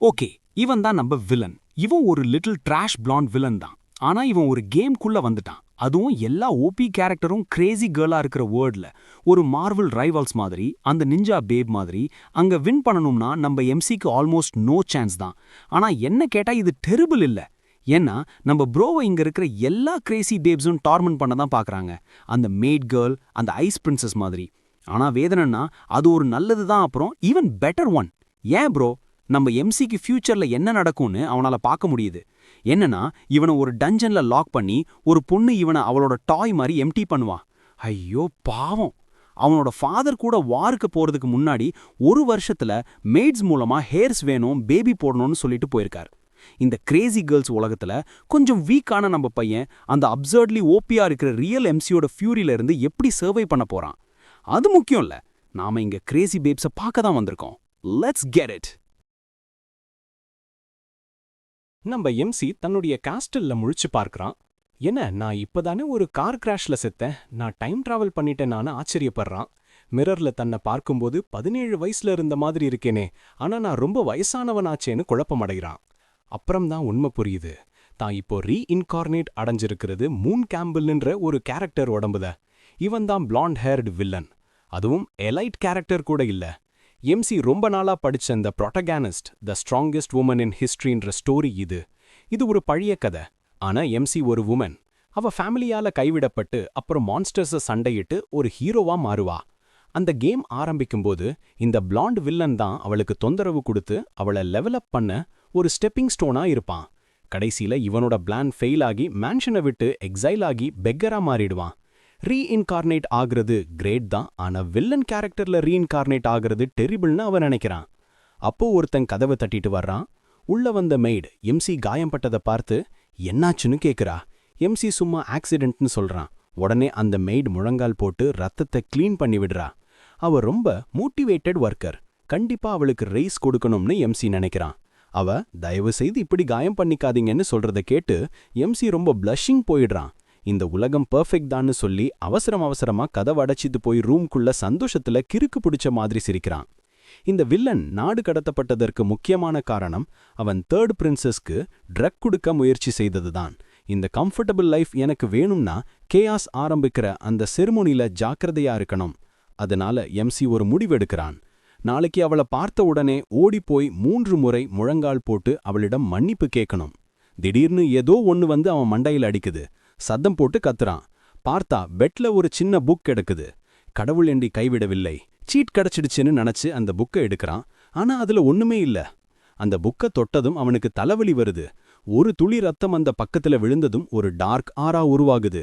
Okay, இவன் தான் நம்ம வில்லன். இவன் ஒரு லிட்டில் ட்ராஷ் பிளாண்ட் வில்லன் தான். ஆனா இவன் ஒரு கேம்குள்ள வந்துட்டான். அதுவும் எல்லா ஓபி கேரக்டரும் கிரேசி கேர்லா இருக்கிற வேர்ல்ட்ல. ஒரு மார்வல் ரைவல்ஸ் மாதிரி, அந்த நிஞ்சா பேப் மாதிரி, அங்க வின் பண்ணணும்னா நம்ம எம்சிக்கு ஆல்மோஸ்ட் நோ சான்ஸ் தான். ஆனா என்ன கேட்டா இது டெரிபிள் இல்ல. ஏன்னா நம்ம ப்ரோவை இங்க இருக்கிற எல்லா கிரேசி பேப்ஸும் டார்மெண்ட் பண்ண தான் பாக்குறாங்க. அந்த மேட் கேர்ள், அந்த ஐஸ் பிரின்சஸ் மாதிரி. ஆனா வேதனைன்னா அது ஒரு நல்லது தான். அப்புறம் ஈவன் பெட்டர் ஒன். ஏன் ப்ரோ? நம்ம எம்சிக்கு ஃபியூச்சர்ல என்ன நடக்கும்னு அவனால பார்க்க முடியுது. என்னன்னா இவனை ஒரு டஞ்சன்ல லாக் பண்ணி ஒரு பொண்ணு இவனை அவளோட டாய் மாதிரி எம்டி பண்ணுவான். ஐயோ பாவம். அவனோட ஃபாதர் கூட வாருக்கு போறதுக்கு முன்னாடி ஒரு வருஷத்துல மேட்ஸ் மூலமா ஹேர்ஸ் வேணும், பேபி போடணும்னு சொல்லிட்டு போயிருக்கார். இந்த கிரேசி கேர்ள்ஸ் உலகத்துல கொஞ்சம் வீக்கான நம்ம பையன் அந்த அப்சர்ட்லி ஓபியா இருக்கிற ரியல் எம்சியோட ஃபியூரியில இருந்து எப்படி சர்வை பண்ண போறான்? அது முக்கியம் இல்ல. நாம இங்க கிரேசி பேப்ஸ பார்க்க தான் வந்திருக்கோம். Let's get it. நம்ம எம்சி தன்னுடைய காஸ்டல்ல முழிச்சு பார்க்கறான். என்ன, நான் இப்பதானே ஒரு கார் கிராஷ்ல செத்தேன், நான் டைம் டிராவல் பண்ணிட்டேனான்னு ஆச்சரியப்படுறான். மிரர்ல தன்னை பார்க்கும்போது 17 வயசுல இருந்த மாதிரி இருக்கேனே, ஆனா நான் ரொம்ப வயசானவனாச்சேன்னு குழப்பமடைகிறான். அப்புறம்தான் உண்மை புரியுது. தான் இப்போ ரீஇன்கார்னேட் அடைஞ்சிருக்கிறது மூன் கேம்பிள்ன்ற ஒரு கேரக்டர் உடம்புல. இவன் தான் பிளாண்ட் ஹேர்டு வில்லன். அதுவும் எலைட் கேரக்டர் கூட இல்ல. எம்சி ரொம்ப நாளா படிச்ச இந்த ப்ரோட்டகானிஸ்ட், த ஸ்ட்ராங்கெஸ்ட் வுமன் இன் ஹிஸ்டரின்ற ஸ்டோரி இது. இது ஒரு பழைய கதை. ஆனா எம்சி ஒரு வுமன். அவ ஃபேமிலியால கைவிடப்பட்டு அப்புறம் மான்ஸ்டர்ஸ சண்டையிட்டு ஒரு ஹீரோவா மாறுவா. அந்த கேம் ஆரம்பிக்கும்போது இந்த பிளாண்ட் வில்லன் தான் அவளுக்கு தொந்தரவு கொடுத்து அவளை லெவலப் பண்ண ஒரு ஸ்டெப்பிங் ஸ்டோனா இருப்பான். கடைசியில இவனோட பிளான் ஃபெயில் ஆகி மேன்ஷனை விட்டு எக்ஸைல் ஆகி பெக்கரா மாறிடுவான். ரீஇன்கார்னேட் ஆகுறது கிரேட் தான், ஆனா வில்லன் கேரக்டர்ல ரீஇன்கார்னேட் ஆகுறது டெரிபிள்னு அவன் நினைக்கிறான். அப்போ ஒருத்தன் கதவை தட்டிட்டு வர்றான். உள்ள வந்த மெய்டு எம்சி காயம்பட்டதை பார்த்து என்னாச்சுன்னு கேக்குறா. எம்சி சும்மா ஆக்சிடென்ட்னு சொல்றான். உடனே அந்த மெய்டு முழங்கால் போட்டு ரத்தத்தை கிளீன் பண்ணி விடுறா. அவ ரொம்ப மோட்டிவேட்டட் ஒர்க்கர், கண்டிப்பா அவளுக்கு ரைஸ் கொடுக்கணும்னு எம்சி நினைக்கிறான். அவ தயவு செய்து இப்படி காயம் பண்ணிக்காதீங்கன்னு சொல்றத கேட்டு எம்சி ரொம்ப பிளஷிங் போயிடுறான். இந்த உலகம் பெர்ஃபெக்ட் தான்னு சொல்லி அவசரமா கதவை அடைச்சிட்டு போய் ரூம்குள்ள சந்தோஷத்துல கிறுக்கு பிடிச்ச மாதிரி சிரிக்கிறான். இந்த வில்லன் நாடு கடத்தப்பட்டதற்கு முக்கியமான காரணம் அவன் தேர்ட் பிரின்சஸ்க்கு ட்ரக் கொடுக்க முயற்சி செய்ததுதான். இந்த கம்ஃபர்டபிள் லைஃப் எனக்கு வேணும்னா கேயாஸ் ஆரம்பிக்கிற அந்த செரிமோனில ஜாக்கிரதையா இருக்கணும். அதனால எம்சி ஒரு முடிவெடுக்கிறான். நாளைக்கு அவளை பார்த்த உடனே ஓடிப்போய் 3 முறை முழங்கால் போட்டு அவளிடம் மன்னிப்பு கேட்கணும். திடீர்னு ஏதோ ஒன்னு வந்து அவன் மண்டையில் அடிக்குது. சத்தம் போட்டு கத்துறான். பார்த்தா பெட்ல ஒரு சின்ன புக் கிடக்குது. கடவுள் என்னை கைவிடவில்லை, சீட் கிடைச்சிடுச்சுன்னு நினைச்சு அந்த புக்கை எடுக்கிறான். ஆனா அதுல ஒண்ணுமே இல்ல. அந்த புக்கை தொட்டதும் அவனுக்கு தலைவலி வருது. ஒரு துளி ரத்தம் அந்த பக்கத்துல விழுந்ததும் ஒரு டார்க் ஆரா உருவாகுது.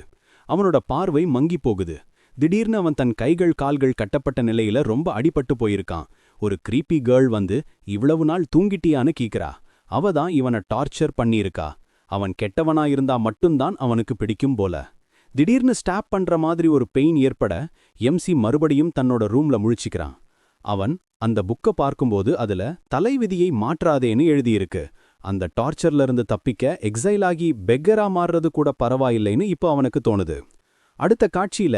அவனோட பார்வை மங்கி போகுது. திடீர்னு அவன் தன் கைகள் கால்கள் கட்டப்பட்ட நிலையில ரொம்ப அடிபட்டு போயிருக்கான். ஒரு கிரீப்பி கேர்ள் வந்து இவ்வளவு நாள் தூங்கிட்டியான்னு கேக்குறா. அவ தான் இவனை டார்ச்சர் பண்ணியிருக்கா. அவன் கெட்டவனா இருந்தா மட்டும்தான் அவனுக்கு பிடிக்கும் போல. திடீர்னு ஸ்டாப் பண்ற மாதிரி ஒரு பெயின் ஏற்பட எம்சி மறுபடியும் தன்னோட ரூம்ல முழிச்சிக்கிறான். அவன் அந்த புக்கை பார்க்கும்போது அதுல தலைவிதியை மாற்றாதேன்னு எழுதியிருக்கு. அந்த டார்ச்சர்ல இருந்து தப்பிக்க எக்ஸைல் ஆகி பெக்கரா மாறுறது கூட பரவாயில்லைன்னு இப்போ அவனுக்கு தோணுது. அடுத்த காட்சியில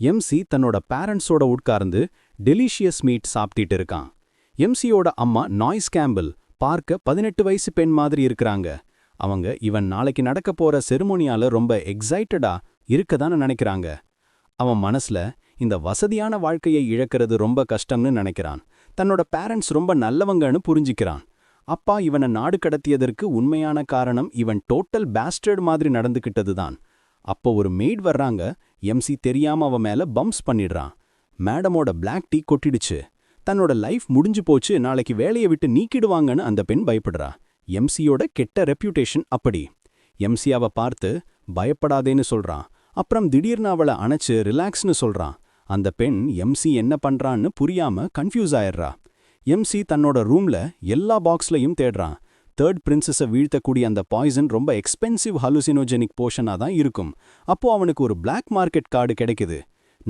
எம்சி தன்னோட பேரண்ட்ஸோட உட்கார்ந்து டெலிஷியஸ் மீட் சாப்பிட்டிட்டு இருக்கான். எம்சியோட அம்மா நாய்ஸ் கேம்பிள் பார்க்க 18 வயசு பெண் மாதிரி இருக்கிறாங்க. அவங்க இவன் நாளைக்கு நடக்க போற செரிமோனியால ரொம்ப எக்ஸைட்டடா இருக்கதான்னு நினைக்கிறாங்க. அவன் மனசுல இந்த வசதியான வாழ்க்கையை இழக்கிறது ரொம்ப கஷ்டம்னு நினைக்கிறான். தன்னோட பேரண்ட்ஸ் ரொம்ப நல்லவங்கன்னு புரிஞ்சிக்கிறான். அப்பா இவனை நாடு கடத்தியதற்கு உண்மையான காரணம் இவன் டோட்டல் பேஸ்டர்ட் மாதிரி நடந்துகிட்டதுதான். அப்போ ஒரு மெய்ட் வர்றாங்க. எம்சி தெரியாம அவ மேல பம்ப்ஸ் பண்ணிடுறான். மேடமோட பிளாக் டீ கொட்டிடுச்சு. தன்னோட லைஃப் முடிஞ்சு போச்சு, நாளைக்கு வேலையை விட்டு நீக்கிடுவாங்கன்னு அந்த பெண் பயப்படுறா. எம்சியோட கெட்ட ரெப்யூட்டேஷன் அப்படி. எம்சி அவ பார்த்து பயப்படாதேன்னு சொல்றான். அப்புறம் திடீர்னு அவளை அணைச்சு ரிலாக்ஸ்னு சொல்றான். அந்த பெண் எம்சி என்ன பண்றான்னு புரியாம கன்ஃபியூஸ் ஆயிடுறா. எம்சி தன்னோட ரூம்ல எல்லா பாக்ஸ்லையும் தேடுறான். தேர்ட் பிரின்சஸை வீழ்த்தக்கூடிய அந்த பாய்சன் ரொம்ப எக்ஸ்பென்சிவ் ஹலுசினோஜெனிக் போர்ஷனா தான் இருக்கும். அப்போ அவனுக்கு ஒரு பிளாக் மார்க்கெட் கார்டு கிடைக்குது.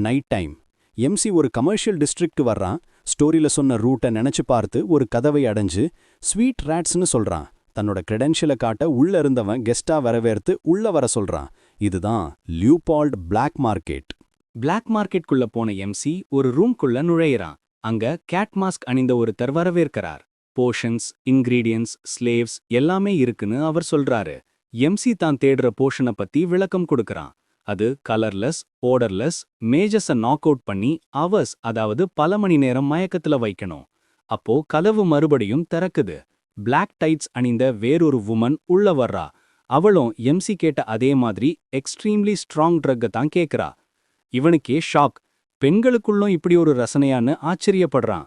நைட் டைம் எம்சி ஒரு கமர்ஷியல் டிஸ்ட்ரிக்ட் வர்றான். ஸ்டோரியில சொன்ன ரூட்டை நினைச்சு பார்த்து ஒரு கதவை அடைஞ்சு ஸ்வீட் ரேட்ஸ்னு சொல்றான். தன்னோட கிரெடென்ஷியலை காட்ட உள்ள இருந்தவன் கெஸ்டா வரவேற்று உள்ள வர சொல்றான். இதுதான் லியூபால்ட் பிளாக் மார்க்கெட். பிளாக் மார்க்கெட்குள்ள போன எம்சி ஒரு ரூம்குள்ள நுழையிறான். அங்க கேட் மாஸ்க் அணிந்த ஒருத்தர் வரவேற்கிறார். போஷன்ஸ், இன்கிரீடியன்ட்ஸ், ஸ்லேவ்ஸ் எல்லாமே இருக்குன்னு அவர் சொல்றாரு. எம்சி தான் தேடுற போஷனை பத்தி விளக்கம் கொடுக்கறான். அது கலர்லெஸ், ஓடர்லெஸ், மேஜஸ நாக் அவுட் பண்ணி அவர்ஸ், அதாவது பல மணி நேரம் மயக்கத்துல வைக்கணும். அப்போ கதவு மறுபடியும் திறக்குது. பிளாக் டைட்ஸ் அணிந்த வேறொரு வுமன் உள்ள வர்றா. அவளும் எம்சி கேட்ட அதே மாதிரி எக்ஸ்ட்ரீம்லி ஸ்ட்ராங் ட்ரக்க தான் கேக்குறா. இவனுக்கே ஷாக். பெண்களுக்குள்ளும் இப்படி ஒரு ரசனையான்னு ஆச்சரியப்படுறான்.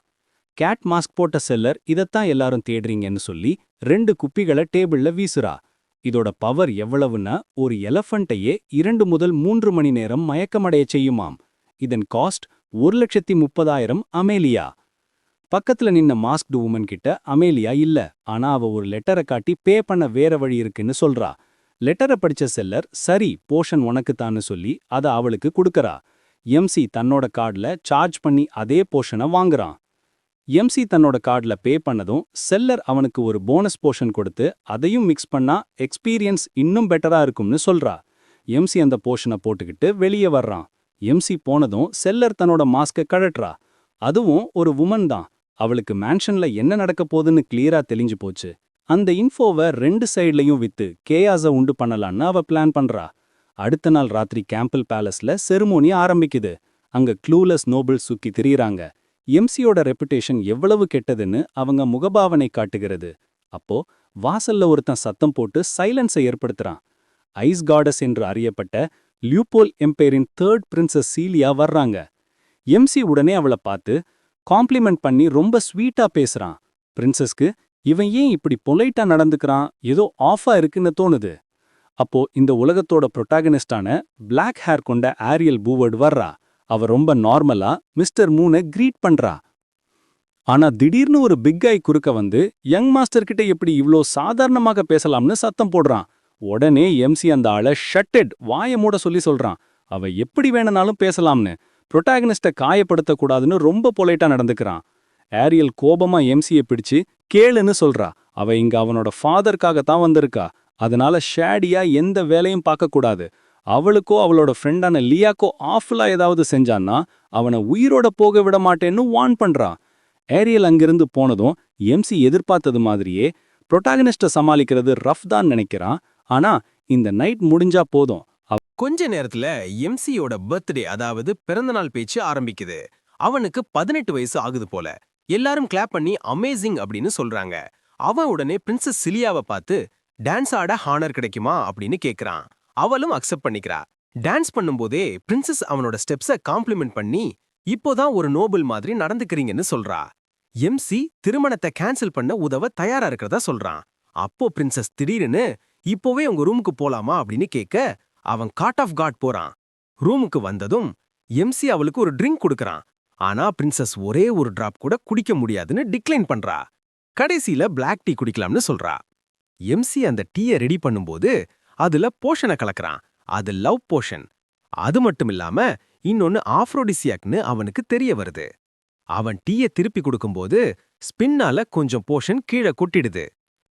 கேட் மாஸ்க் போட்ட செல்லர் இதத்தான் எல்லாரும் தேடுறீங்கன்னு சொல்லி 2 குப்பிகளை டேபிள்ல வீசுறா. இதோட பவர் எவ்வளவுன்னா ஒரு எலஃபண்ட்டையே 2 முதல் 3 மணி நேரம் மயக்கமடைய செய்யுமாம். இதன் காஸ்ட் 1,30,000 அமேலியா. பக்கத்துல நின்ன மாஸ்க்டு உமன் கிட்ட அமேலியா இல்ல, ஆனா அவ ஒரு லெட்டரை காட்டி பே பண்ண வேற வழி இருக்குன்னு சொல்றா. லெட்டரை படிச்ச செல்லர் சரி போஷன் உனக்குத்தான்னு சொல்லி அதை அவளுக்கு கொடுக்கறா. எம்சி தன்னோட கார்டுல சார்ஜ் பண்ணி அதே போஷனை வாங்குறான். எம்சி தன்னோட கார்டுல பே பண்ணதும் செல்லர் அவனுக்கு ஒரு போனஸ் போஷன் கொடுத்து அதையும் மிக்ஸ் பண்ணா எக்ஸ்பீரியன்ஸ் இன்னும் பெட்டரா இருக்கும்னு சொல்றா. எம்சி அந்த போஷனை போட்டுக்கிட்டு வெளியே வர்றான். எம்சி போனதும் செல்லர் தன்னோட மாஸ்கை கழற்றா. அதுவும் ஒரு வுமன் தான். அவளுக்கு மேன்ஷன்ல என்ன நடக்க போகுதுன்னு கிளியரா தெரிஞ்சு போச்சு. அந்த இன்ஃபோவை 2 சைட்லயும் வித்து கேயாஸ உண்டு பண்ணலான்னு அவ பிளான் பண்றா. அடுத்த நாள் ராத்திரி கேம்பிள் பேலஸ்ல செரிமோனி ஆரம்பிக்குது. அங்க க்ளூலெஸ் நோபிள் சுத்தி திரியிறாங்க. எம்சியோட ரெப்புடேஷன் எவ்வளவு கெட்டதுன்னு அவங்க முகபாவனை காட்டுகிறது. அப்போ வாசல்ல ஒருத்தன் சத்தம் போட்டு சைலன்ஸை ஏற்படுத்துறான். ஐஸ் காடஸ் என்று அறியப்பட்ட லியூபோல் எம்பையரின் 3rd பிரின்சஸ் சீலியா வர்றாங்க. எம்சி உடனே அவளை பார்த்து காம்ப்ளிமெண்ட் பண்ணி ரொம்ப ஸ்வீட்டா பேசுறான். பிரின்சஸ்க்கு இவன் ஏன் இப்படி பொலைட்டா நடந்துக்கிறான், ஏதோ ஆஃபா இருக்குன்னு தோணுது. அப்போ இந்த உலகத்தோட புரோட்டாகனிஸ்டான பிளாக் ஹேர் கொண்ட ஆரியல் பூவர்ட் வர்றா. அவ ரொம்ப நார்மலா மிஸ்டர் மூனை கிரீட் பண்றா. ஆனா திடீர்னு ஒரு பிக் ஐ குறுக்க வந்து யங் மாஸ்டர் கிட்ட எப்படி இவ்ளோ சாதாரணமாக பேசலாம்னு சத்தம் போடுறான். உடனே எம்சி அந்த ஆளை ஷட்டட் வாய மூட சொல்லி சொல்றான். அவ எப்படி வேணும்னாலும் பேசலாம்னு, புரோட்டாகனிஸ்ட காயப்படுத்தக்கூடாதுன்னு ரொம்ப பொலைட்டா நடந்துக்கிறான். ஆரியல் கோபமா எம்சியை பிடிச்சு கேளுன்னு சொல்றா. அவ இங்க அவனோட ஃபாதருக்காகத்தான் வந்திருக்கா. அதனால ஷேடியா எந்த வேலையும் பார்க்கக்கூடாது. அவளுக்கோ அவளோட ஃப்ரெண்டான லியாக்கோ ஆஃபுல்லா ஏதாவது செஞ்சான்னா அவனை உயிரோட போக விட மாட்டேன்னு வார்ன் பண்றா. ஏரியல் அங்கிருந்து போனதும் எம்சி எதிர்பார்த்தது மாதிரியே புரோட்டாகனிஸ்ட சமாளிக்கிறது ரஃப் தான் நினைக்கிறான். ஆனா இந்த நைட் முடிஞ்சா போதும். கொஞ்ச நேரத்துல எம்சியோட பர்த்டே, அதாவது பிறந்தநாள் பேச்சு ஆரம்பிக்குது. அவனுக்கு 18 வயசு ஆகுது போல. எல்லாரும் கிளாப் பண்ணி அமேசிங் அப்படின்னு சொல்றாங்க. அவன் உடனே பிரின்சஸ் சிலியாவை பார்த்து டான்ஸ் ஆட ஹானர் கிடைக்குமா அப்படின்னு கேக்குறான். அவளும் அக்செப்ட் பண்ணிக்கிறா. டான்ஸ் பண்ணும்போதே பிரின்சஸ் அவனோட ஸ்டெப்ஸை காம்ப்ளிமெண்ட் பண்ணி இப்போதான் ஒரு நோபல் மாதிரி நடந்துக்கிறீங்கன்னு சொல்றா. எம்சி திருமணத்தை கேன்சல் பண்ண உதவ தயாரா இருக்கிறதா சொல்றான். அப்போ பிரின்சஸ் திடீர்னு இப்போவே உங்க ரூமுக்கு போலாமா அப்படின்னு கேட்க அவன் காட் ஆஃப் காட் போறான். ரூமுக்கு வந்ததும் எம்சி அவளுக்கு ஒரு ட்ரிங்க் கொடுக்கறான். ஆனா பிரின்சஸ் ஒரே ஒரு டிராப் கூட குடிக்க முடியாதுன்னு டிக்ளைன் பண்றா. கடைசியில பிளாக் டீ குடிக்கலாம்னு சொல்றா. எம்சி அந்த டீயை ரெடி பண்ணும்போது அதுல போஷனை கலக்கறான். அது லவ் போஷன். அது மட்டும் இல்லாம இன்னொன்னு ஆஃப்ரோடிசியாக்னு அவனுக்கு தெரிய வருது. அவன் டீயை திருப்பி கொடுக்கும்போது ஸ்பின்னால கொஞ்சம் போஷன் கீழே கொட்டிடுது.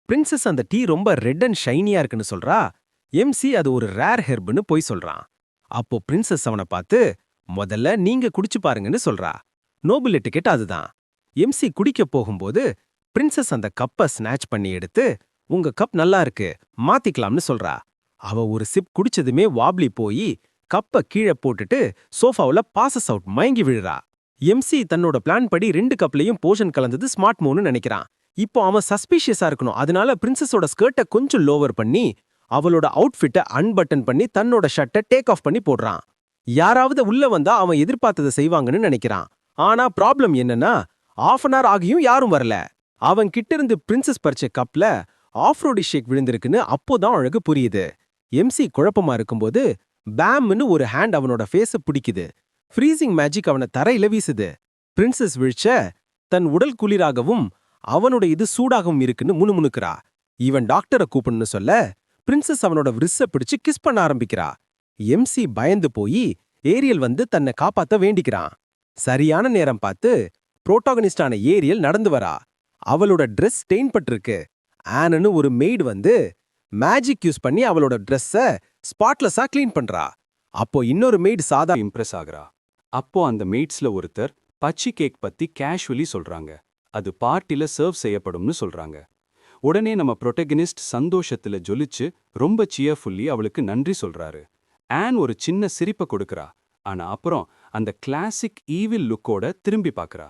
பிரின்சஸ் அந்த டீ ரொம்ப ரெட் அண்ட் ஷைனியா இருக்குன்னு சொல்றா. எம்சி அது ஒரு ரேர் ஹெர்ப்னு போய் சொல்றான். அப்போ பிரின்சஸ் அவனை பார்த்து முதல்ல நீங்க குடிச்சு பாருங்கன்னு சொல்றா. நோபல் எட்டிகெட் அதுதான். எம்சி குடிக்க போகும்போது பிரின்சஸ் அந்த கப்பை ஸ்நாச் பண்ணி எடுத்து உங்க கப் நல்லா இருக்கு மாத்திக்கலாம்னு சொல்றா. அவ ஒரு சிப் குடிச்சதுமே வாப்லி போய் கப்பை கீழே போட்டுட்டு சோஃபாவுல பாசஸ் அவுட் மயங்கி விழுறா. எம்சி தன்னோட பிளான் படி 2 கப்லயும் போஷன் கலந்தது ஸ்மார்ட் மூவ்னு நினைக்கிறான். இப்போ அவன் சஸ்பீஷியஸா இருக்கணும். அதனால பிரின்சஸோட ஸ்கர்ட்டை கொஞ்சம் லோவர் பண்ணி அவளோட அவுட்ஃபிட்டை அன்பட்டன் பண்ணி தன்னோட ஷர்ட்டை டேக் ஆஃப் பண்ணி போடுறான். யாராவது உள்ள வந்தா அவன் எதிர்பார்த்ததை செய்வாங்கன்னு நினைக்கிறான். ஆனா ப்ராப்ளம் என்னன்னா ½ hour ஆகியும் யாரும் வரல. அவன் கிட்ட இருந்து பிரின்சஸ் பறிச்ச கப்ல ஆஃப்ரோடிஷேக் விழுந்திருக்குன்னு அப்போதான் அவனுக்கு புரியுது. எம்சி குழப்பமா இருக்கும்போது பேம்னு ஒரு ஹேண்ட் அவனோட ஃபேஸ பிடிக்குது. ஃப்ரீசிங் மேஜிக் அவனை தரையில வீசுது. பிரின்சஸ் விழிச்ச தன் உடல் குளிராகவும் அவனோட இது சூடாகவும் இருக்குன்னு முணுமுணுக்கிறா. இவன் டாக்டரை கூப்பிடணும்னு சொல்ல பிரின்சஸ் அவனோட விரிச பிடிச்சு கிஸ் பண்ண ஆரம்பிக்கிறா. எம்சி பயந்து போய் ஏரியல் வந்து தன்னை காப்பாத்த வேண்டிக்கிறான். சரியான நேரம் பார்த்து புரோட்டாகனிஸ்டான ஏரியல் நடந்து வரா. அவளோட ட்ரெஸ் ஸ்டெயின் பட்டிருக்கு. ஆனன்னு ஒரு மெய்டு வந்து மேஜிக் யூஸ் பண்ணி அவளோட ட்ரெஸ்ஸ ஸ்பாட்லெஸ்ஸா க்ளீன் பண்றா. அப்போ இன்னொரு மெய்டு சாதா இம்ப்ரெஸ் ஆகுறா. அப்போ அந்த மெய்ட்ஸ்ல ஒருத்தர் பச்சி கேக் பத்தி கேஷுவலி சொல்றாங்க. அது பார்ட்டில சர்வ் செய்யப்படும்னு சொல்றாங்க. உடனே நம்ம புரோட்டகனிஸ்ட் சந்தோஷத்துல ஜொலிச்சு ரொம்ப சியர்ஃபுல்லி அவளுக்கு நன்றி சொல்றாரு. ஆன் ஒரு சின்ன சிரிப்பை கொடுக்கறா. ஆனா அப்புறம் அந்த கிளாசிக் ஈவில் லுக்கோட திரும்பி பார்க்கறா.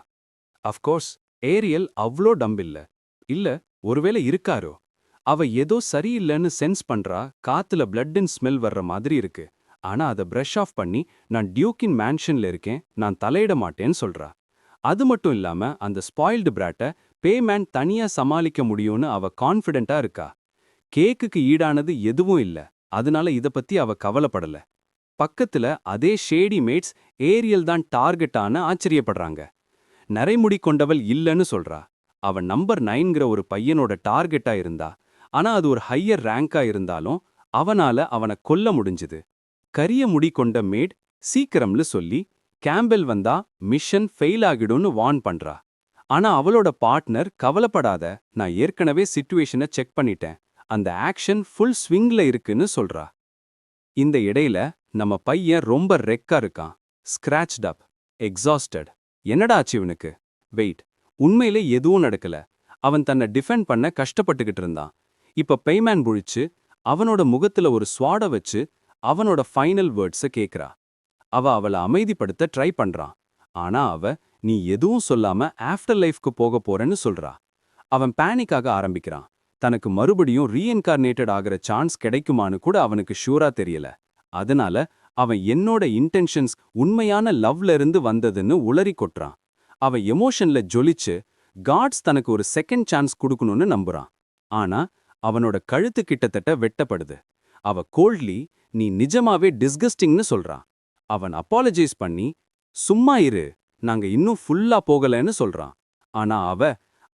அஃப்கோர்ஸ் ஏரியல் அவ்ளோ டம்பில்ல. இல்ல, ஒருவேளை இருக்காரோ. அவ ஏதோ சரியில்லைன்னு சென்ஸ் பண்றா. காத்துல பிளட்டின் ஸ்மெல் வர்ற மாதிரி இருக்கு. ஆனா அதை பிரஷ் ஆஃப் பண்ணி, நான் டியூக்கின் மேன்ஷன்ல இருக்கேன், நான் தலையிட மாட்டேன்னு சொல்றா. அது மட்டும் இல்லாம அந்த ஸ்பாயில்டு பிராட்ட பேமேன் தனியா சமாளிக்க முடியும்னு அவ கான்ஃபிடென்ட்டா இருக்கா. கேக்குக்கு ஈடானது எதுவும் இல்ல, அதனால இத பத்தி அவ கவலைப்படல. பக்கத்துல அதே ஷேடி மேட்ஸ் ஏரியல் தான் டார்கெட்டான ஆச்சரியப்படுறாங்க. நரைமுடி கொண்டவள் இல்லன்னு சொல்றா. அவன் நம்பர் 9ங்கிற ஒரு பையனோட டார்கெட்டா இருந்தா. ஆனா அது ஒரு ஹையர் ரேங்கா இருந்தாலும் அவனால அவனை கொல்ல முடிஞ்சுது. கரிய முடி கொண்ட மேட் சீக்கிரம்னு சொல்லி கேம்பெல் வந்தா மிஷன் ஃபெயில் ஆகிடும்னு வார்ன் பண்றா. ஆனா அவளோட பார்ட்னர் கவலைப்படாத, நான் ஏற்கனவே சிச்சுவேஷனை செக் பண்ணிட்டேன், அந்த ஆக்ஷன் ஃபுல் ஸ்விங்ல இருக்குன்னு சொல்றா. இந்த இடையில நம்ம பையன் ரொம்ப ரெக்கா இருக்கான். ஸ்கிராச்ட் அப், எக்ஸாஸ்டட். என்னடா ஆச்சு இவனுக்கு? வெயிட், உண்மையிலே எதுவும் நடக்கல. அவன் தன்னை டிஃபெண்ட் பண்ண கஷ்டப்பட்டுக்கிட்டு இருந்தான். இப்ப பேய்மேன் புழிச்சு அவனோட முகத்துல ஒரு ஸ்வாட வச்சு அவனோட ஃபைனல் வேர்ட்ஸை கேக்குறா. அவளை அமைதிப்படுத்த ட்ரை பண்றான். ஆனா நீ எதுவும் சொல்லாம ஆஃப்டர் லைஃப்க்கு போக போறேன்னு சொல்றா. அவன் பேனிக்காக ஆரம்பிக்கிறான். தனக்கு மறுபடியும் ரீஎன்கார்னேட்டட் ஆகிற சான்ஸ் கிடைக்குமான்னு கூட அவனுக்கு ஷூரா தெரியல. அதனால அவன் என்னோட இன்டென்ஷன்ஸ் உண்மையான லவ்ல இருந்து வந்ததுன்னு உளறி கொட்டுறான். அவன் எமோஷன்ல ஜொலிச்சு காட்ஸ் தனக்கு ஒரு செகண்ட் சான்ஸ் கொடுக்கணும்னு நம்புறான். ஆனா அவனோட கழுத்து கிட்டத்தட்ட வெட்டப்படுது. அவ கோல்ட்லி, நீ நிஜமாவே டிஸ்கஸ்டிங்னு சொல்றான். அவன் அப்பாலஜைஸ் பண்ணி, சும்மா இரு, நாங்க இன்னும் ஃபுல்லா போகலன்னு சொல்றான். ஆனா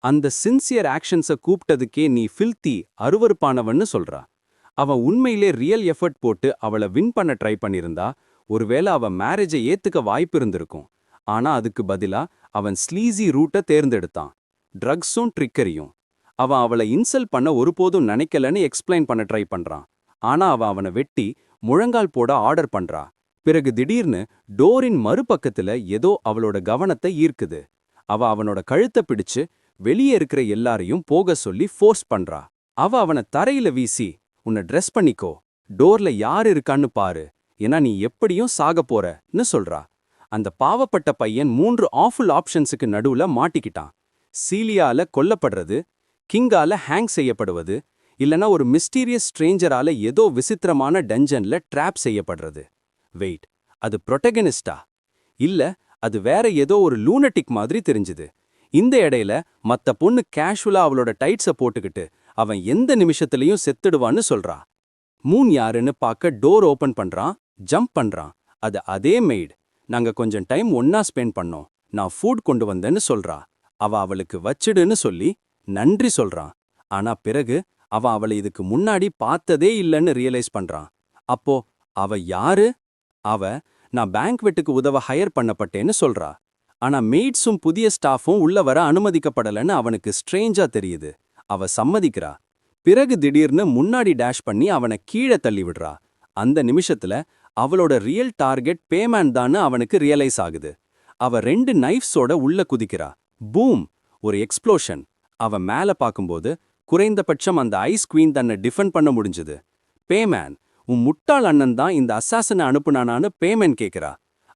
அந்த சின்சியர் ஆக்ஷன்ஸை கூப்பிட்டதுக்கே நீ ஃபில்தி, அருவருப்பானவன்னு சொல்றா. அவன் உண்மையிலே ரியல் எஃபர்ட் போட்டு அவளை வின் பண்ண ட்ரை பண்ணியிருந்தா ஒருவேளை அவன் மேரேஜை ஏத்துக்க வாய்ப்பு இருந்திருக்கும். ஆனா அதுக்கு பதிலா அவன் ஸ்லீசி ரூட்டை தேர்ந்தெடுத்தான், ட்ரக்ஸும் ட்ரிக்கரியும். அவன் அவளை இன்சல்ட் பண்ண ஒருபோதும் நினைக்கலன்னு எக்ஸ்பிளைன் பண்ண ட்ரை பண்றான். ஆனா அவனை வெட்டி முழங்கால் போட ஆர்டர் பண்றா. பிறகு திடீர்னு டோரின் மறுபக்கத்துல ஏதோ அவளோட கவனத்தை ஈர்க்குது. அவனோட கழுத்தை பிடிச்சு வெளியே இருக்கிற எல்லாரையும் போக சொல்லி ஃபோர்ஸ் பண்றா. அவனை தரையில வீசி, உன்னை ட்ரெஸ் பண்ணிக்கோ, டோர்ல யார் இருக்கான்னு பாரு, ஏன்னா நீ எப்படியும் சாக போறன்னு சொல்றா. அந்த பாவப்பட்ட பையன் 3 ஆஃபுல் ஆப்ஷன்ஸுக்கு நடுவுல மாட்டிக்கிட்டான். சீலியால கொல்லப்படுறது, கிங்கால ஹேங் செய்யப்படுவது, இல்லனா ஒரு மிஸ்டீரியஸ் ஸ்ட்ரேஞ்சரால ஏதோ விசித்திரமான டஞ்சன்ல ட்ராப் செய்யப்படுறது. வெயிட், அது புரோட்டகனிஸ்டா? இல்ல, அது வேற ஏதோ ஒரு லூனட்டிக் மாதிரி தெரிஞ்சுது. இந்த இடையில மத்த பொண்ணு கேஷுவலா அவளோட டைட்ஸை போட்டுக்கிட்டு அவன் எந்த நிமிஷத்துலயும் செத்துடுவான்னு சொல்றா. மூன் யாருன்னு பார்க்க டோர் ஓபன் பண்றான், ஜம்ப் பண்றான். அது அதே மெய்ட். நாங்க கொஞ்சம் டைம் ஒன்னா ஸ்பெண்ட் பண்ணோம், நான் ஃபுட் கொண்டு வந்தேன்னு சொல்றா. அவளுக்கு வச்சிடுன்னு சொல்லி நன்றி சொல்றான். ஆனா பிறகு அவளை இதுக்கு முன்னாடி பார்த்ததே இல்லைன்னு ரியலைஸ் பண்றான். அப்போ யாரு? நான் பேங்க்வெட்டுக்கு உதவ ஹையர் பண்ணப்பட்டேன்னு சொல்றா. ஆனா மெய்ட்ஸும் புதிய ஸ்டாஃபும் உள்ள வர அனுமதிக்கப்படலன்னு அவனுக்கு ஸ்ட்ரேஞ்சா தெரியுது. சம்மதிக்கிறா. பிறகு திடீர்னு முன்னாடி டேஷ் பண்ணி அவனை கீழே தள்ளி விடுறா. அந்த நிமிஷத்துல அவளோட ரியல் டார்கெட் பேமேன் தான்னு அவனுக்கு ரியலைஸ் ஆகுது. 2 நைஃப்ஸோட உள்ள குதிக்கிறா. பூம், ஒரு எக்ஸ்ப்ளோஷன். மேல பார்க்கும்போது குறைந்தபட்சம் அந்த ஐஸ் குவீன் தன்னை டிஃபெண்ட் பண்ண முடிஞ்சுது. பேமேன், உன் முட்டாள் அண்ணன் தான் இந்த அசாசனை அனுப்புனானான்னு பேமேன் கேட்கிறா.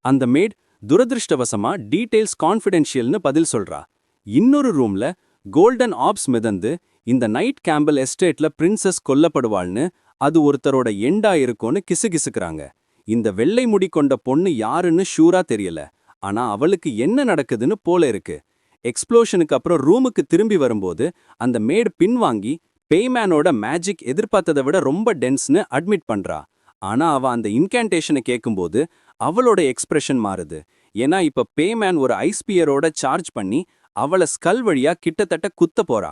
அந்த மேட் துரதிருஷ்டவசமா டீடைல்ஸ் கான்ஃபிடென்ஷியல்னு பதில் சொல்றா. இன்னொரு ரூம்ல கோல்டன் ஆப்ஸ் மிதந்து இந்த நைட் கேம்பல் எஸ்டேட்ல பிரின்சஸ் கொல்லப்படுவாள்னு, அது ஒருத்தரோட எண்டா இருக்கும்னு கிசுகிசுக்கிறாங்க. இந்த வெள்ளை முடி கொண்ட பொண்ணு யாருன்னு ஷூரா தெரியல. ஆனா அவளுக்கு என்ன நடக்குதுன்னு போல இருக்கு. எக்ஸ்ப்ளோஷனுக்கு அப்புறம் ரூமுக்கு திரும்பி வரும்போது அந்த மேட் பின்வாங்கி பேய்மேனோட மேஜிக் எதிர்பார்த்ததை விட ரொம்ப டென்ஸ்னு அட்மிட் பண்றா. ஆனா அந்த இன்கேண்டேஷனை கேட்கும்போது அவளோட எக்ஸ்பிரஷன் மாறுது. ஏன்னா இப்ப பேய்மேன் ஒரு ஐஸ்பியரோட சார்ஜ் பண்ணி அவளை ஸ்கல் வழியா கிட்டத்தட்ட குத்த போறா.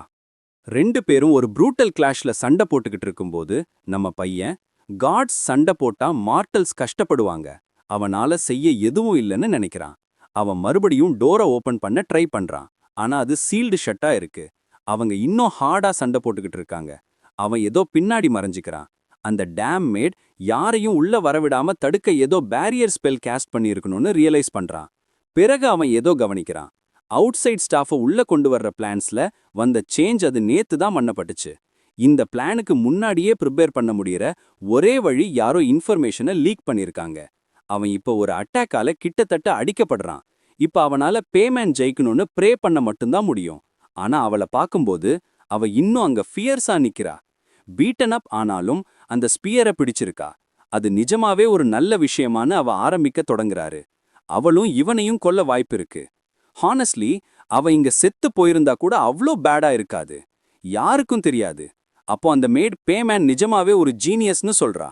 2 பேரும் ஒரு ப்ரூட்டல் கிளாஷ்ல சண்டை போட்டுக்கிட்டு இருக்கும்போது நம்ம பையன், காட்ஸ் சண்டை போட்டா மார்டல்ஸ் கஷ்டப்படுவாங்க, அவனால செய்ய எதுவும் இல்லைன்னு நினைக்கிறான். அவன் மறுபடியும் டோரை ஓபன் பண்ண ட்ரை பண்றான். ஆனா அது சீல்டு ஷட்டா இருக்கு. அவங்க இன்னும் ஹார்டா சண்டை போட்டுக்கிட்டு இருக்காங்க. அவன் ஏதோ பின்னாடி மறைஞ்சிக்கிறான். அந்த டேம் மேட் யாரையும் உள்ள வரவிடாம தடுக்க ஏதோ பேரியர் ஸ்பெல் கேஸ்ட் பண்ணியிருக்கணும்னு ரியலைஸ் பண்றான். பிறகு அவன் ஏதோ கவனிக்கிறான். அவுட் சைட் ஸ்டாஃபை உள்ள கொண்டு வர்ற பிளான்ஸ்ல வந்த சேஞ்ச் அது நேத்து தான் பண்ணப்பட்டுச்சு. இந்த பிளானுக்கு முன்னாடியே ப்ரிப்பேர் பண்ண முடியற ஒரே வழி யாரோ இன்ஃபர்மேஷனை லீக் பண்ணிருக்காங்க. அவன் இப்போ ஒரு அட்டாக்கால கிட்டத்தட்ட அடிக்கப்படுறான். இப்ப அவனால பேமேன் ஜெயிக்கணும்னு ப்ரே பண்ண மட்டும்தான் முடியும். ஆனா அவளை பார்க்கும்போது அவ இன்னும் அங்க ஃபியர்ஸா நிக்கிறா. பீட்டன் அப் ஆனாலும் அந்த ஸ்பியரை பிடிச்சிருக்கா. அது நிஜமாவே ஒரு நல்ல விஷயமானு அவ ஆரம்பிக்க தொடங்குறாரு. அவளும் இவனையும் கொல்ல வாய்ப்பு இருக்கு. ஹானஸ்ட்லி அவ இங்க செத்து போயிருந்தா கூட அவ்ளோ பேடா இருக்காது. யாருக்கும் தெரியாது. அப்போ அந்த மேட் பேமேன் நிஜமாவே ஒரு ஜீனியஸ்னு சொல்றா.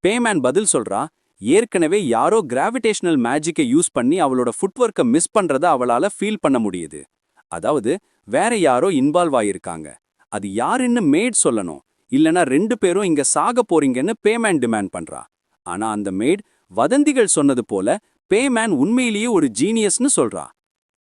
பேமேன் பதில் சொல்றா, ஏற்கனவே யாரோ கிராவிடேஷனல் மேஜிக்கை யூஸ் பண்ணி அவளோட ஃபுட்வொர்க்கை மிஸ் பண்றத அவளால ஃபீல் பண்ண முடியுது. அதாவது வேற யாரோ இன்வால்வ் ஆயிருக்காங்க. அது யாருன்னு மேட் சொல்லணும். இல்லனா 2 பேரும் இங்க சாக போறீங்கன்னு பேமேன் டிமாண்ட் பண்றா. ஆனா அந்த மேட் வதந்திகள் சொன்னது போல பேமேன் உண்மையிலேயே ஒரு ஜீனியஸ்னு சொல்றா.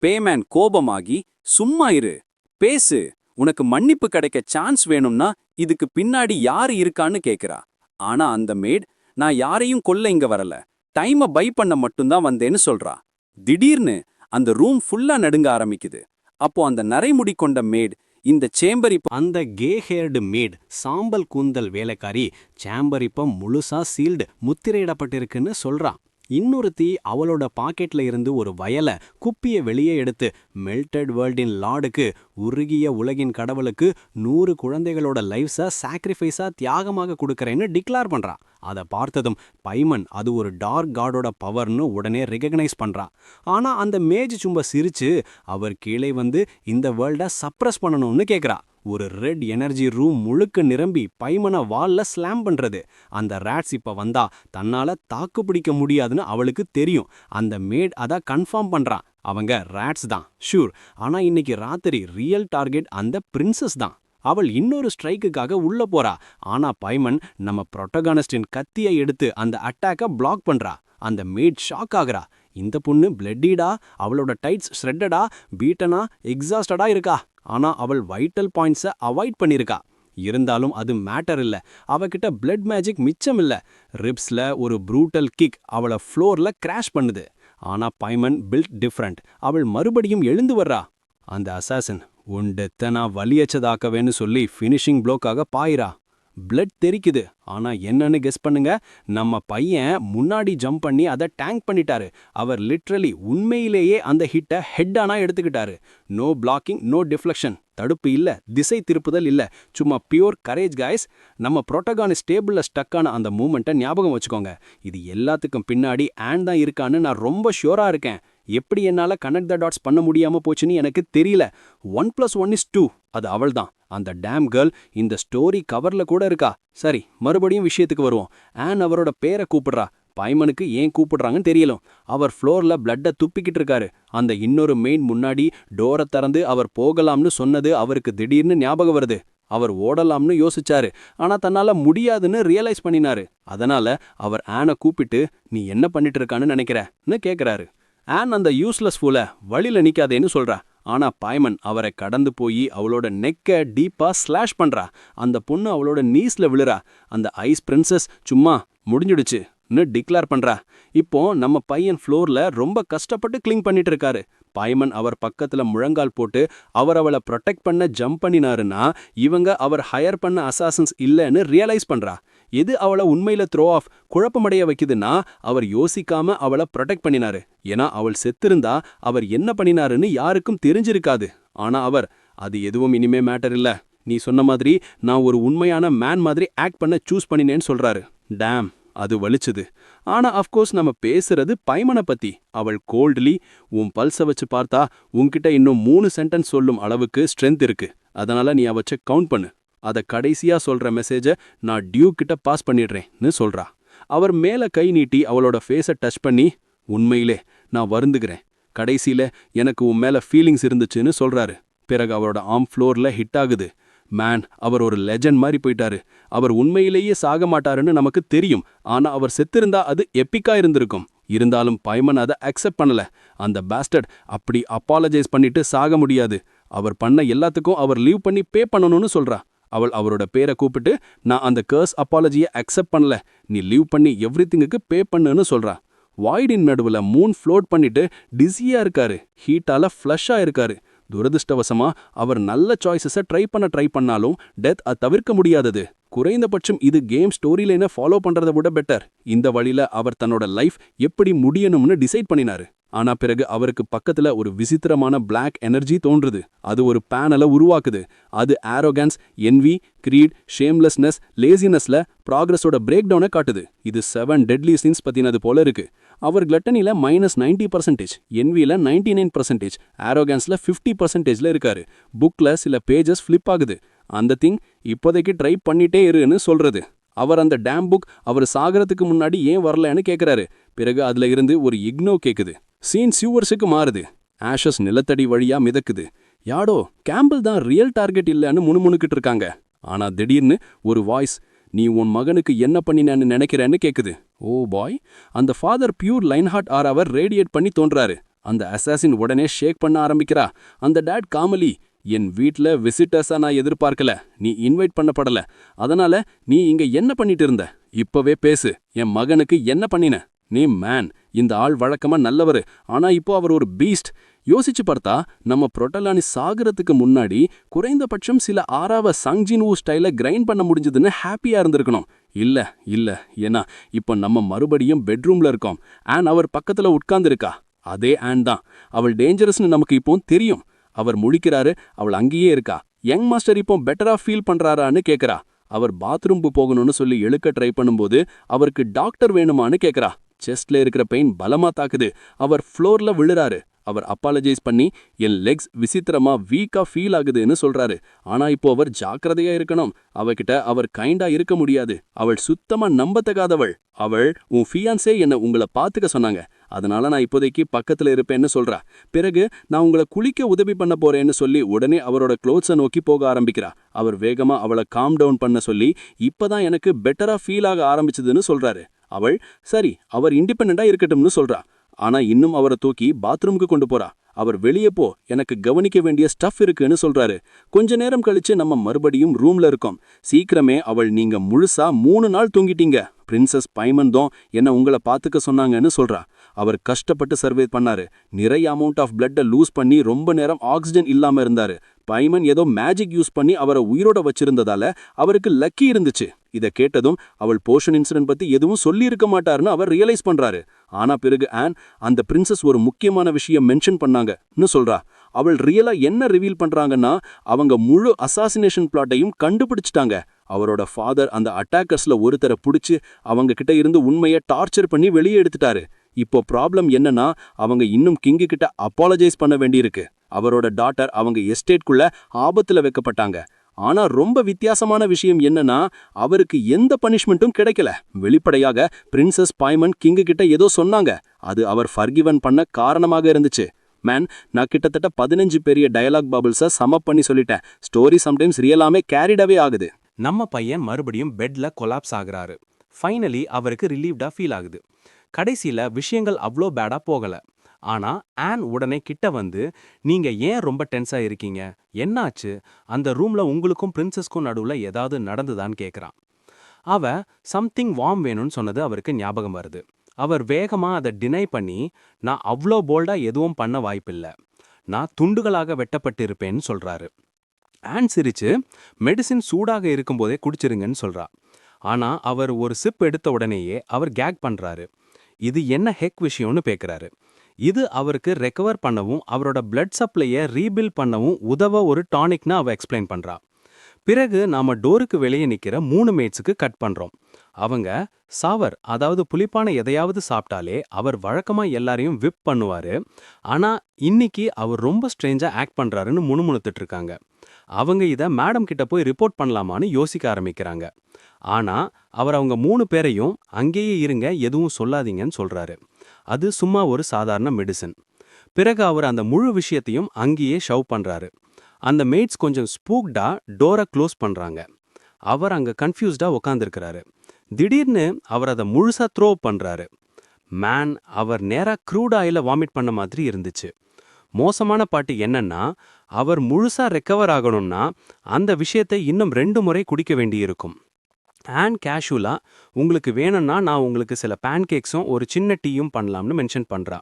பேமேன் கோபமாகி, சும்மா இரு, பேசு, உனக்கு மன்னிப்பு கிடைக்க சான்ஸ் வேணும்னா இதுக்கு பின்னாடி யாரு இருக்கான்னு கேக்குறா. ஆனா அந்த மேட், நான் யாரையும் கொல்ல இங்க வரல, டைமை பை பண்ண மட்டும்தான் வந்தேன்னு சொல்றா. திடீர்னு அந்த ரூம் ஃபுல்லா நடுங்க ஆரம்பிக்குது. அப்போ அந்த நரைமுடி கொண்ட மேட் இந்த சேம்பர் இப்போ அந்த கே ஹேர்டு மேட் சாம்பல் கூந்தல் வேலைக்காரி சேம்பர் இப்போ முழுசா சீல்டு முத்திரையிடப்பட்டிருக்குன்னு சொல்றா. இன்னொருத்தி அவளோட பாக்கெட்ல இருந்து ஒரு வயலை குப்பிய வெளியே எடுத்து மெல்டட் வேர்ல்டின் லார்டுக்கு, உருகிய உலகின் கடவுளுக்கு 100 குழந்தைகளோட லைஃப்ஸை சாக்ரிஃபைஸா தியாகமாக கொடுக்கறேன்னு டிக்ளேர் பண்றா. அதை பார்த்ததும் பைமன் அது ஒரு டார்க் காடோட பவர்னு உடனே ரெகக்னைஸ் பண்றா. ஆனா அந்த மேஜ் சும்மா சிரிச்சு அவர் கீழே வந்து இந்த வேர்ல்டை சப்ரஸ் பண்ணணும்னு கேக்குறா. ஒரு ரெட் எனர்ஜி ரூம் முழுக்க நிரம்பி பைமனை வால்ல ஸ்லாம் பண்றது. அந்த ரேட்ஸ் இப்ப வந்தா தன்னால தாக்கு பிடிக்க முடியாதுன்னு அவளுக்கு தெரியும். அந்த மேட் அத கன்ஃபார்ம் பண்றான். அவங்க ரேட்ஸ் தான் ஷூர். ஆனா இன்னைக்கு ராத்திரி ரியல் டார்கெட் அந்த பிரின்சஸ் தான். அவள் இன்னொரு ஸ்ட்ரைக்குக்காக உள்ள போறா. ஆனா பைமன் நம்ம புரோட்டகானிஸ்டின் கத்தியை எடுத்து அந்த அட்டாக்கை பிளாக் பண்றா. அந்த மேட் ஷாக் ஆகுறா. இந்த பொண்ணு பிளட்டிடா, அவளோட டைட்ஸ் ஷ்ரெட்டடா, பீட்டனா, எக்ஸாஸ்டடா இருக்கா. ஆனா அவள் வைட்டல் பாயிண்ட்ஸை அவாய்ட் பண்ணிருக்கா. இருந்தாலும் அது மேட்டர் இல்ல. அவகிட்ட பிளட் மேஜிக் மிச்சம் இல்ல. ரிப்ஸ்ல ஒரு ப்ரூட்டல் கிக் அவளை ஃப்ளோர்ல கிராஷ் பண்ணுது. ஆனா பைமன் பில்ட் டிஃப்ரெண்ட். அவள் மறுபடியும் எழுந்து வர்றா. அந்த அசாசின் உன் டெத்தை நான் வலியச்சதாக்கவேன்னு சொல்லி ஃபினிஷிங் ப்ளோக்காக பாயிரா. பிளட் தெரிக்குது. ஆனா என்னன்னு கெஸ் பண்ணுங்க. நம்ம பையன் முன்னாடி ஜம்ப் பண்ணி அதை டேங்க் பண்ணிட்டாரு. அவர் லிட்ரலி உண்மையிலேயே அந்த ஹிட்டை ஹெட்டானா எடுத்துக்கிட்டாரு. No blocking, no deflection. தடுப்பு இல்ல, திசை திருப்புதல் இல்ல, சும்மா பியூர் கரேஜ் காய்ஸ். நம்ம புரோட்டகானிஸ்ட் டேபிள்ல ஸ்டக்கான அந்த மூமெண்ட்டை ஞாபகம் வச்சுக்கோங்க. இது எல்லாத்துக்கும் பின்னாடி ஆன் தான் இருக்கான்னு நான் ரொம்ப ஷியோரா இருக்கேன். எப்படி என்னால கனெக்ட் த டாட்ஸ் பண்ண முடியாம போச்சுன்னு எனக்கு தெரியல. 1+1 is 2. அது அவள்தான். அந்த டேம் கேர்ள் இந்த ஸ்டோரி கவர்ல கூட இருக்கா. சரி, மறுபடியும் விஷயத்துக்கு வருவோம். ஆன் அவரோட பேரை கூப்பிடுறா. பைமனுக்கு ஏன் கூப்பிடுறாங்கன்னு தெரியலும். அவர் ஃப்ளோர்ல பிளட்டை துப்பிக்கிட்டு இருக்காரு. அந்த இன்னொரு மெயின் முன்னாடி டோரை திறந்து அவர் போகலாம்னு சொன்னது அவருக்கு திடீர்னு ஞாபகம் வருது. அவர் ஓடலாம்னு யோசிச்சாரு. ஆனா தன்னால முடியாதுன்னு ரியலைஸ் பண்ணினாரு. அதனால அவர் ஆனை கூப்பிட்டு, நீ என்ன பண்ணிட்டு இருக்கான்னு நினைக்கிறன்னு கேக்குறாரு. ஆன் அந்த யூஸ்லெஸ் ஃபூல வழியில நிக்காதேன்னு சொல்றா. ஆனா பைமன் அவரை கடந்து போய் அவளோட நெக்க டீப்பா ஸ்லாஷ் பண்றா. அந்த பொண்ணு அவளோட நீஸ்ல விழுறா. அந்த ஐஸ் பிரின்சஸ் சும்மா முடிஞ்சிடுச்சுன்னு டிக்ளேர் பண்றா. இப்போ நம்ம பையன் ஃப்ளோர்ல ரொம்ப கஷ்டப்பட்டு கிளிங் பண்ணிட்டு இருக்காரு. பைமன் அவர் பக்கத்துல முழங்கால் போட்டு அவர் அவளை ப்ரொடெக்ட் பண்ண ஜம்ப் பண்ணினாருன்னா இவங்க அவர் ஹையர் பண்ண அசாசன்ஸ் இல்லைன்னு ரியலைஸ் பண்றா. எது அவளை உண்மையில த்ரோ ஆஃப் குழப்பமடைய வைக்குதுன்னா அவர் யோசிக்காம அவளை ப்ரொடெக்ட் பண்ணினாரு. ஏன்னா அவள் செத்திருந்தா அவர் என்ன பண்ணினாருன்னு யாருக்கும் தெரிஞ்சிருக்காது. ஆனா அவர், அது எதுவும் இனிமே மேட்டர் இல்ல, நீ சொன்ன மாதிரி நான் ஒரு உண்மையான மேன் மாதிரி ஆக்ட் பண்ண சூஸ் பண்ணினேன்னு சொல்றாரு. டேம், அது வலிச்சுது. ஆனா அஃப்கோர்ஸ் நம்ம பேசுறது பைமனை பத்தி. அவள் கோல்ட்லி, உன் பல்ஸை வச்சு பார்த்தா உன்கிட்ட இன்னும் 3 சென்டென்ஸ் சொல்லும் அளவுக்கு ஸ்ட்ரென்த் இருக்கு. அதனால நீ அவச்ச கவுண்ட் பண்ணு. அதை கடைசியா சொல்ற மெசேஜை நான் டியூக் கிட்ட பாஸ் பண்ணிடுறேன்னு சொல்றா. அவர் மேல கை நீட்டி அவளோட ஃபேஸை டச் பண்ணி, உண்மையிலே நான் வருந்துகிறேன், கடைசியில எனக்கு உன் மேல ஃபீலிங்ஸ் இருந்துச்சுன்னு சொல்றாரு. பிறகு அவரோட ஆர்ம் ஃப்ளோர்ல ஹிட் ஆகுது. மேன், அவர் ஒரு லெஜண்ட் மாதிரி போயிட்டாரு. அவர் உண்மையிலேயே சாக மாட்டாருன்னு நமக்கு தெரியும். ஆனா அவர் செத்திருந்தா அது எப்பிக்கா இருந்திருக்கும். இருந்தாலும் பைமன் அதை அக்செப்ட் பண்ணல. அந்த பாஸ்டர்ட் அப்படி அப்பாலஜைஸ் பண்ணிட்டு சாக முடியாது. அவர் பண்ண எல்லாத்துக்கும் அவர் லீவ் பண்ணி பே பண்ணணும்னு சொல்றா. அவள் அவரோட பேரை கூப்பிட்டு, நான் அந்த கர்ஸ் அப்பாலஜியை அக்செப்ட் பண்ணல, நீ லீவ் பண்ணி எவ்ரிதிங்குக்கு பே பண்ணுன்னு சொல்றா. வாய்டின் நடுவுல மூன் ஃப்ளோட் பண்ணிட்டு டிஸியா இருக்காரு, ஹீட்டால ஃப்ளஷ்ஷா இருக்காரு. துரதிருஷ்டவசமா அவர் நல்ல சாய்ஸஸை ட்ரை பண்ணாலும் டெத் தவிர்க்க முடியாதது. குறைந்தபட்சம் இது கேம் ஸ்டோரி லைனை ஃபாலோ பண்றதை விட பெட்டர். இந்த வழியில அவர் தன்னோட லைஃப் எப்படி முடியணும்னு டிசைட் பண்ணினாரு. ஆனா பிறகு அவருக்கு பக்கத்துல ஒரு விசித்திரமான பிளாக் எனர்ஜி தோன்றுது. அது ஒரு பேனலை உருவாக்குது. அது ஆரோகன்ஸ், என்வி, கிரீட், ஷேம்லெஸ்னஸ், லேசினஸ்ல ப்ராக்ரஸோட பிரேக் டவுனை காட்டுது. இது 7 டெட்லி சின்ஸ் பத்தினது போல இருக்கு. அவர் கிளட்டனில -90%, என்வில 99%, ஆரோகன்ஸ்ல 50%ல இருக்காரு. புக்ல சில பேஜஸ் ஃபிளிப் ஆகுது. அந்த திங் இப்போதைக்கு ட்ரை பண்ணிட்டே இருன்னு சொல்றது. அவர் அந்த டேம் புக் அவர் சாகறதுக்கு முன்னாடி ஏன் வரலன்னு கேட்கிறாரு. பிறகு அதுல இருந்து ஒரு இக்னோ கேக்குது. சீன் சியூவர்ஸுக்கு மாறுது. ஆஷஸ் நிலத்தடி வழியா மிதக்குது. யாடோ கேம்பிள் தான் ரியல் டார்கெட் இல்லைன்னு முணுமுணுக்கிட்டு இருக்காங்க. ஆனா திடீர்னு ஒரு வாய்ஸ், நீ உன் மகனுக்கு என்ன பண்ணினேன்னு நினைக்கிறேன்னு கேக்குது. ஓ பாய், அந்த ஃபாதர் பியூர் லைன்ஹார்ட் ஆராவர் ரேடியேட் பண்ணி தோன்றாரு. அந்த அசாசின் உடனே ஷேக் பண்ண ஆரம்பிக்கிறா. அந்த டேட் காமலி, என் வீட்ல விசிட்டர்ஸா நான் எதிர்பார்க்கல, நீ இன்வைட் பண்ணப்படல, அதனால நீ இங்க என்ன பண்ணிட்டு இருந்த? இப்பவே பேசு, என் மகனுக்கு என்ன பண்ணின? நீ மேன், இந்த ஆள் வழக்கமா நல்லவரு, ஆனா இப்போ அவர் ஒரு பீஸ்ட். யோசிச்சு பார்த்தா நம்ம புரோட்டலானி சாகறதுக்கு முன்னாடி குறைந்தபட்சம் சில ஆறாவ சங்ஜின்வூ ஸ்டைல கிரைண்ட் பண்ண முடிஞ்சதுன்னு ஹாப்பியா இருந்திருக்கணும். இல்ல, ஏன்னா இப்போ நம்ம மறுபடியும் பெட்ரூம்ல இருக்கோம். ஆன் அவர் பக்கத்துல உட்கார்ந்துருக்கா. அதே ஆன் தான். அவள் டேஞ்சரஸ்னு நமக்கு இப்போ தெரியும். அவர் முழிக்கிறாரு, அவள் அங்கேயே இருக்கா. யங் மாஸ்டர் இப்போ பெட்டரா ஃபீல் பண்றாரான்னு கேட்கறா. அவர் பாத்ரூம் போகணும்னு சொல்லி இழுக்க ட்ரை பண்ணும்போது அவருக்கு டாக்டர் வேணுமான்னு கேட்கறா. செஸ்ட்ல இருக்கிற பெயின் பலமா தாக்குது. அவர் ஃப்ளோர்ல விழுறாரு. அவர் அப்பாலஜைஸ் பண்ணி, என் லெக்ஸ் விசித்திரமா வீக்கா ஃபீல் ஆகுதுன்னு சொல்றாரு. ஆனா இப்போ அவர் ஜாக்கிரதையா இருக்கணும். அவகிட்ட அவர் கைண்டா இருக்க முடியாது. அவள் சுத்தமா நம்பத்தகாதவள். அவள், உன் ஃபியான்சே என்ன உங்களை பாத்துக்க சொன்னாங்க, அதனால நான் இப்போதைக்கு பக்கத்துல இருப்பேன்னு சொல்றா. பிறகு நான் உங்களை குளிக்க உதவி பண்ண போறேன்னு சொல்லி உடனே அவரோட க்ளோத்ஸை நோக்கி போக ஆரம்பிக்கிறா. அவர் வேகமா அவளை காம் டவுன் பண்ண சொல்லி, இப்பதான் எனக்கு பெட்டரா ஃபீல் ஆக ஆரம்பிச்சதுன்னு சொல்றாரு. அவள், சரி, அவர் இண்டிபெண்டா இருக்கட்டும்னு சொல்றா. ஆனா இன்னும் அவரை தூக்கி பாத்ரூமுக்கு கொண்டு போறா. அவர் வெளியே போ, எனக்கு கவனிக்க வேண்டிய ஸ்டஃப் இருக்குன்னு சொல்றாரு. கொஞ்ச நேரம் கழிச்சு நம்ம மறுபடியும் ரூம்ல இருக்கோம். சீக்கிரமே அவள், நீங்க முழுசா 3 நாள் தூங்கிட்டீங்க, பிரின்சஸ் பைமன் தான் என்ன உங்களை பாத்துக்க சொன்னாங்கன்னு சொல்றா. அவர் கஷ்டப்பட்டு சர்வே பண்ணாரு. நிறைய அமௌண்ட் ஆஃப் பிளட்டை லூஸ் பண்ணி ரொம்ப நேரம் ஆக்சிஜன் இல்லாம இருந்தாரு. பைமன் ஏதோ மேஜிக் யூஸ் பண்ணி அவரை உயிரோட வச்சிருந்ததால அவருக்கு லக்கி இருந்துச்சு. இதை கேட்டதும் அவள் போஷன் இன்சிடென்ட் பத்தி எதுவும் சொல்லி இருக்க மாட்டாருன்னு அவர் ரியலைஸ் பண்றாரு. ஆனா பிறகு ஆன், அந்த பிரின்சஸ் ஒரு முக்கியமான விஷயம் மென்ஷன் பண்ணாங்கன்னு சொல்றா. அவள் ரியலா என்ன ரிவீல் பண்றாங்கன்னா, அவங்க முழு அசாசினேஷன் பிளாட்டையும் கண்டுபிடிச்சிட்டாங்க. அவரோட ஃபாதர் அந்த அட்டாக்கர்ஸ்ல ஒருத்தரை பிடிச்சு அவங்க கிட்ட இருந்து உண்மையை டார்ச்சர் பண்ணி வெளியே எடுத்துட்டாரு. இப்போ ப்ராப்ளம் என்னன்னா, அவங்க இன்னும் கிங்கு கிட்ட அப்பாலஜைஸ் பண்ண வேண்டியிருக்கு. அவரோட டாட்டர் அவங்க எஸ்டேட்குள்ள ஆபத்துல வைக்கப்பட்டாங்க. ஆனா ரொம்ப வித்தியாசமான விஷயம் என்னன்னா, அவருக்கு எந்த பனிஷ்மெண்ட்டும் கிடைக்கல. வெளிப்படையாக பிரின்சஸ் பைமன் கிங்கு கிட்ட ஏதோ சொன்னாங்க. அது அவர் ஃபர்கிவன் பண்ண காரணமாக இருந்துச்சு. மேன், நான் கிட்டத்தட்ட 15 பெரிய டயலாக் பபிள்ஸை சமப் பண்ணி சொல்லிட்டேன். ஸ்டோரி சம்டைம்ஸ் ரியலாமே கேரிடவே ஆகுது. நம்ம பையன் மறுபடியும் பெட்ல கொலாப்ஸ் ஆகுறாரு. ஃபைனலி அவருக்கு ரிலீவ்டா ஃபீல் ஆகுது. கடைசியில விஷயங்கள் அவ்வளோ பேடா போகல. ஆனா ஆன் உடனே கிட்ட வந்து, நீங்க ஏன் ரொம்ப டென்ஸா இருக்கீங்க, என்னாச்சு, அந்த ரூம்ல உங்களுக்கும் பிரின்சஸ்க்கும் நடுவுல ஏதாவது நடந்துதான்னு கேக்குறான். அவ சம்திங் வார்ம் வேணும்னு சொன்னது அவருக்கு ஞாபகம் வருது. அவர் வேகமா அதை டினை பண்ணி, நான் அவ்வளோ போல்டா எதுவும் பண்ண வாய்ப்பில்ல, நான் துண்டுகளாக வெட்டப்பட்டிருப்பேன்னு சொல்றாரு. ஆன் சிரிச்சு, மெடிசின் சூடாக இருக்கும்போதே குடிச்சிருங்கன்னு சொல்றா. ஆனா அவர் ஒரு சிப் எடுத்த உடனேயே அவர் கேக் பண்றாரு. இது என்ன ஹெக் விஷயம்னு கேக்குறாரு. இது அவருக்கு ரெக்கவர் பண்ணவும் அவரோட பிளட் சப்ளையை ரீபில்ட் பண்ணவும் உதவ ஒரு டானிக்னு அவ எக்ஸ்பிளைன் பண்றா. பிறகு நாம டோருக்கு வெளியே நிக்கிற 3 மேட்ஸுக்கு கட் பண்றோம். அவங்க சாவர், அதாவது புளிப்பான எதையாவது சாப்பிட்டாலே அவர் வழக்கமா எல்லாரையும் விப் பண்ணுவாரு. ஆனா இன்னைக்கு அவர் ரொம்ப ஸ்ட்ரேஞ்சா ஆக்ட் பண்றாருன்னு முணுமுணுத்துட்டு இருக்காங்க. அவங்க இதை மேடம் கிட்ட போய் ரிப்போர்ட் பண்ணலாமான்னு யோசிக்க ஆரம்பிக்கிறாங்க. ஆனா அவர் அவங்க 3 பேரையும் அங்கேயே இருங்க, எதுவும் சொல்லாதீங்கன்னு சொல்றாரு. அது சும்மா ஒரு சாதாரண மெடிசன். பிறகு அவர் அந்த முழு விஷயத்தையும் அங்கேயே ஷவ் பண்றாரு. அந்த மேட்ஸ் கொஞ்சம் ஸ்பூக்டா டோரை க்ளோஸ் பண்றாங்க. அவர் அங்க கன்ஃபியூஸ்டா உக்காந்துருக்கிறாரு. திடீர்னு அவர் அதை முழுசா த்ரோ பண்றாரு. மேன், அவர் நேரா க்ரூட் ஆயில வாமிட் பண்ண மாதிரி இருந்துச்சு. மோசமான பாட்டு என்னன்னா, அவர் முழுசா ரெக்கவர் ஆகணும்னா அந்த விஷயத்தை இன்னும் 2 முறை குடிக்க வேண்டியிருக்கும். ஆன் கேஷுவலா உங்களுக்கு வேணும்னா நான் உங்களுக்கு சில பேன்கேக்ஸும் ஒரு சின்ன டீயும் பண்ணலாம்னு மென்ஷன் பண்றா.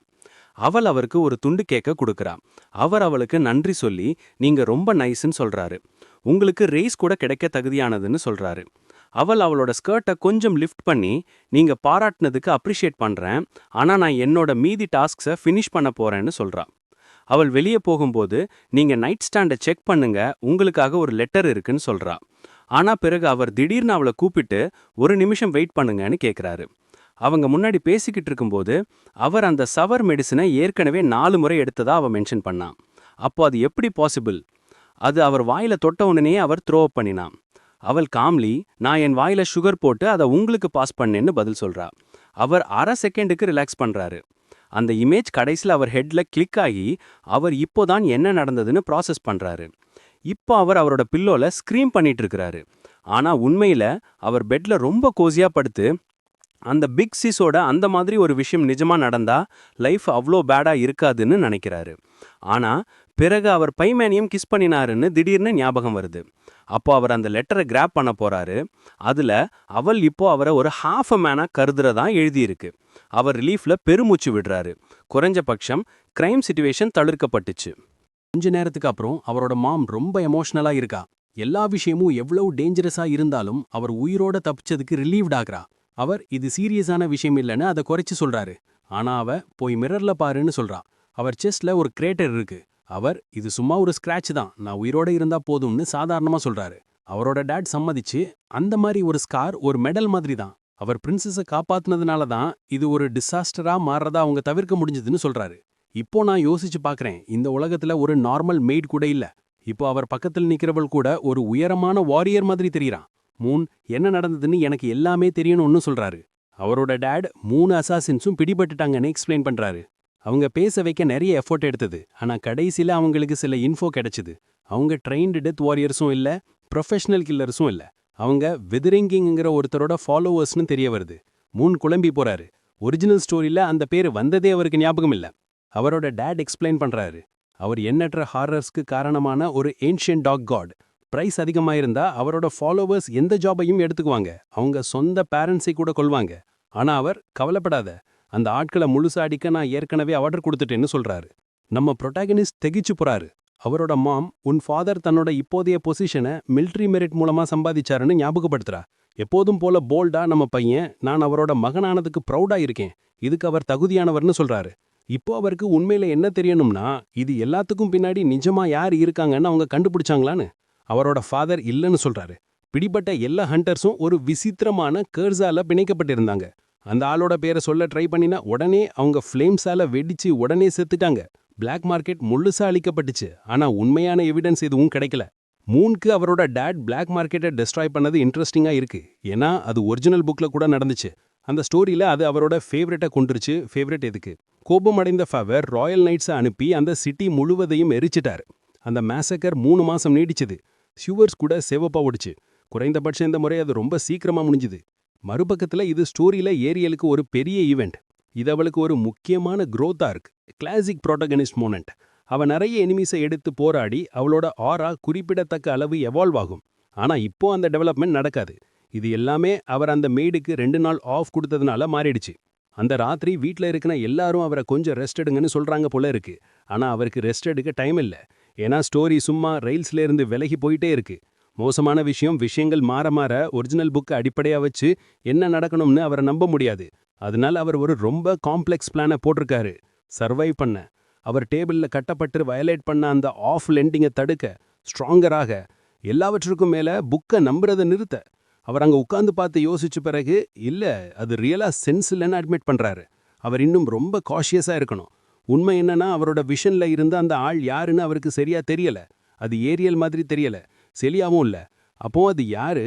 அவள் அவருக்கு ஒரு துண்டு கேக்க கொடுக்கறா. அவர் அவளுக்கு நன்றி சொல்லி நீங்க ரொம்ப நைஸ்ன்னு சொல்றாரு. உங்களுக்கு ரேஸ் கூட கிடைக்க தகுதியானதுன்னு சொல்றாரு. அவள் அவளோட ஸ்கர்ட்டை கொஞ்சம் லிஃப்ட் பண்ணி நீங்க பாராட்டினதுக்கு அப்ரிஷியேட் பண்றேன், ஆனா நான் என்னோட மீதி டாஸ்க்ஸை ஃபினிஷ் பண்ண போறேன்னு சொல்றா. அவள் வெளியே போகும்போது நீங்க நைட் ஸ்டாண்டை செக் பண்ணுங்க, உங்களுக்காக ஒரு லெட்டர் இருக்குன்னு சொல்றா. ஆனா பிறகு அவர் திடீர்னு அவளை கூப்பிட்டு ஒரு நிமிஷம் வெயிட் பண்ணுங்கன்னு கேட்குறாரு. அவங்க முன்னாடி பேசிக்கிட்டு இருக்கும்போது அவர் அந்த சவர் மெடிசனை ஏற்கனவே 4 முறை எடுத்ததா அவ மென்ஷன் பண்ணான். அப்போ அது எப்படி பாசிபிள்? அது அவர் வாயில தொட்ட உடனே அவர் த்ரோ அப் பண்ணினான். அவள் காம்லி நான் என் வாயில சுகர் போட்டு அதை உங்களுக்கு பாஸ் பண்ணேன்னு பதில் சொல்றா. அவர் அரை செகண்டுக்கு ரிலாக்ஸ் பண்றாரு. அந்த இமேஜ் கடைசியில் அவர் ஹெட்ல கிளிக் ஆகி அவர் இப்போதான் என்ன நடந்ததுன்னு ப்ராசஸ் பண்றாரு. இப்போ அவர் அவரோட பில்லோல ஸ்க்ரீம் பண்ணிட்டு இருக்கிறாரு. ஆனா உண்மையில அவர் பெட்ல ரொம்ப கோசியா படுத்து அந்த பிக் சிஸோட அந்த மாதிரி ஒரு விஷயம் நிஜமா நடந்தா லைஃப் அவ்வளோ பேடா இருக்காதுன்னு நினைக்கிறாரு. ஆனா பிறகு அவர் பைமேனியம் கிஸ் பண்ணினாருன்னு திடீர்னு ஞாபகம் வருது. அப்போ அவர் அந்த லெட்டரை கிராப் பண்ண போறாரு. அதுல அவள் இப்போ அவரை ஒரு ஹாஃப் அ மேனா கருதுறதா எழுதியிருக்கு. அவர் ரிலீஃப்ல பெருமூச்சு விடுறாரு. குறைஞ்சபட்சம் கிரைம் சிச்சுவேஷன் தவிர்க்கப்பட்டுச்சு. கொஞ்ச நேரத்துக்கு அப்புறம் அவரோட மாம் ரொம்ப எமோஷனலா இருக்கா. எல்லா விஷயமும் எவ்வளவு டேஞ்சரஸா இருந்தாலும் அவர் உயிரோட தப்பிச்சதுக்கு ரிலீவ்ட் ஆகுறா. அவர் இது சீரியஸான விஷயம் இல்லைன்னு அதை குறைச்சு சொல்றாரு. ஆனா அவ போய் மிரர்ல பாருன்னு சொல்றா. அவர் செஸ்ட்ல ஒரு கிரேட்டர் இருக்கு. அவர் இது சும்மா ஒரு ஸ்கிராட்ச் தான், நான் உயிரோட இருந்தா போதும்னு சாதாரணமா சொல்றாரு. அவரோட டேட் சம்மதிச்சு அந்த மாதிரி ஒரு ஸ்கார் ஒரு மெடல் மாதிரி தான். அவர் பிரின்சஸை காப்பாத்துனதுனால தான் இது ஒரு டிசாஸ்டரா மாறுறதா அவங்க தவிர்க்க முடிஞ்சதுன்னு சொல்றாரு. இப்போ நான் யோசிச்சு பார்க்கறேன், இந்த உலகத்துல ஒரு நார்மல் மெய்ட் கூட இல்ல. இப்போ அவர் பக்கத்தில் நிக்கிறவள் கூட ஒரு உயரமான வாரியர் மாதிரி தெரியறான். மூன் என்ன நடந்ததுன்னு எனக்கு எல்லாமே தெரியணும்னு சொல்றாரு. அவரோட டேட் 3 அசாசின்ஸும் பிடிபட்டுட்டாங்கன்னு எக்ஸ்பிளைன் பண்றாரு. அவங்க பேச வைக்க நிறைய எஃபோர்ட் எடுத்தது, ஆனா கடைசியில அவங்களுக்கு சில இன்ஃபோ கிடைச்சது. அவங்க ட்ரெயின்டு டெத் வாரியர்ஸும் இல்ல, ப்ரொஃபஷனல் கில்லர்ஸும் இல்ல. அவங்க விதரிங்கிங்கிற ஒருத்தரோட ஃபாலோவர்ஸ்னு தெரிய வருது. மூன் குழம்பி போறாரு. ஒரிஜினல் ஸ்டோரியில அந்த பேரு வந்ததே அவருக்கு ஞாபகம் இல்ல. அவரோட டேட் எக்ஸ்பிளைன் பண்றாரு. அவர் எண்ணற்ற ஹாரர்ஸ்க்கு காரணமான ஒரு ஏன்ஷியன்ட் டாக் காட். பிரைஸ் அதிகமாயிருந்தா அவரோட ஃபாலோவர்ஸ் எந்த ஜாபையும் எடுத்துக்குவாங்க, அவங்க சொந்த பேரண்ட்ஸை கூட கொள்வாங்க. ஆனா அவர் கவலைப்படாத, அந்த ஆட்களை முழுசா அடிக்க நான் ஏற்கனவே ஆர்டர் கொடுத்துட்டேன்னு சொல்றாரு. நம்ம புரோட்டாகனிஸ்ட் தெகிச்சு போறாரு. அவரோட மாம் உன் ஃபாதர் தன்னோட இப்போதைய பொசிஷனை மிலிட்ரி மெரிட் மூலமா சம்பாதிச்சாருன்னு ஞாபகப்படுத்துறா. எப்போதும் போல போல்டா நம்ம பையன் நான் அவரோட மகனானதுக்கு ப்ரௌடா இருக்கேன், இதுக்கு அவர் தகுதியானவர்னு சொல்றாரு. இப்போ அவருக்கு உண்மையில என்ன தெரியணும்னா இது எல்லாத்துக்கும் பின்னாடி நிஜமா யார் இருக்காங்கன்னு அவங்க கண்டுபிடிச்சாங்களான்னு. அவரோட ஃபாதர் இல்லைன்னு சொல்றாரு. பிடிபட்ட எல்லா ஹண்டர்ஸும் ஒரு விசித்திரமான கேர்ஸால பிணைக்கப்பட்டிருந்தாங்க. அந்த ஆளோட பேரை சொல்ல ட்ரை பண்ணினா உடனே அவங்க ஃப்ளேம்ஸால வெடிச்சு உடனே செத்துட்டாங்க. பிளாக் மார்க்கெட் முழுசா அழிக்கப்பட்டுச்சு. ஆனா உண்மையான எவிடன்ஸ் எதுவும் கிடைக்கல. மூனுக்கு அவரோட டேட் பிளாக் மார்க்கெட்டை டெஸ்ட்ராய் பண்ணது இன்ட்ரெஸ்டிங்கா இருக்கு. ஏன்னா அது ஒரிஜினல் புக்ல கூட நடந்துச்சு. அந்த ஸ்டோரியில அது அவரோட ஃபேவரட்டை கொண்டுருச்சு. ஃபேவரட் எதுக்கு? கோபம் அடைந்த ஃபவர் ராயல் நைட்ஸை அனுப்பி அந்த சிட்டி முழுவதையும் எரிச்சிட்டாரு. அந்த மேசக்கர் 3 மாசம் நீடிச்சது. சியூவர்ஸ் கூட சேவப்பா ஓடிச்சு. குறைந்தபட்சம் இந்த முறை அது ரொம்ப சீக்கிரமா முடிஞ்சுது. மறுபக்கத்துல இது ஸ்டோரியில ஏரியலுக்கு ஒரு பெரிய ஈவெண்ட். இது அவளுக்கு ஒரு முக்கியமான growth arc, classic protagonist moment. அவ நிறைய எனிமீஸை எடுத்து போராடி அவளோட ஆரா குறிப்பிடத்தக்க அளவு எவால்வ் ஆகும். ஆனா இப்போ அந்த டெவலப்மெண்ட் நடக்காது. இது எல்லாமே அவர் அந்த மெய்டுக்கு 2 நாள் ஆஃப் கொடுத்ததுனால மாறிடுச்சு. அந்த ராத்திரி வீட்ல இருக்கிற எல்லாரும் அவரை கொஞ்சம் ரெஸ்ட் எடுங்கன்னு சொல்றாங்க போல இருக்கு. ஆனா அவருக்கு ரெஸ்ட் எடுக்க டைம் இல்ல. ஏன்னா ஸ்டோரி சும்மா ரயில்ஸ்ல இருந்து விலகி போயிட்டே இருக்கு. மோசமான விஷயங்கள் மாற மாற ஒரிஜினல் புக்கை அடிப்படையா வச்சு என்ன நடக்கணும்னு அவரை நம்ப முடியாது. அதனால அவர் ஒரு ரொம்ப காம்ப்ளெக்ஸ் பிளானை போட்டிருக்காரு. சர்வைவ் பண்ண, அவர் டேபிள்ல கட்டப்பட்டு வயலேட் பண்ண அந்த ஆஃப் லெண்டிங்கை தடுக்க, ஸ்ட்ராங்கராக, எல்லாவற்றுக்கும் மேல புக்கை நம்புறதை நிறுத்த. அவர் அங்க உட்கார்ந்து பார்த்து யோசிச்ச பிறகு இல்ல அது ரியலா சென்ஸ் இல்லைன்னு அட்மிட் பண்றாரு. அவர் இன்னும் ரொம்ப காஷியஸா இருக்கணும். உண்மை என்னன்னா அவரோட விஷன்ல இருந்த அந்த ஆள் யாருன்னு அவருக்கு சரியா தெரியல. அது ஏரியல் மாதிரி தெரியல, செலியாவும் இல்ல. அப்போ அது யாரு?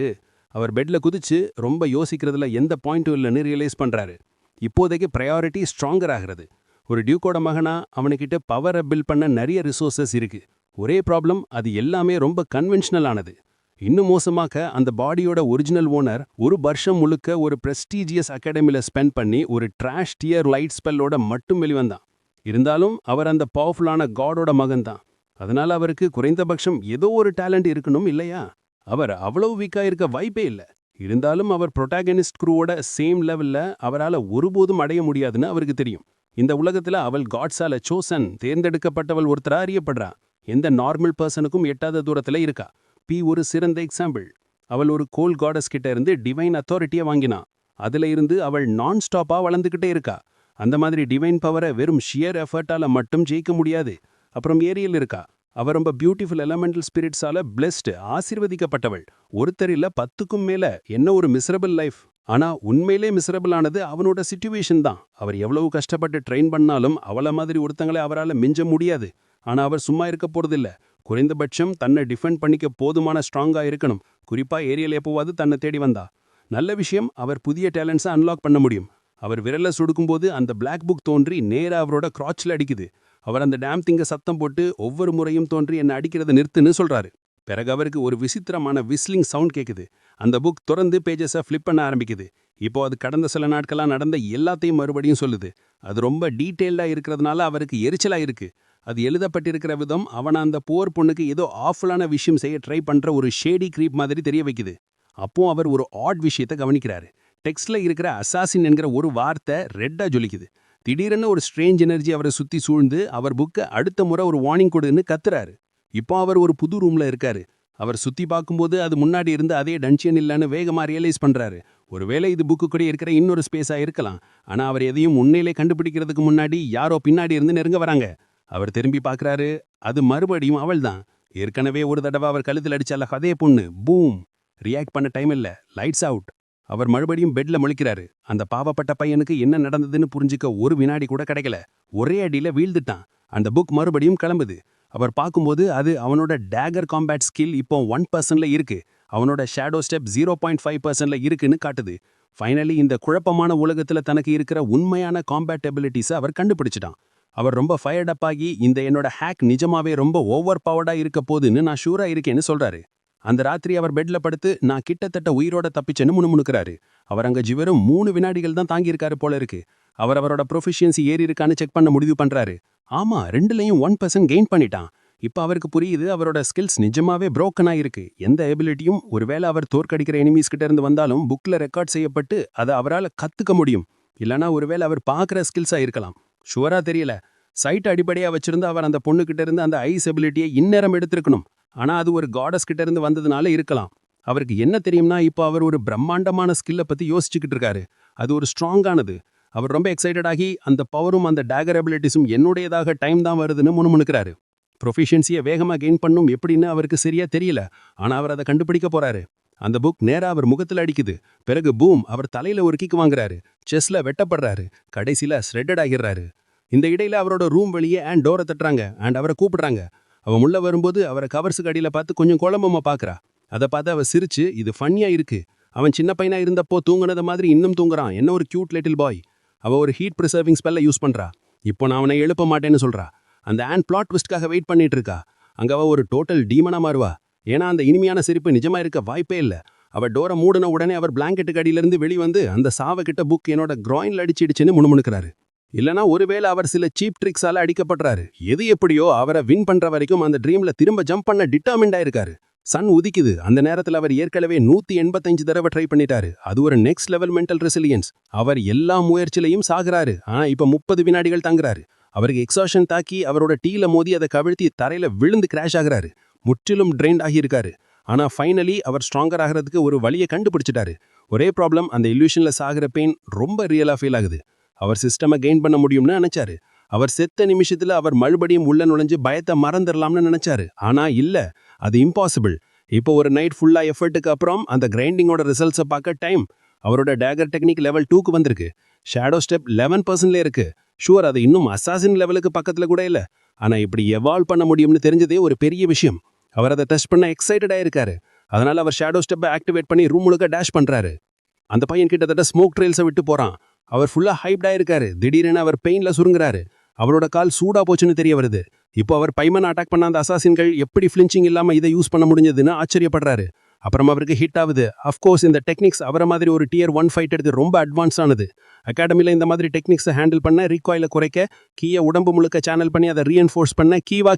அவர் பெட்ல குதிச்சு ரொம்ப யோசிக்கிறதுல எந்த பாயிண்ட்டும் இல்லைன்னு ரியலைஸ் பண்றாரு. இப்போதைக்கு ப்ரையாரிட்டி ஸ்ட்ராங்கர் ஆகிறது. ஒரு டியூக்கோட மகனா அவனுக்கிட்ட பவரை பில்ட் பண்ண நிறைய ரிசோர்சஸ் இருக்கு. ஒரே ப்ராப்ளம், அது எல்லாமே ரொம்ப கன்வென்ஷனல் ஆனது. இன்னும் மோசமாக்க அந்த பாடியோட ஒரிஜினல் ஓனர் ஒரு வருஷம் முழுக்க ஒரு பிரஸ்டீஜியஸ் அகாடமில ஸ்பெண்ட் பண்ணி ஒரு ட்ராஷ் டியர் லைட் ஸ்பெல்லோட மட்டும் வெளிவந்தான். இருந்தாலும் அவர் அந்த பவர்ஃபுல்லான காடோட மகன்தான். அதனால அவருக்கு குறைந்தபட்சம் ஏதோ ஒரு டேலண்ட் இருக்கணும் இல்லையா? அவர் அவ்வளவு வீக்கா இருக்க வாய்ப்பே இல்லை. இருந்தாலும் அவர் புரோட்டாகனிஸ்ட் குரூவோட சேம் லெவல்ல அவரால ஒருபோதும் அடைய முடியாதுன்னு அவருக்கு தெரியும். இந்த உலகத்துல அவள் காட்ஸால சோசன், தேர்ந்தெடுக்கப்பட்டவள் ஒருத்தரா அறியப்படுறா. எந்த நார்மல் பர்சனுக்கும் எட்டாத தூரத்துல இருக்கா. பி ஒரு சிறந்த எக்ஸாம்பிள். அவள் ஒரு கோல் காடஸ் கிட்ட இருந்து டிவைன் அத்தாரிட்டியை வாங்கினா. அதுல இருந்து அவள் நான் ஸ்டாப்பா வளர்ந்துகிட்டே இருக்கா. அந்த மாதிரி டிவைன் பவரை வெறும் ஷியர் எஃபர்ட்டால மட்டும் ஜெயிக்க முடியாது. அப்புறம் ஏரியல் இருக்கா. அவ ரொம்ப பியூட்டிஃபுல் எலமெண்டல் ஸ்பிரிட்ஸால பிளெஸ்டு, ஆசீர்வதிக்கப்பட்டவள். ஒருத்தர் இல்ல 10க்கும் மேல. என்ன ஒரு மிசரபிள் லைஃப். ஆனா உண்மையிலே மிசரபிள் ஆனது அவனோட சிச்சுவேஷன் தான். அவர் எவ்வளவு கஷ்டப்பட்டு ட்ரெயின் பண்ணாலும் அவள மாதிரி ஒருத்தங்களை அவரால் மிஞ்ச முடியாது. ஆனா அவர் சும்மா இருக்க போறதில்ல. குறைந்தபட்சம் தன்னை டிஃபெண்ட் பண்ணிக்க போதுமான ஸ்ட்ராங்கா இருக்கணும். குறிப்பா ஏரியல் எப்போவாது தன்னை தேடி வந்தா. நல்ல விஷயம், அவர் புதிய டேலண்ட்ஸை அன்லாக் பண்ண முடியும். அவர் விரல சுடுக்கும்போது அந்த பிளாக் புக் தோன்றி நேரா அவரோட கிராட்ச்ல அடிக்குது. அவர் அந்த டேம் திங்க சத்தம் போட்டு ஒவ்வொரு முறையும் தோன்றி என்னை அடிக்கிறத நிறுத்துன்னு சொல்றாரு. பிறகு அவருக்கு ஒரு விசித்திரமான விஸ்லிங் சவுண்ட் கேட்குது. அந்த புக் திறந்து பேஜஸை ஃப்ளிப் பண்ண ஆரம்பிக்குது. இப்போ அது கடந்த சில நாட்களா நடந்த எல்லாத்தையும் மறுபடியும் சொல்லுது. அது ரொம்ப டீட்டெயில்டா இருக்கிறதுனால அவருக்கு எரிச்சலா இருக்கு. அது எழுதப்பட்டிருக்கிற விதம் அவனை அந்த போர் பொண்ணுக்கு ஏதோ ஆஃபுல்லான விஷயம் செய்ய ட்ரை பண்ற ஒரு ஷேடி கிரீப் மாதிரி தெரிய வைக்குது. அப்போ அவர் ஒரு ஆட் விஷயத்தை கவனிக்கிறாரு. டெக்ஸ்ட்ல இருக்கிற அசாசின் என்கிற ஒரு வார்த்தை ரெட்டா ஜொலிக்குது. திடீரென்னு ஒரு ஸ்ட்ரேஞ்ச் எனர்ஜி அவரை சுத்தி சூழ்ந்து அவர் புக்கை அடுத்த முறை ஒரு வார்னிங் கொடுன்னு கத்துறாரு. இப்போ அவர் ஒரு புது ரூம்ல இருக்காரு. அவர் சுத்தி பார்க்கும்போது அது முன்னாடி இருந்து அதே டன்ஷன் இல்லைன்னு வேகமா ரியலைஸ் பண்றாரு. ஒருவேளை இது புக்கு கூட இருக்கிற இன்னொரு ஸ்பேஸா இருக்கலாம். ஆனா அவர் எதையும் உண்மையிலே கண்டுபிடிக்கிறதுக்கு முன்னாடி யாரோ பின்னாடி இருந்து நெருங்க வராங்க. அவர் திரும்பி பார்க்கறாரு. அது மறுபடியும் அவள்தான். ஏற்கனவே ஒரு தடவை அவர் கழுத்தில் அடிச்சால அதே பொண்ணு. பூம். ரியாக்ட் பண்ண டைம் இல்ல. Lights out. அவர் மறுபடியும் பெட்ல முழிக்கிறாரு. அந்த பாவப்பட்ட பையனுக்கு என்ன நடந்ததுன்னு புரிஞ்சுக்க ஒரு வினாடி கூட கிடைக்கல. ஒரே அடியில வீழ்ந்துட்டான். அந்த புக் மறுபடியும் கிளம்புது. அவர் பார்க்கும்போது அது அவனோட டேகர் காம்பேட் ஸ்கில் இப்போ 1%ல இருக்கு. அவனோட ஷேடோ ஸ்டெப் 0.5%ல இருக்குன்னு காட்டுது. ஃபைனலி இந்த குழப்பமான உலகத்துல தனக்கு இருக்கிற உண்மையான காம்பேட் எபிலிட்டிஸை அவர் கண்டுபிடிச்சிட்டான். அவர் ரொம்ப ஃபயர்ட் அப் ஆகி இந்த என்னோட ஹேக் நிஜமாவே ரொம்ப ஓவர் பவர்டா இருக்க போதுன்னு நான் ஷூரா இருக்கேன்னு சொல்றாரு. அந்த ராத்திரி அவர் பெட்ல படுத்து நான் கிட்டத்தட்ட உயிரோட தப்பிச்சேன்னு முணுமுணுக்கிறாரு. அவர் அங்க வெறும் 3 வினாடிகள் தான் தாங்கியிருக்காரு போல இருக்கு. அவர் அவரோட ப்ரொஃபிஷியன்சி ஏறி இருக்கான்னு செக் பண்ண முடிவு பண்றாரு. ஆமா, 2லயும் 1% கெயின் பண்ணிட்டான். இப்ப அவருக்கு புரியுது அவரோட ஸ்கில்ஸ் நிஜமாவே புரோக்கனா இருக்கு. எந்த எபிலிட்டியும் ஒருவேளை அவர் தோற்கடிக்கிற எனிமீஸ் கிட்ட இருந்து வந்தாலும் புக்ல ரெக்கார்ட் செய்யப்பட்டு அதை அவரால் கத்துக்க முடியும். இல்லனா ஒருவேளை அவர் பார்க்குற ஸ்கில்ஸா இருக்கலாம். ஷுவரா தெரியல. சைட் அடிப்படையா வச்சிருந்து அவர் அந்த பொண்ணு கிட்ட இருந்து அந்த ஐஸ் எபிலிட்டியை இந்நேரம் எடுத்திருக்கணும். ஆனா அது ஒரு காடஸ் கிட்ட இருந்து வந்ததுனால இருக்கலாம். அவருக்கு என்ன தெரியும்னா இப்போ அவர் ஒரு பிரம்மாண்டமான ஸ்கில்லை பத்தி யோசிச்சுக்கிட்டு இருக்காரு. அது ஒரு ஸ்ட்ராங்கானது. அவர் ரொம்ப எக்ஸைட்டட் ஆகி அந்த பவரும் அந்த டேகர் எபிலிட்டிஸும் என்னுடையதாக டைம் தான் வருதுன்னு முணுமுணுக்கிறாரு. ப்ரொஃபிஷியன்சியை வேகமா கெயின் பண்ணும் எப்படின்னு அவருக்கு சரியா தெரியல. ஆனா அவர் அதை கண்டுபிடிக்க போறாரு. அந்த புக் நேரா அவர் முகத்துல அடிக்குது. பிறகு பூம், அவர் தலையில ஒரு கிக் வாங்குறாரு. செஸ்ல வெட்டப்படுறாரு. கடைசியில ஸ்ரெட்டட் ஆகிடுறாரு. இந்த இடையில அவரோட ரூம் வெளியே அண்ட் டோரை தட்டுறாங்க அண்ட் அவரை கூப்பிடுறாங்க. அவன் உள்ள வரும்போது அவரை கவர்ஸுக்கு அடியில பார்த்து கொஞ்சம் குழம்பமா பாக்குறா. அதை பார்த்து அவ சிரிச்சு இது ஃபன்னியா இருக்கு. அவன் சின்ன பையனா இருந்தப்போ தூங்குனத மாதிரி இன்னும் தூங்குறான். என்ன ஒரு கியூட் லிட்டில் பாய். அவ ஒரு ஹீட் ப்ரிசர்விங் ஸ்பெல்ல யூஸ் பண்றா. இப்போ நான் அவனை எழுப்ப மாட்டேன்னு சொல்றா. அந்த ஆன் பிளாட் ட்விஸ்ட்காக வெயிட் பண்ணிட்டு இருக்கா. அங்க அவ ஒரு டோட்டல் டீமனா மாறுவா. ஏன்னா அந்த இனிமையான சிரிப்பு நிஜமா இருக்க வாய்ப்பே இல்ல. அவ டோரை மூடின உடனே அவர் பிளாங்கெட்டுக்கு அடியிலிருந்து வெளிவந்து அந்த சாவகிட்ட புக் என்னோட கிராயின்ல அடிச்சிடுச்சுன்னு முணுமுணுக்கிறாரு. இல்லனா ஒருவேளை அவர் சில சீப் ட்ரிக்ஸால அடிக்கப்பட்டாரு. எது எப்படியோ அவரை வின் பண்ற வரைக்கும் அந்த ட்ரீம்ல திரும்ப ஜம்ப் பண்ண டிட்டர்மிண்டா இருக்காரு. சன் உதிக்குது. அந்த நேரத்துல அவர் ஏற்கனவே 185 தடவை ட்ரை பண்ணிட்டாரு. அது ஒரு நெக்ஸ்ட் லெவல் மென்டல் ரெசிலியன்ஸ். அவர் எல்லா முயற்சியிலையும் சாகுறாரு. ஆனா இப்ப 30 வினாடிகள் தாங்குறாரு. அவருக்கு எக்ஸாஷன் தாக்கி அவரோட டீல மோதி அதை கவிழ்த்தி தரையில விழுந்து கிராஷ் ஆகுறாரு. முற்றிலும் ட்ரெயின்ட் ஆகியிருக்காரு. ஆனா ஃபைனலி அவர் ஸ்ட்ராங்கர் ஆகிறதுக்கு ஒரு வழியை கண்டுபிடிச்சிட்டாரு. ஒரே ப்ராப்ளம், அந்த இல்யூஷன்ல சாகுற பெயின் ரொம்ப ரியலா ஃபீல் ஆகுது. அவர் சிஸ்டமை கெயின் பண்ண முடியும்னு நினைச்சாரு. அவர் செத்த நிமிஷத்துல அவர் மறுபடியும் உள்ள நுழைஞ்சு பயத்தை மறந்துடலாம்னு நினைச்சாரு. ஆனா இல்ல, அது இம்பாசிபிள். இப்போ ஒரு நைட் ஃபுல்லா எஃபர்ட்டுக்கு அப்புறம் அந்த கிரைண்டிங்கோட ரிசல்ட்ஸை பார்க்க டைம். அவரோட டேகர் டெக்னிக் லெவல் 2க்கு வந்திருக்கு. ஷேடோ ஸ்டெப் 11%ல இருக்கு. ஷுவர், அது இன்னும் அசாசின் லெவலுக்கு பக்கத்துல கூட இல்ல. ஆனா இப்படி எவால்வ் பண்ண முடியும்னு தெரிஞ்சதே ஒரு பெரிய விஷயம். அவர் அதை டெஸ்ட் பண்ண எக்ஸைட்டடா இருக்காரு. அதனால அவர் ஷேடோ ஸ்டெப்பை ஆக்டிவேட் பண்ணி ரூம் முழுக்க டேஷ் பண்றாரு. அந்த பையன் கிட்டத்தட்ட ஸ்மோக் ட்ரெயில்ஸை விட்டு போறான். அவர் ஃபுல்லா ஹைப்டா இருக்காரு. திடீரென அவர் பெயின்ல சுருங்குறாரு. அவரோட கால் சூடா போச்சுன்னு தெரிய வருது. இப்போ அவர் பைமன் அட்டாக் பண்ண அந்த அசாசின்கள் எப்படி ஃபிளிஞ்சிங் இல்லாம இதை யூஸ் பண்ண முடிஞ்சதுன்னு ஆச்சரியப்படுறாரு. அப்புறம் அவருக்கு ஹிட் ஆகுது. அஃப்கோர்ஸ் இந்த டெக்னிக்ஸ் அவரை மாதிரி ஒரு Tier 1 ஃபைட் எடுத்து ரொம்ப அட்வான்ஸ் ஆனது. அகாடமில இந்த மாதிரி டெக்னிக்ஸை ஹேண்டில் பண்ண, ரீகாயில குறைக்க, கீயை உடம்பு முழுக்க சேனல் பண்ணி அதை ரீஎன்ஃபோர்ஸ் பண்ண கீவா.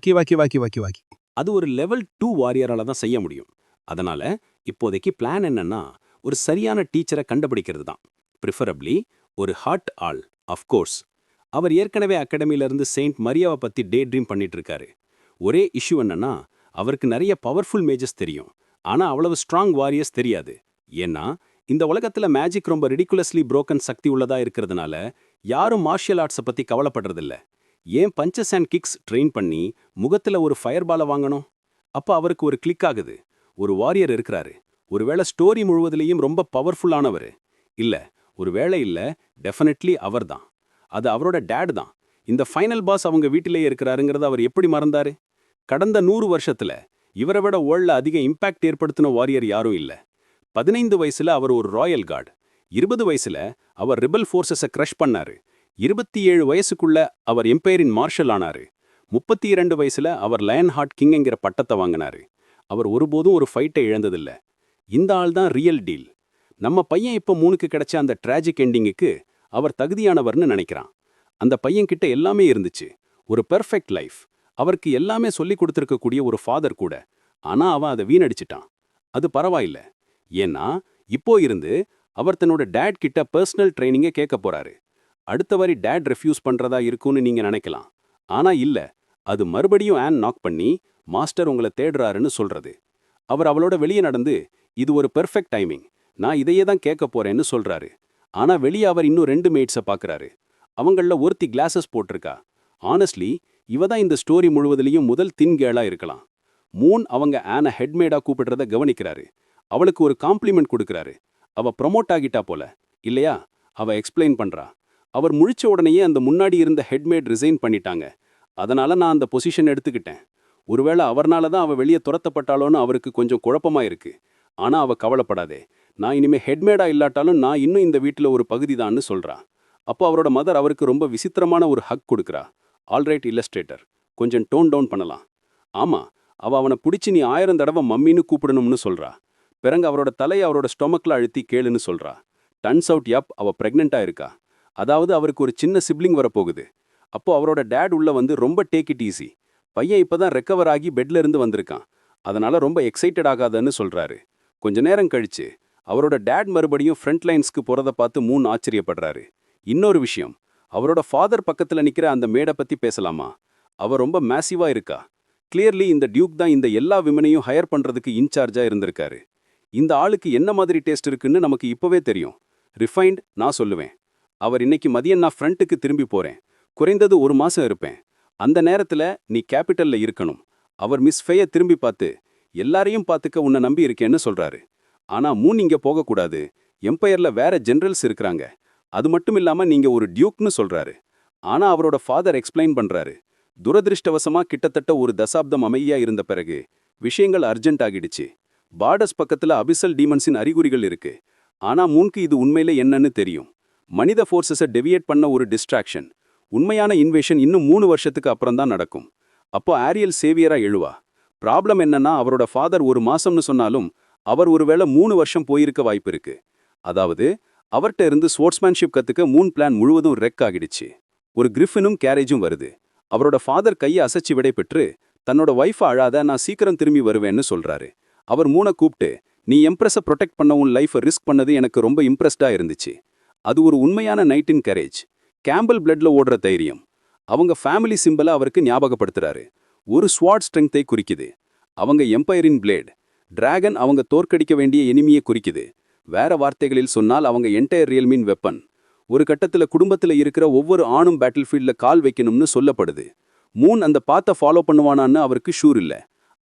அது ஒரு லெவல் 2 வாரியரால தான் செய்ய முடியும். அதனால இப்போதைக்கு பிளான் என்னன்னா, ஒரு சரியான டீச்சரை கண்டுபிடிக்கிறது தான். ப்ரிஃபரபிளி ஒரு ஹாட் ஆள். அஃப்கோர்ஸ் அவர் ஏற்கனவே அகாடமியிலிருந்து செயின்ட் மரியாவை பத்தி டே ட்ரீம் பண்ணிட்டு இருக்காரு. ஒரே இஷ்யூ என்னன்னா, அவருக்கு நிறைய பவர்ஃபுல் மேஜஸ் தெரியும், ஆனா அவ்வளவு ஸ்ட்ராங் வாரியர்ஸ் தெரியாது. ஏன்னா இந்த உலகத்துல மேஜிக் ரொம்ப ரிடிகுலஸ்லி புரோக்கன் சக்தி உள்ளதா இருக்கிறதுனால யாரும் மார்ஷியல் ஆர்ட்ஸை பத்தி கவலைப்படுறதில்ல. ஏன் பஞ்சஸ் அண்ட் கிக்ஸ் ட்ரெயின் பண்ணி முகத்துல ஒரு ஃபயர் பாலை வாங்கணும்? அப்ப அவருக்கு ஒரு கிளிக் ஆகுது. ஒரு வாரியர் இருக்கிறாரு. ஒருவேளை ஸ்டோரி முழுவதிலையும் ரொம்ப பவர்ஃபுல்லானவர் இல்ல, ஒருவேளை இல்ல, டெஃபினெட்லி அவர்தான். அது அவரோட டேட் தான். இந்த ஃபைனல் பாஸ் அவங்க வீட்டிலேயே இருக்கிறாருங்கிறத அவர் எப்படி மறந்தாரு? கடந்த 100 வருஷத்துல இவரை விட வேர்ல்ட்ல அதிக இம்பாக்ட் ஏற்படுத்தின வாரியர் யாரும் இல்ல. 15 வயசுல அவர் ஒரு ராயல் கார்டு. 20 வயசுல அவர் ரிபல் ஃபோர்ஸஸை கிரஷ் பண்ணாரு. 27 வயசுக்குள்ள அவர் எம்பையரின் மார்ஷல் ஆனாரு. 32 வயசுல அவர் லயன் ஹார்ட் கிங்ங்கிற பட்டத்தை வாங்கினாரு. அவர் ஒருபோதும் ஒரு ஃபைட்டை இழந்ததில்ல. இந்த ஆள் தான் ரியல் டீல். நம்ம பையன் இப்ப 3க்கு கிடைச்ச அந்த டிராஜிக் எண்டிங்குக்கு அவர் தகுதியானவர்னு நினைக்கிறான். அந்த பையன் கிட்ட எல்லாமே இருந்துச்சு. ஒரு பெர்ஃபெக்ட் லைஃப். அவருக்கு எல்லாமே சொல்லிக் கொடுத்திருக்கக்கூடிய ஒரு ஃபாதர் கூட. ஆனா அவன் அதை வீணடிச்சிட்டான். அது பரவாயில்ல. ஏன்னா இப்போ இருந்து அவர் தன்னோட டேட் கிட்ட பர்சனல் ட்ரைனிங்கை கேட்க போறாரு. அடுத்த வரி டேட் ரெஃப்யூஸ் பண்றதா இருக்கும்னு நீங்க நினைக்கலாம். ஆனா இல்ல, அது மறுபடியும் ஆன் நாக் பண்ணி மாஸ்டர் உங்களை தேடுறாருன்னு சொல்றது. அவர் அவளோட வெளியே நடந்து, இது ஒரு பெர்ஃபெக்ட் டைமிங், நான் இதையே தான் கேட்க போறேன்னு சொல்றாரு. ஆனா வெளியே அவர் இன்னும் 2 மேட்ஸை பார்க்கறாரு. அவங்கள ஒருத்தி கிளாஸஸ் போட்டிருக்கா. ஆனஸ்ட்லி இவ தான் இந்த ஸ்டோரி முழுவதிலையும் முதல் தின் கேளா இருக்கலாம். மூன் அவங்க ஆன ஹெட்மேடா கூப்பிடுறத கவனிக்கிறாரு. அவளுக்கு ஒரு காம்ப்ளிமெண்ட் கொடுக்கறாரு. அவ ப்ரமோட் ஆகிட்டா போல இல்லையா? அவ எக்ஸ்பிளைன் பண்றா. அவர் முழிச்ச உடனேயே அந்த முன்னாடி இருந்த ஹெட்மேட் ரிசைன் பண்ணிட்டாங்க. அதனால நான் அந்த பொசிஷன் எடுத்துக்கிட்டேன். ஒருவேளை அவர்னால தான் அவ வெளியே துரத்தப்பட்டாலோன்னு அவருக்கு கொஞ்சம் குழப்பமா இருக்கு. ஆனா அவ கவலைப்படாதே, நான் இனிமே ஹெட்மேடா இல்லாட்டாலும் நான் இன்னும் இந்த வீட்டில் ஒரு பகுதிதான்னு சொல்றா. அப்போ அவரோட மதர் அவருக்கு ரொம்ப விசித்திரமான ஒரு ஹக் கொடுக்குறா. ஆல்ரைட் இல்லஸ்ட்ரேட்டர், கொஞ்சம் டோன் டவுன் பண்ணலாம். ஆமா, அவ அவனை பிடிச்சி நீ 1000 தடவை மம்மின்னு கூப்பிடணும்னு சொல்றா. பிறகு அவரோட தலையை அவரோட ஸ்டொமக்ல அழுத்தி கேளுன்னு சொல்றா. டர்ன்ஸ் அவுட் அவ பிரெக்னெண்டா இருக்கா. அதாவது அவருக்கு ஒரு சின்ன சிப்ளிங் வரப்போகுது. அப்போ அவரோட டேட் உள்ள வந்து ரொம்ப டேக் இட் ஈஸி, பையன் இப்பதான் ரெக்கவர் ஆகி பெட்ல இருந்து வந்திருக்கான், அதனால ரொம்ப எக்ஸைட்டட் ஆகாதன்னு சொல்றாரு. கொஞ்ச நேரம் கழிச்சு அவரோட டேட் மறுபடியும் ஃப்ரண்ட் லைன்ஸ்க்கு போறத பார்த்து மூன் ஆச்சரியப்படுறாரு. இன்னொரு விஷயம், அவரோட ஃபாதர் பக்கத்துல நிக்கிற அந்த மேடை பத்தி பேசலாமா? அவ ரொம்ப மேசிவா இருக்கா. கிளியர்லி இந்த டியூக் தான் இந்த எல்லா விமனையும் ஹையர் பண்றதுக்கு இன்சார்ஜா இருந்திருக்காரு. இந்த ஆளுக்கு என்ன மாதிரி டேஸ்ட் இருக்குன்னு நமக்கு இப்பவே தெரியும். ரிஃபைன்ட் நான் சொல்லுவேன். அவர் இன்னைக்கு மதியம் நான் ஃப்ரண்ட்டுக்கு திரும்பி போறேன், குறைந்தது 1 மாசம் இருப்பேன். அந்த நேரத்துல நீ கேபிட்டல்ல இருக்கணும். அவர் மிஸ் ஃபேய திரும்பி பார்த்து, எல்லாரையும் பார்த்துக்க உன்னை நம்பி இருக்கேன்னு சொல்றாரு. ஆனா மூன் இங்க போகக்கூடாது, எம்பையர்ல வேற ஜெனரல்ஸ் இருக்கிறாங்க, அது மட்டும் இல்லாம நீங்க ஒரு டியூக்னு சொல்றாரு. ஆனா அவரோட ஃபாதர் எக்ஸ்பிளைன் பண்றாரு. துரதிருஷ்டவசமா கிட்டத்தட்ட ஒரு தசாப்தம் அமைதியா இருந்த பிறகு விஷயங்கள் அர்ஜென்ட் ஆகிடுச்சு. பார்டர்ஸ் பக்கத்துல அபிசல் டீமன்ஸின் அறிகுறிகள் இருக்கு. ஆனா மூன்க்கு இது உண்மையில என்னன்னு தெரியும். மனித ஃபோர்ஸஸை டெவியேட் பண்ண ஒரு டிஸ்ட்ராக்ஷன். உண்மையான இன்வேஷன் இன்னும் 3 வருஷத்துக்கு அப்புறம் தான் நடக்கும். அப்போ ஆரியல் சேவியரா எழுவா. ப்ராப்ளம் என்னன்னா அவரோட ஃபாதர் 1 மாசம்னு சொன்னாலும் அவர் ஒருவேளை 3 வருஷம் போயிருக்க வாய்ப்பு இருக்கு. அதாவது அவர்கிட்ட இருந்து ஸ்போர்ட்ஸ்மேன்ஷிப் கத்துக்க மூன் பிளான் முழுவதும் ரெக் ஆகிடுச்சு. ஒரு கிரிஃபினும் கேரேஜும் வருது. அவரோட ஃபாதர் கையை அசைச்சு விடை பெற்று தன்னோட ஒய்ஃபை அழாத, நான் சீக்கிரம் திரும்பி வருவேன்னு சொல்றாரு. அவர் மூனை கூப்பிட்டு, நீ எம்ப்ரெஸை ப்ரொடெக்ட் பண்ண உன் லைஃபை ரிஸ்க் பண்ணது எனக்கு ரொம்ப இம்ப்ரெஸ்டா இருந்துச்சு. அது ஒரு உண்மையான நைட்டின் கரேஜ். கேம்பல் பிளட்ல ஓடுற தைரியம். அவங்க ஃபேமிலி சிம்பலை அவருக்கு ஞாபகப்படுத்துறாரு. ஒரு ஸ்வாட் ஸ்ட்ரெங்த்தை குறிக்குது. அவங்க எம்பையரின் பிளேட். டிராகன் அவங்க தோற்கடிக்க வேண்டிய எனிமியை குறிக்குது. வேற வார்த்தைகளில் சொன்னால் அவங்க என்டையர் ரியல்மின் வெப்பன். ஒரு கட்டத்துல குடும்பத்துல இருக்கிற ஒவ்வொரு ஆணும் பேட்டில் ஃபீல்ட்ல கால் வைக்கணும்னு சொல்லப்படுது. மூன் அந்த பாத்தை ஃபாலோ பண்ணுவானான்னு அவருக்கு ஷூர் இல்ல.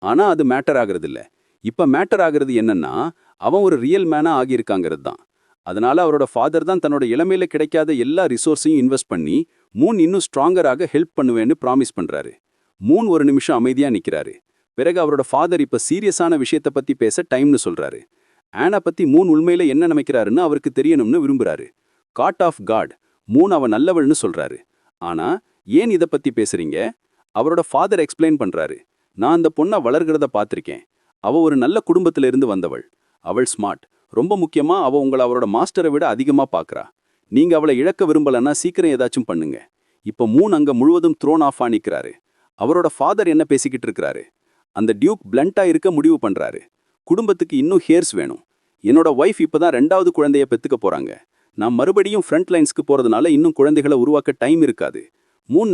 ஆனா அது மேட்டர் ஆகிறது இல்ல. இப்ப மேட்டர் ஆகிறது என்னன்னா, அவன் ஒரு ரியல் மேனா ஆகியிருக்காங்கிறது தான். அதனால அவரோட ஃபாதர் தான் தன்னோட இளமையில கிடைக்காத எல்லா ரிசோர்ஸையும் இன்வெஸ்ட் பண்ணி மூன் இன்னும் ஸ்ட்ராங்கராக ஹெல்ப் பண்ணுவேன்னு ப்ராமிஸ் பண்றாரு. மூன் ஒரு நிமிஷம் அமைதியா நிக்கிறாரு. பிறகு அவரோட ஃபாதர் இப்ப சீரியஸான விஷயத்த பத்தி பேச டைம்னு சொல்றாரு. ஆனா பத்தி மூன் உண்மையில என்ன நினைக்கிறாருன்னு அவருக்கு தெரியணும்னு விரும்புறாரு. காட் ஆஃப் காட், மூன் அவ நல்லவள்னு சொல்றாரு. ஆனா ஏன் இத பத்தி பேசுறீங்க? அவரோட ஃபாதர் எக்ஸ்பிளைன் பண்றாரு. நான் அந்த பொண்ணை வளர்கிறத பார்த்திருக்கேன். அவ ஒரு நல்ல குடும்பத்துல இருந்து வந்தவள். அவள் ஸ்மார்ட். ரொம்ப முக்கியமா அவ உங்களை அவரோட மாஸ்டரை விட அதிகமா பார்க்கறா. நீங்க அவளை இழக்க விரும்பலன்னா சீக்கிரம் ஏதாச்சும் பண்ணுங்க. இப்ப மூன் அங்க முழுவதும் த்ரோன் ஆஃப் நிக்கிறாரு. அவரோட ஃபாதர் என்ன பேசிக்கிட்டு இருக்கிறாரு? அந்த டியூக் பிளண்டா இருக்க முடிவு பண்றாரு. குடும்பத்துக்கு இன்னும் ஹேர்ஸ் வேணும். என்னோட ஒய்ஃப் இப்பதான் 2வது குழந்தைய பெத்துக்க போறாங்க. நான் மறுபடியும் ஃப்ரண்ட் லைன்ஸ்க்கு போறதுனால இன்னும் குழந்தைகளை உருவாக்க டைம் இருக்காது.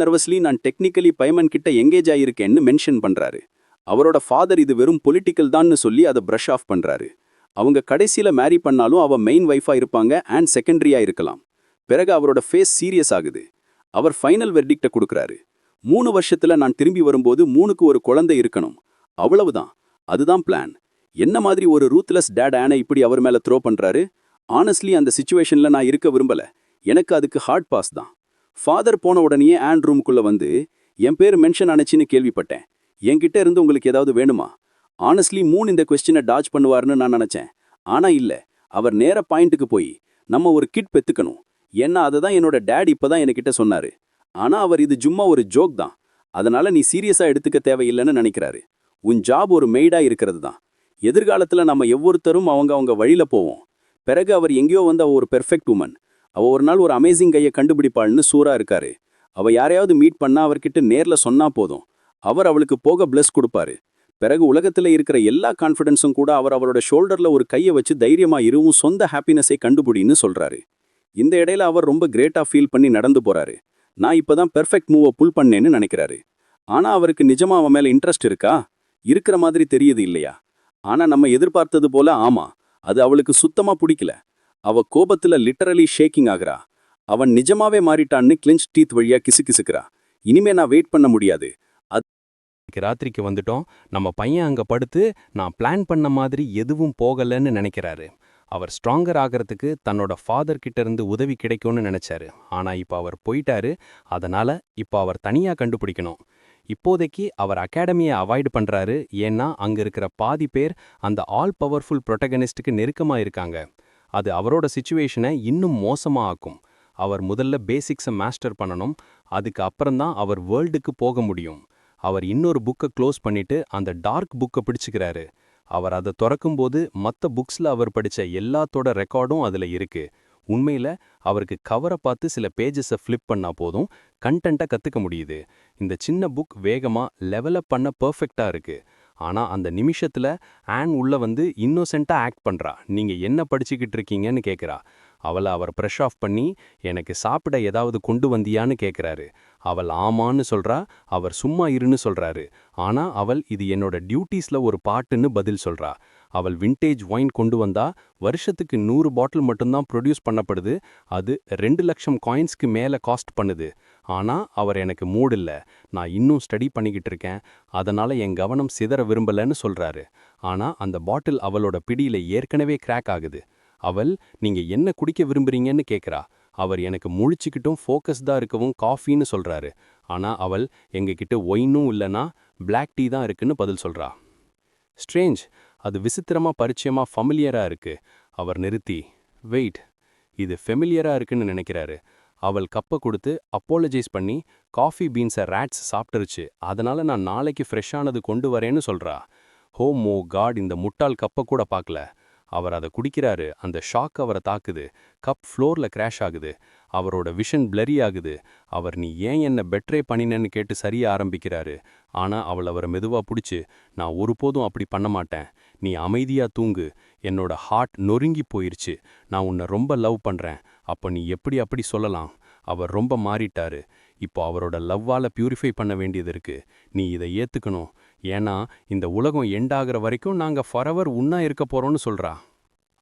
நர்வஸ்லி நான் டெக்னிக்கலி பைமன் கிட்ட எங்கேஜ் ஆயிருக்கேன்னு மென்ஷன் பண்றாரு. அவரோட ஃபாதர் இது வெறும் பொலிட்டிக்கல் தான்னு சொல்லி அதை பிரஷ் ஆஃப் பண்றாரு. அவங்க கடைசியில மேரி பண்ணாலும் அவ மெயின் வைஃபா இருப்பாங்க அண்ட் செகண்டரியா இருக்கலாம். பிறகு அவரோட ஃபேஸ் சீரியஸ் ஆகுது. அவர் ஃபைனல் வெர்டிக்ட கொடுக்கறாரு. 3 வருஷத்துல நான் திரும்பி வரும்போது 3க்கு ஒரு குழந்தை இருக்கணும். அவ்வளவுதான். அதுதான் பிளான். என்ன மாதிரி ஒரு ரூத்லெஸ் டேட் ஆனை இப்படி அவர் மேல த்ரோ பண்றாரு? ஆனஸ்ட்லி அந்த சிச்சுவேஷன்ல நான் இருக்க விரும்பல. எனக்கு அதுக்கு ஹார்ட் பாஸ் தான். ஃபாதர் போன உடனே ஆன் ரூமுக்குள்ள வந்து என் பேர் மென்ஷன் ஆனச்சின்னு கேள்விப்பட்டேன். என்கிட்ட இருந்து உங்களுக்கு ஏதாவது வேணுமா? ஆனஸ்ட்லி இந்த கொஸ்டினை டாஜ் பண்ணுவார்னு நான் நினைச்சேன். ஆனா இல்ல, அவர் நேர பாயிண்ட்டுக்கு போய் நம்ம ஒரு கிட் பெத்துக்கணும். ஏன்னா அதுதான் என்னோட டேட் இப்பதான் என்கிட்ட சொன்னாரு. ஆனா அவர் இது சும்மா ஒரு ஜோக் தான். அதனால நீ சீரியஸா எடுத்துக்க தேவையில்லைன்னு நினைக்கிறாரு. உன் ஜாப் ஒரு மெய்டா இருக்கிறது தான். எதிர்காலத்துல நம்ம ஒவ்வொருத்தரும் அவங்க வழியில போவோம். பிறகு அவர் எங்கேயோ வந்து அவ ஒரு பெர்ஃபெக்ட் உமன். அவ ஒரு நாள் ஒரு அமேசிங் கையை கண்டுபிடிப்பாள்னு சூரா இருக்காரு. அவ யாரையாவது மீட் பண்ணா அவர்கிட்ட நேர்ல சொன்னா போதும். அவர் அவளுக்கு போக பிளஸ் கொடுப்பாரு. பிறகு உலகத்துல இருக்கிற எல்லா கான்ஃபிடன்ஸும் கூட அவரோட ஷோல்டர்ல ஒரு கையை வச்சு தைரியமா இருவும் சொந்த ஹாப்பினஸை கண்டுபிடின்னு சொல்றாரு. இந்த இடையில அவர் ரொம்ப கிரேட்டா ஃபீல் பண்ணி நடந்து போறாரு. நான் இப்பதான் பெர்ஃபெக்ட் மூவை புல் பண்ணேன்னு நினைக்கிறாரு. ஆனா அவருக்கு நிஜமா அவன் மேல இன்ட்ரெஸ்ட் இருக்கா? இருக்கிற மாதிரி தெரியுது இல்லையா? ஆனா நம்ம எதிர்பார்த்தது போல ஆமா, அது அவளுக்கு சுத்தமா பிடிக்கல. அவ கோபத்துல லிட்டரலி ஷேக்கிங் ஆகுறா. அவன் நிஜமாவே மாறிட்டான்னு கிளின்ச் டீத் வழியா கிசுகிசுக்கிறா. இனிமே நான் வெயிட் பண்ண முடியாது. ராத்திரிக்கு வந்துட்டோம். நம்ம பையன் அங்க படுத்து நான் பிளான் பண்ண மாதிரி எதுவும் போகலன்னு நினைக்கிறாரு. அவர் ஸ்ட்ராங்கர் ஆகிறதுக்கு தன்னோட ஃபாதர் கிட்ட இருந்து உதவி கிடைக்கும்னு நினைச்சாரு. ஆனா இப்ப அவர் போயிட்டாரு. அதனால இப்ப அவர் தனியா கண்டுபிடிக்கணும். இப்போதைக்கு அவர் அகாடமியை அவாய்ட் பண்றாரு. ஏன்னா அங்க இருக்கிற பாதி பேர் அந்த ஆல் பவர்ஃபுல் ப்ரொட்டகனிஸ்டுக்கு நெருக்கமா இருக்காங்க. அது அவரோட சிச்சுவேஷனை இன்னும் மோசமா ஆக்கும். அவர் முதல்ல பேசிக்ஸை மாஸ்டர் பண்ணணும். அதுக்கு அப்புறம்தான் அவர் வேர்ல்டுக்கு போக முடியும். அவர் இன்னொரு புக்கை க்ளோஸ் பண்ணிட்டு அந்த டார்க் புக்கை பிடிச்சுக்கிறாரு. அவர் அதை திறக்கும்போது மற்ற புக்ஸ்ல அவர் படிச்ச எல்லாத்தோட ரெக்கார்டும் அதுல இருக்கு. உண்மையில அவருக்கு கவரை பார்த்து சில பேஜஸை ஃப்ளிப் பண்ணா போதும் கண்டென்ட்டை கத்துக்க முடியுது. இந்த சின்ன புக் வேகமா லெவலப் பண்ண பெர்ஃபெக்ட்டா இருக்கு. ஆனா அந்த நிமிஷத்துல ஆன் உள்ள வந்து இன்னோசென்ட்டா ஆக்ட் பண்றா. நீங்க என்ன படிச்சுக்கிட்டு இருக்கீங்கன்னு கேட்குறா. அவளை அவர் ப்ரெஷ் ஆஃப் பண்ணி எனக்கு சாப்பிட ஏதாவது கொண்டு வந்தியான்னு கேட்குறாரு. அவள் ஆமான்னு சொல்றா. அவர் சும்மா இருன்னு சொல்றாரு. ஆனா அவள் இது என்னோட டியூட்டிஸ்ல ஒரு பாட்டுன்னு பதில் சொல்றா. அவள் விண்டேஜ் ஒயின் கொண்டு வந்தா. வருஷத்துக்கு 100 பாட்டில் மட்டும்தான் ப்ரொடியூஸ் பண்ணப்படுது. அது 2 லட்சம் காயின்ஸ்க்கு மேல காஸ்ட் பண்ணுது. ஆனா அவர் எனக்கு மூட் இல்ல, நான் இன்னும் ஸ்டடி பண்ணிக்கிட்டு இருக்கேன், அதனால என் கவனம் சிதற விரும்பலன்னு சொல்றாரு. ஆனா அந்த பாட்டில் அவளோட பிடியில ஏற்கனவே கிராக் ஆகுது. அவள் நீங்க என்ன குடிக்க விரும்புறீங்கன்னு கேட்குறா. அவர் எனக்கு முழிச்சுக்கிட்டும் ஃபோக்கஸ்டா இருக்கவும் காஃபின்னு சொல்றாரு. ஆனா அவள் எங்ககிட்ட ஒயினும் இல்லைன்னா பிளாக் டீ தான் இருக்குன்னு பதில் சொல்றா. ஸ்ட்ரேஞ்ச், அது விசித்திரமா பரிச்சயமா ஃபமிலியரா இருக்கு. அவர் நிறுத்தி வெயிட், இது ஃபெமிலியரா இருக்குன்னு நினைக்கிறாரு. அவள் கப்பை கொடுத்து அப்போலஜைஸ் பண்ணி காஃபி பீன்ஸை ரேட்ஸ் சாப்பிட்டுருச்சு, அதனால நான் நாளைக்கு ஃப்ரெஷ்ஷானது கொண்டு வரேன்னு சொல்றா. ஹோ மோ காட், இந்த முட்டாள் கப்பை கூட பார்க்கல. அவர் அதை குடிக்கிறாரு. அந்த ஷாக் அவரை தாக்குது. கப் ஃப்ளோர்ல கிராஷ் ஆகுது. அவரோட விஷன் பிளரி ஆகுது. அவர் நீ ஏன் என்ன பெட்ரே பண்ணினேன்னு கேட்டு சரிய ஆரம்பிக்கிறாரு. ஆனா அவள் அவரை மெதுவா பிடிச்சு நான் ஒருபோதும் அப்படி பண்ண மாட்டேன், நீ அமைதியா தூங்கு, என்னோட ஹார்ட் நொறுங்கி போயிருச்சு, நான் உன்னை ரொம்ப லவ் பண்றேன், அப்ப நீ எப்படி அப்படி சொல்லலாம்? அவர் ரொம்ப மாறிட்டாரு. இப்போ அவரோட லவ்வால பியூரிஃபை பண்ண வேண்டியது இருக்கு. நீ இதை ஏத்துக்கணும். ஏன்னா இந்த உலகம் எண்டாகிற வரைக்கும் நாங்க ஃபரெவர் உன்னா இருக்க போறோம்னு சொல்றா.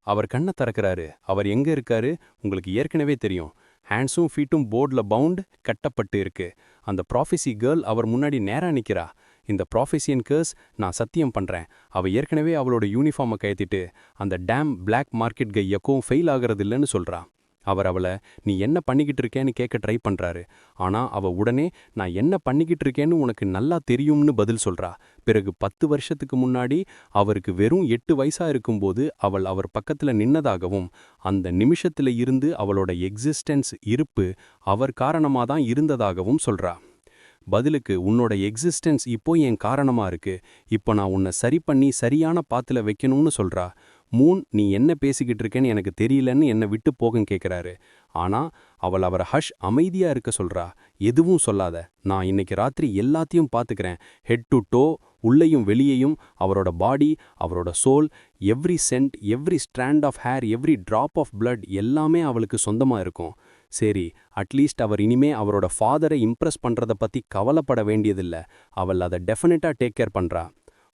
அவர் கண்ணை திறக்கிறாரு. அவர் எங்க இருக்காரு உங்களுக்கு ஏற்கனவே தெரியும். ஹேண்ட்ஸும் ஃபீட்டும் போர்டில் பவுண்ட் கட்டப்பட்டு இருக்கு. அந்த ப்ராஃபெசி கேர்ள் அவர் முன்னாடி நேரா நிக்கிறா. இந்த ப்ராஃபெசியன் கேர்ஸ் நான் சத்தியம் பண்றேன், அவ ஏற்கனவே அவளோட யூனிஃபார்மை கயத்திட்டு அந்த டேம் பிளாக் மார்க்கெட் கை எக்கவும் ஃபெயில் ஆகிறது இல்லைன்னு சொல்றா. அவர் அவளை நீ என்ன பண்ணிக்கிட்டு இருக்கேன்னு கேட்க ட்ரை பண்றாரு. ஆனா அவ உடனே நான் என்ன பண்ணிக்கிட்டு இருக்கேன்னு உனக்கு நல்லா தெரியும்னு பதில் சொல்றா. பிறகு 10 வருஷத்துக்கு முன்னாடி அவருக்கு வெறும் 8 வயசா இருக்கும்போது அவள் அவர் பக்கத்துல நின்னதாகவும் அந்த நிமிஷத்துல இருந்து அவளோட எக்ஸிஸ்டன்ஸ் இருப்பு அவர் காரணமாதான் இருந்ததாகவும் சொல்றா. பதிலுக்கு உன்னோட எக்ஸிஸ்டன்ஸ் இப்போ என் காரணமா இருக்கு, இப்போ நான் உன்னை சரி பண்ணி சரியான பாத்துல வைக்கணும்னு சொல்றா. மூன், நீ என்ன பேசிக்கிட்டு இருக்கேன்னு எனக்கு தெரியலன்னு என்னை விட்டு போகன்னு கேட்குறாரு. ஆனா அவள் அவரை ஹஷ் அமைதியா இருக்க சொல்றா. எதுவும் சொல்லாத, நான் இன்னைக்கு ராத்திரி எல்லாத்தையும் பாத்துக்கிறேன். ஹெட் டு டோ, உள்ளேயும் வெளியேயும் அவரோட பாடி, அவரோட soul, every cent, every strand of hair, every drop of blood எல்லாமே அவளுக்கு சொந்தமா இருக்கும். சரி, அட்லீஸ்ட் அவர் இனிமே அவரோட ஃபாதரை இம்ப்ரெஸ் பண்றத பத்தி கவலைப்பட வேண்டியதில்ல. அவள் அதை டெஃபினட்டா டேக் கேர் பண்றா.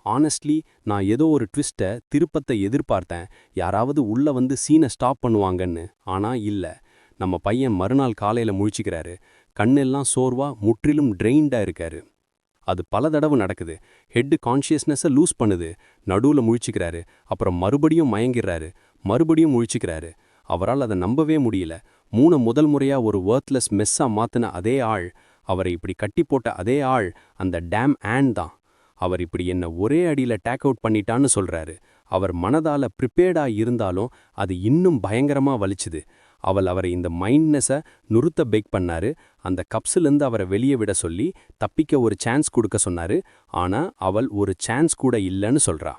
ஆனஸ்ட்லி, நான் ஏதோ ஒரு ட்விஸ்ட்டை, திருப்பத்தை எதிர்பார்த்தேன். யாராவது உள்ள வந்து சீனை ஸ்டாப் பண்ணுவாங்கன்னு. ஆனா இல்ல. நம்ம பையன் மறுநாள் காலையில முழிச்சுக்கிறாரு. கண்ணெல்லாம் சோர்வா, முற்றிலும் ட்ரெயின்டா இருக்காரு. அது பல தடவை நடக்குது. ஹெட் கான்ஷியஸ்னஸை லூஸ் பண்ணுது. நடுவுல முழிச்சுக்கிறாரு. அப்புறம் மறுபடியும் மயங்கிடுறாரு. மறுபடியும் முழிச்சுக்கிறாரு. அவரால் அதை நம்பவே முடியல. முதல் முறையா ஒரு வொர்த்லெஸ் மெஸ்ஸா மாத்தின அதே ஆள், அவரை இப்படி கட்டி போட்ட அதே ஆள், அந்த டேம் ஆன் தான். அவர் இப்படி என்ன ஒரே அடியில டேக் அவுட் பண்ணிட்டான்னு சொல்றாரு. அவர் மனதால ப்ரிப்பேர்டா இருந்தாலும் அது இன்னும் பயங்கரமா வலிச்சுது. அவரை இந்த மைண்ட்னஸை நுறுத்த பேக் பண்ணாரு. அந்த கப்ஸிலிருந்து அவரை வெளியே விட சொல்லி தப்பிக்க ஒரு சான்ஸ் கொடுக்க சொன்னாரு. ஆனா அவள் ஒரு சான்ஸ் கூட இல்லைன்னு சொல்றா.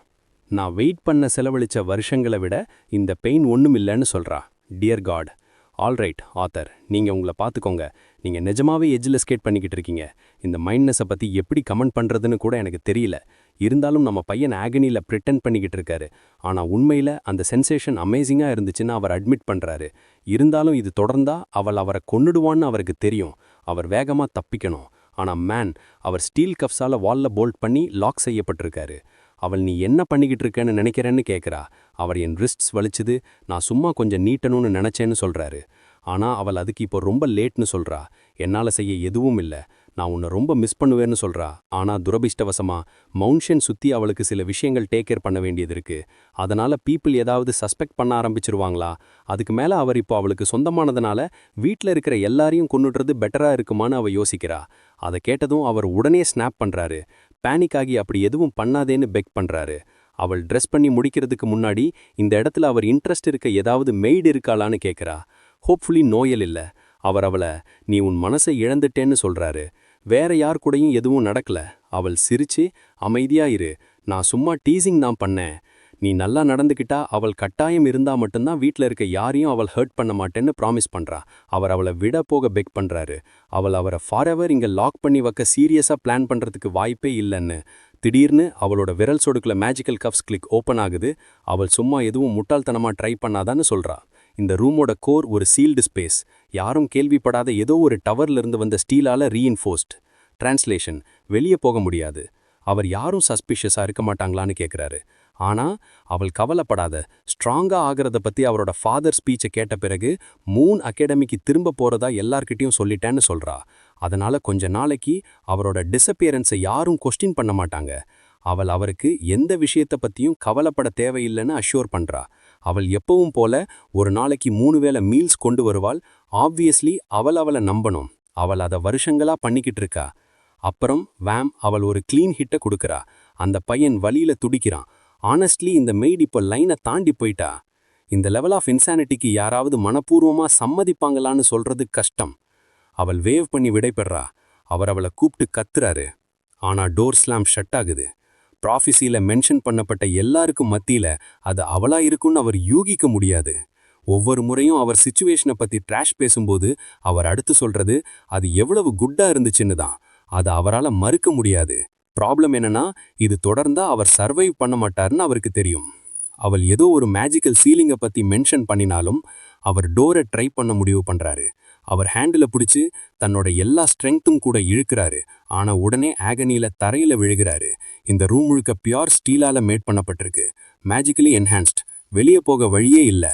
நான் வெயிட் பண்ண செலவழிச்ச வருஷங்களை விட இந்த பெயின் ஒன்றும் இல்லைன்னு சொல்றா. Dear God. ஆல்ரைட் ஆத்தர், நீங்க உங்களை பார்த்துக்கோங்க. நீங்க நிஜமாவே எஜ்ஜில் ஸ்கேட் பண்ணிக்கிட்டு இருக்கீங்க. இந்த மைண்ட்னஸை பத்தி எப்படி கமெண்ட் பண்றதுன்னு கூட எனக்கு தெரியல. இருந்தாலும் நம்ம பையன் ஆகனில பிரிட்டன் பண்ணிக்கிட்டு இருக்காரு. ஆனா உண்மையில அந்த சென்சேஷன் அமேசிங்கா இருந்துச்சுன்னு அவர் அட்மிட் பண்றாரு. இருந்தாலும் இது தொடர்ந்தா அவரை கொன்னுடுவான்னு அவருக்கு தெரியும். அவர் வேகமா தப்பிக்கணும். ஆனா மேன், அவர் ஸ்டீல் கப்ஸால வால்ல போல்ட் பண்ணி லாக் செய்யப்பட்டிருக்காரு. அவள் நீ என்ன பண்ணிக்கிட்டு இருக்கேன்னு நினைக்கிறேன்னு கேட்குறா. அவர் என் ரிஸ்ட்ஸ் வலிச்சுது, நான் சும்மா கொஞ்சம் நீட்டணும்னு நினைச்சேன்னு சொல்றாரு. ஆனா அவள் அதுக்கு இப்போ ரொம்ப லேட்னு சொல்றா. என்னால செய்ய எதுவும் இல்லை, நான் உன்னை ரொம்ப மிஸ் பண்ணுவேன்னு சொல்றா. ஆனா துரபிஷ்டவசமா மவுன்ஷன் சுத்தி அவளுக்கு சில விஷயங்கள் டேக் கேர் பண்ண வேண்டியது இருக்கு. அதனால பீப்புள் ஏதாவது சஸ்பெக்ட் பண்ண ஆரம்பிச்சிருவாங்களா? அதுக்கு மேல அவர் இப்போ அவளுக்கு சொந்தமானதுனால வீட்ல இருக்கிற எல்லாரையும் கொன்னுடுறது பெட்டரா இருக்குமான்னு அவ யோசிக்கிறா. அதை கேட்டதும் அவர் உடனே ஸ்னாப் பண்றாரு. பேனிக் ஆகி அப்படி எதுவும் பண்ணாதேன்னு பெக் பண்றாரு. அவள் ட்ரெஸ் பண்ணி முடிக்கிறதுக்கு முன்னாடி இந்த இடத்துல அவர் இன்ட்ரெஸ்ட் இருக்க ஏதாவது மெய்டு இருக்காளான்னு கேட்குறா. ஹோப்ஃபுல்லி நோயல் இல்ல. அவர் அவளை நீ உன் மனசை இழந்துட்டேன்னு சொல்றாரு. வேற யார் கூடயும் எதுவும் நடக்கல. அவள் சிரிச்சு அமைதியா இரு, நான் சும்மா டீசிங் தான் பண்ணேன், நீ நல்லா நடந்துக்கிட்டா அவள் கட்டாயம் இருந்தா மட்டும்தான் வீட்டில் இருக்க யாரையும் அவள் ஹர்ட் பண்ண மாட்டேன்னு ப்ராமிஸ் பண்றா. அவர் அவளை விட போக பெக் பண்றாரு. அவரை ஃபாரெவர் இங்க லாக் பண்ணி வைக்க சீரியஸா பிளான் பண்றதுக்கு வாய்ப்பே இல்லைன்னு. திடீர்னு அவளோட விரல் சொடுக்குல மேஜிக்கல் கப்ஸ் கிளிக் ஓப்பன் ஆகுது. அவள் சும்மா எதுவும் முட்டாள்தனமா ட்ரை பண்ணாதான்னு சொல்றா. இந்த ரூமோட கோர் ஒரு சீல்டு ஸ்பேஸ். யாரும் கேள்விப்படாத ஏதோ ஒரு டவர்ல இருந்து வந்த ஸ்டீலால ரீஇன்ஃபோர்ஸ்ட். டிரான்ஸ்லேஷன், வெளியே போக முடியாது. அவர் யாரும் சஸ்பிஷியஸா இருக்க மாட்டாங்களான்னு கேட்குறாரு. ஆனா அவள் கவலைப்படாத, ஸ்ட்ராங்கா ஆகிறத பத்தி அவரோட ஃபாதர் ஸ்பீச்சை கேட்ட பிறகு மூன் அகாடமிக்கு திரும்ப போறதா எல்லார்கிட்டையும் சொல்லிட்டேன்னு சொல்றா. அதனால கொஞ்ச நாளைக்கு அவரோட டிஸப்பியரன்ஸை யாரும் கொஸ்டின் பண்ண மாட்டாங்க. அவருக்கு எந்த விஷயத்தை பத்தியும் கவலைப்பட தேவையில்லைன்னு அஷ்யூர் பண்றா. அவள் எப்பவும் போல ஒரு நாளைக்கு 3 வேளை மீல்ஸ் கொண்டு வருவாள். ஆப்வியஸ்லி அவளை நம்பணும். அவள் அதை வருஷங்களா பண்ணிக்கிட்டு இருக்கா. அப்புறம் வேம் அவள் ஒரு கிளீன் ஹிட்டை கொடுக்கறா. அந்த பையன் வலியில துடிக்கிறான். ஆனஸ்ட்லி இந்த மெய்ட் இப்போ லைனை தாண்டி போயிட்டா. இந்த லெவல் ஆஃப் இன்சானிட்டிக்கு யாராவது மனப்பூர்வமா சம்மதிப்பாங்களான்னு சொல்றது கஷ்டம். அவள் வேவ் பண்ணி விடைபெறா. அவளை கூப்பிட்டு கத்துறாரு. ஆனா டோர் ஸ்லாம் ஷட் ஆகுது. ப்ராஃபிசியில மென்ஷன் பண்ணப்பட்ட எல்லாருக்கும் மத்தியில அது அவளா இருக்குன்னு அவர் யூகிக்க முடியாது. ஒவ்வொரு முறையும் அவர் சிச்சுவேஷனை பத்தி ட்ராஷ் பேசும்போது அவர் அடுத்து சொல்றது அது எவ்வளவு குட்டா இருந்துச்சுன்னு தான். அதை அவரால் மறுக்க முடியாது. ப்ராப்ளம் என்னன்னா, இது தொடர்ந்தா அவர் சர்வைவ் பண்ண மாட்டார்னு அவருக்கு தெரியும். அவள் ஏதோ ஒரு மேஜிக்கல் சீலிங்கை பத்தி மென்ஷன் பண்ணினாலும் அவர் டோரை ட்ரை பண்ண முடிவு பண்றாரு. அவர் ஹேண்டில் பிடிச்சு தன்னோட எல்லா ஸ்ட்ரெங்த்தும் கூட இழுக்கிறாரு. ஆனா உடனே ஆகனியில தரையில விழுகிறாரு. இந்த ரூம் முழுக்க பியூர் ஸ்டீலால மேட் பண்ணப்பட்டிருக்கு. Magically enhanced. வெளியே போக வழியே இல்லை.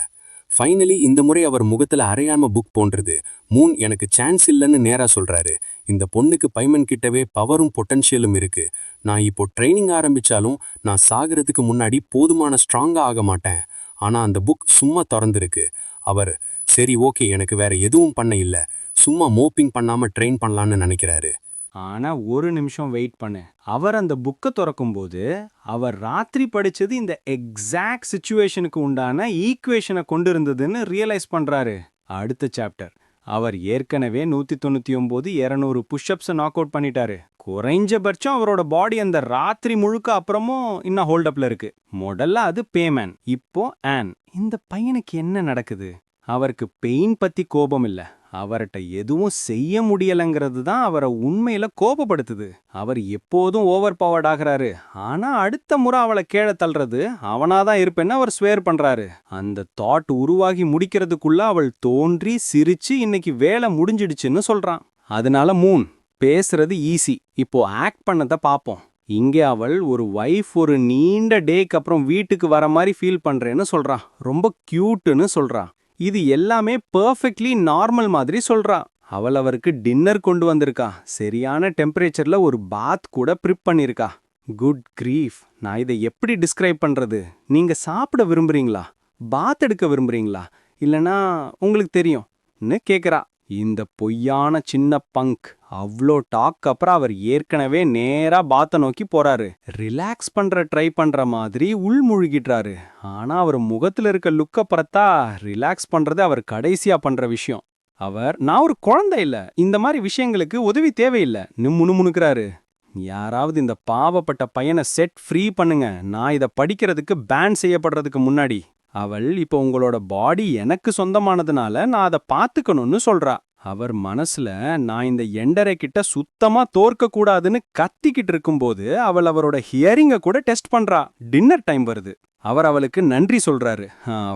ஃபைனலி இந்த முறை அவர் முகத்துல அரையாம புக் போன்றது. மூன் எனக்கு சான்ஸ் இல்லைன்னு நேரா சொல்றாரு. இந்த பொண்ணுக்கு பைமன் கிட்டவே பவரும் பொட்டன்ஷியலும் இருக்கு. நான் இப்போ ட்ரைனிங் ஆரம்பிச்சாலும் நான் சாகிறதுக்கு முன்னாடி போதுமான ஸ்ட்ராங்கா ஆக மாட்டேன். ஆனா அந்த புக் சும்மா திறந்திருக்கு. அவர் சரி ஓகே, எனக்கு வேற எதுவும் பண்ண இல்ல, சும்மா மோப்பிங் பண்ணாம ட்ரெயின் பண்ணலான்னு நினைக்கிறாரு. ஆனா ஒரு நிமிஷம் வெயிட் பண்ணு. அவர் அந்த புக்கை திறக்கும்போது அவர் ராத்திரி படிச்சது இந்த எக்ஸாக்ட் சிச்சுவேஷனுக்கு உண்டான ஈக்குவேஷனை கொண்டு இருந்ததுன்னு ரியலைஸ் பண்றாரு. அடுத்த சாப்டர். அவர் ஏற்கனவே 199 200 புஷ்அப்ஸை நாக் அவுட் பண்ணிட்டாரு. குறைஞ்சபட்சம் அவரோட பாடி அந்த ராத்திரி முழுக்க அப்புறமும் இன்னும் ஹோல்டப்ல இருக்கு. முதல்ல அது பேமேன், இப்போ ஆன். இந்த பையனுக்கு என்ன நடக்குது? அவருக்கு பெயின் பத்தி கோபம் இல்ல, அவர்கிட்ட எதுவும் செய்ய முடியலங்கிறது தான் அவரை உண்மையில கோபப்படுத்துது. அவர் எப்போதும் ஓவர் பவர்ட் ஆகுறாரு, ஆனா அடுத்த முறை அவளை கீழே தள்ளுறது அவனாதான் இருப்பேன்னு அவர் ஸ்வேர் பண்றாரு. அந்த தாட் உருவாகி முடிக்கிறதுக்குள்ள அவள் தோன்றி சிரிச்சு இன்னைக்கு வேலை முடிஞ்சிடுச்சுன்னு சொல்றான். அதனால மூன் பேசுறது ஈஸி, இப்போ ஆக்ட் பண்ணத பாப்போம். இங்கே அவள் ஒரு வைஃப் ஒரு நீண்ட டேக்கு அப்புறம் வீட்டுக்கு வர மாதிரி ஃபீல் பண்றேன்னு சொல்றா. ரொம்ப கியூட்டுன்னு சொல்றா. இது எல்லாமே பெர்ஃபெக்ட்லி நார்மல் மாதிரி சொல்றா. அவள் அவருக்கு டின்னர் கொண்டு வந்திருக்கா, சரியான டெம்பரேச்சர்ல ஒரு பாத் கூட ப்ரிப் பண்ணிருக்கா. குட் கிரீஃப், நான் இதை எப்படி டிஸ்கிரைப் பண்றது? நீங்க சாப்பிட விரும்புறீங்களா, பாத் எடுக்க விரும்புறீங்களா, இல்லனா உங்களுக்கு தெரியும்னு கேக்குறா. இந்த பொய்யான சின்ன பங்க் அவ்ளோ டாக் அப்புறம் அவர் ஏற்கனவே நேரா பாத்த நோக்கி போறாரு. ரிலாக்ஸ் பண்ற ட்ரை பண்ற மாதிரி உள்முழுகிட்டாரு. ஆனா அவர் முகத்துல இருக்க லுக்க பார்த்தா ரிலாக்ஸ் பண்றது அவர் கடைசியா பண்ற விஷயம். நான் ஒரு குழந்தை இல்ல, இந்த மாதிரி விஷயங்களுக்கு உதவி தேவையில்லை முணுமுணுக்கிறாரு. யாராவது இந்த பாவப்பட்ட பையனை செட் ஃப்ரீ பண்ணுங்க, நான் இதை படிக்கிறதுக்கு பேன் செய்யப்படுறதுக்கு முன்னாடி. அவள் இப்போ உங்களோட பாடி எனக்கு சொந்தமானதுனால நான் அதை பார்த்துக்கணும்னு சொல்றா. அவர் மனசுல நான் இந்த எண்டரை கிட்ட சுத்தமா தோற்க கூடாதுன்னு கத்திக்கிட்டு இருக்கும்போது அவள் அவரோட ஹியரிங்க கூட டெஸ்ட் பண்றா. டின்னர் டைம் வருது. அவர் அவளுக்கு நன்றி சொல்றாரு.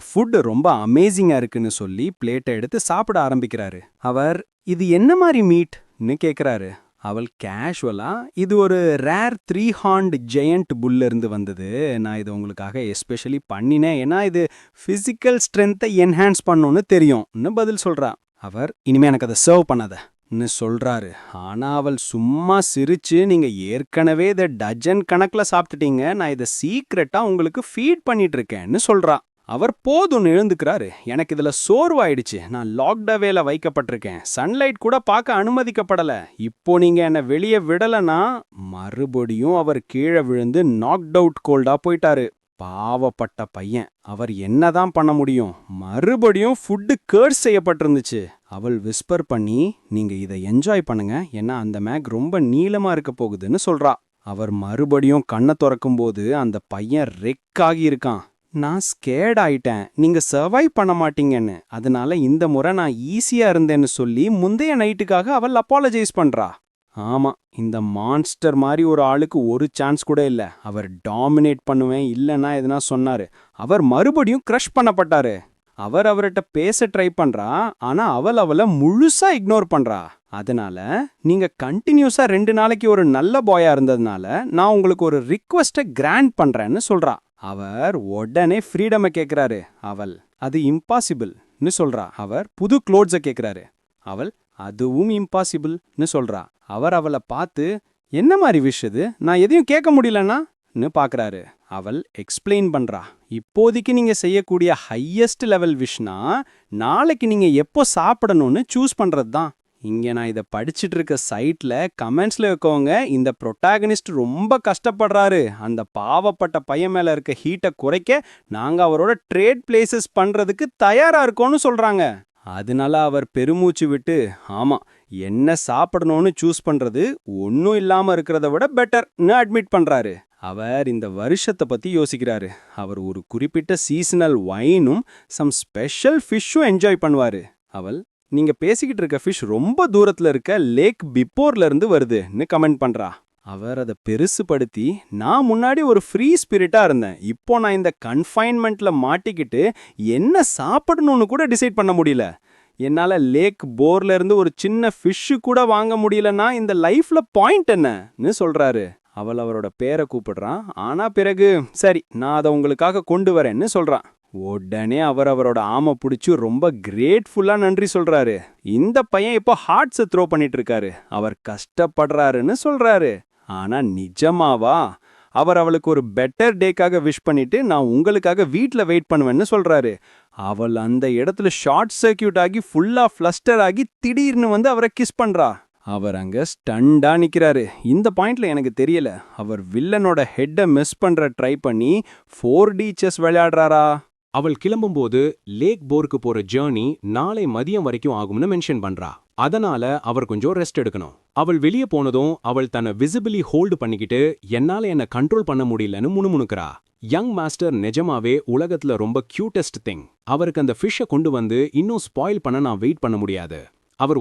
ஃபுட் ரொம்ப அமேசிங்கா இருக்குன்னு சொல்லி பிளேட்டை எடுத்து சாப்பிட ஆரம்பிக்கிறாரு. அவர் இது என்ன மாதிரி மீட்னு கேக்குறாரு. அவள் கேஷுவலா இது ஒரு ரேர் 3 ஹார்ன்ட் ஜெயண்ட் புல்ல இருந்து வந்தது, நான் இதை உங்களுக்காக எஸ்பெஷலி பண்ணினேன், ஏன்னா இது பிசிக்கல் ஸ்ட்ரென்த்தை என்ஹான்ஸ் பண்ணுன்னு தெரியும்னு பதில் சொல்றா. அவர் இனிமே எனக்கு அதை சர்வ் பண்ணாதன்னு சொல்றாரு. ஆனா அவள் சும்மா சிரிச்சு, நீங்க ஏற்கனவே இதை டஜன் கணக்குல சாப்பிட்டுட்டீங்க, நான் இதை சீக்ரெட்டா உங்களுக்கு ஃபீட் பண்ணிட்டு இருக்கேன்னு சொல்றா. அவர் போதும்னு எழுந்துக்கிறாரு. எனக்கு இதுல சோர்வாயிடுச்சு, நான் லாக்டவேல வைக்கப்பட்டிருக்கேன், சன்லைட் கூட பார்க்க அனுமதிக்கப்படல, இப்போ நீங்க என்ன வெளியே விடலனா. மறுபடியும் அவர் கீழே விழுந்து நாக்ட் அவுட் கோல்டா போயிட்டாரு. பாவப்பட்ட பையன், அவர் என்னதான் பண்ண முடியும்? மறுபடியும் ஃபுட்டு கர்ஸ் செய்யப்பட்டிருந்துச்சு. அவள் விஸ்பர் பண்ணி, நீங்க இதை என்ஜாய் பண்ணுங்க, ஏன்னா அந்த மேக் ரொம்ப நீளமா இருக்க போகுதுன்னு சொல்றா. அவர் மறுபடியும் கண்ணை திறக்கும்போது அந்த பையன் ரெக்காகி இருக்கான். நான் ஸ்கேர்ட் ஆயிட்டேன், நீங்க சர்வைவ் பண்ண மாட்டீங்கன்னு, அதனால இந்த முறை நான் ஈஸியா இருந்தேன்னு சொல்லி முந்தைய நைட்டுக்காக அவள் அப்பாலஜைஸ் பண்றா. ஆமா, இந்த மான்ஸ்டர் மாதிரி ஒரு ஆளுக்கு ஒரு சான்ஸ் கூட இல்ல. அவர் டாமினேட் பண்ணுவேன் இல்லைன்னா எதுனா சொன்னாரு. அவர் மறுபடியும் க்ரஷ் பண்ணப்பட்டாரு. அவர் அவர்கிட்ட பேச ட்ரை பண்றா, ஆனா அவள் அவளை முழுசா இக்னோர் பண்றா. அதனால நீங்க கண்டினியூஸா 2 நாளைக்கு ஒரு நல்ல பாயா இருந்ததுனால நான் உங்களுக்கு ஒரு ரிக்வெஸ்ட்டை கிராண்ட் பண்றேன்னு சொல்றா. அவர் உடனே ஃப்ரீடமை கேட்கிறாரு. அவள் அது இம்பாசிபிள்னு சொல்றா. அவர் புது க்ளோத்ஸை கேட்கிறாரு. அவள் அதுவும் இம்பாசிபிள்னு சொல்றா. அவர் அவளை பார்த்து, என்ன மாதிரி விஷ் இது, நான் எதையும் கேட்க முடியலன்னான்னு பார்க்கறாரு. அவள் எக்ஸ்பிளைன் பண்றா. இப்போதைக்கு நீங்க செய்யக்கூடிய ஹையஸ்ட் லெவல் விஷனா நாளைக்கு நீங்க எப்போ சாப்பிடணும்னு சூஸ் பண்றது தான். இங்க நான் இதை படிச்சுட்டு இருக்க சைட்ல கமெண்ட்ஸ்ல இருக்கவங்க, இந்த புரோட்டாகனிஸ்ட் ரொம்ப கஷ்டப்படுறாரு, அந்த பாவப்பட்ட பையன் மேல இருக்க ஹீட்டை குறைக்க நாங்க அவரோட ட்ரேட் பிளேசஸ் பண்றதுக்கு தயாரா இருக்கோம்னு சொல்றாங்க. அதனால அவர் பெருமூச்சு விட்டு, ஆமா, என்ன சாப்பிடணும்னு சூஸ் பண்றது ஒன்னும் இல்லாம இருக்கிறத விட பெட்டர்னு அட்மிட் பண்றாரு. அவர் இந்த வருஷத்தை பத்தி யோசிக்கிறாரு. அவர் ஒரு குறிப்பிட்ட சீசனல் வைனும் சம் ஸ்பெஷல் ஃபிஷ்ஷும் என்ஜாய் பண்ணுவாரு. அவள், நீங்க பேசிக்கிட்டு இருக்க ஃபிஷ் ரொம்ப தூரத்துல இருக்க லேக் பிப்போர்ல இருந்து வருதுன்னு கமெண்ட் பண்றா. அவர் அதை பெருசுபடுத்தி, நான் முன்னாடி ஒரு ஃப்ரீ ஸ்பிரிட்டா இருந்தேன், இப்போ நான் இந்த கன்ஃபைன்மெண்ட்ல மாட்டிக்கிட்டு என்ன சாப்பிடணும்னு கூட டிசைட் பண்ண முடியல, என்னால லேக் போர்ல இருந்து ஒரு சின்ன ஃபிஷ்ஷு கூட வாங்க முடியலன்னா இந்த லைஃப்ல பாயிண்ட் என்னன்னு சொல்றாரு. அவள் அவரோட பேரை கூப்பிடுறான். ஆனா பிறகு சரி, நான் அதை உங்களுக்காக கொண்டு வரேன்னு சொல்றான். உடனே அவர் அவரோட ஆமை பிடிச்சி ரொம்ப கிரேட்ஃபுல்லா நன்றி சொல்றாரு. இந்த பையன் இப்போ ஹார்ட்ஸை த்ரோ பண்ணிட்டு இருக்காரு, அவர் கஷ்டப்படுறாருன்னு சொல்றாரு. ஆனா நிஜமாவா? அவர் அவளுக்கு ஒரு பெட்டர் டேக்காக விஷ் பண்ணிட்டு நான் உங்களுக்காக வீட்டில் வெயிட் பண்ணுவேன்னு சொல்றாரு. அவள் அந்த இடத்துல ஷார்ட் சர்க்கியூட் ஆகி ஃபுல்லா ஃப்ளஸ்டர் ஆகி திடீர்னு வந்து அவரை கிஸ் பண்றா. அவர் அங்க ஸ்டண்டா நிக்கிறாரு. இந்த பாயிண்ட்ல எனக்கு தெரியல, அவர் வில்லனோட ஹெட்டை மிஸ் பண்ற ட்ரை பண்ணி 4D செஸ் விளையாடுறாரா. அவள் கிளம்பும்போது லேக் போருக்கு போற ஜேர்னி நாளை மதியம் வரைக்கும் ஆகும்னு மென்ஷன் பண்றா. அதனால அவர் கொஞ்சம் ரெஸ்ட் எடுக்கணும். அவள் வெளியே போனதும் அவள் தன்னை விசிபிளி ஹோல்டு பண்ணிக்கிட்டு, என்னால என்ன கண்ட்ரோல் பண்ண முடியலன்னு முணுமுணுக்கிறா. யங் மாஸ்டர் நிஜமாவே உலகத்துல ரொம்ப கியூட்டஸ்ட் திங். அவருக்கு அந்த ஃபிஷ்ஷை கொண்டு வந்து இன்னும் ஸ்பாயில் பண்ண நான் வெயிட் பண்ண முடியாது. அவர்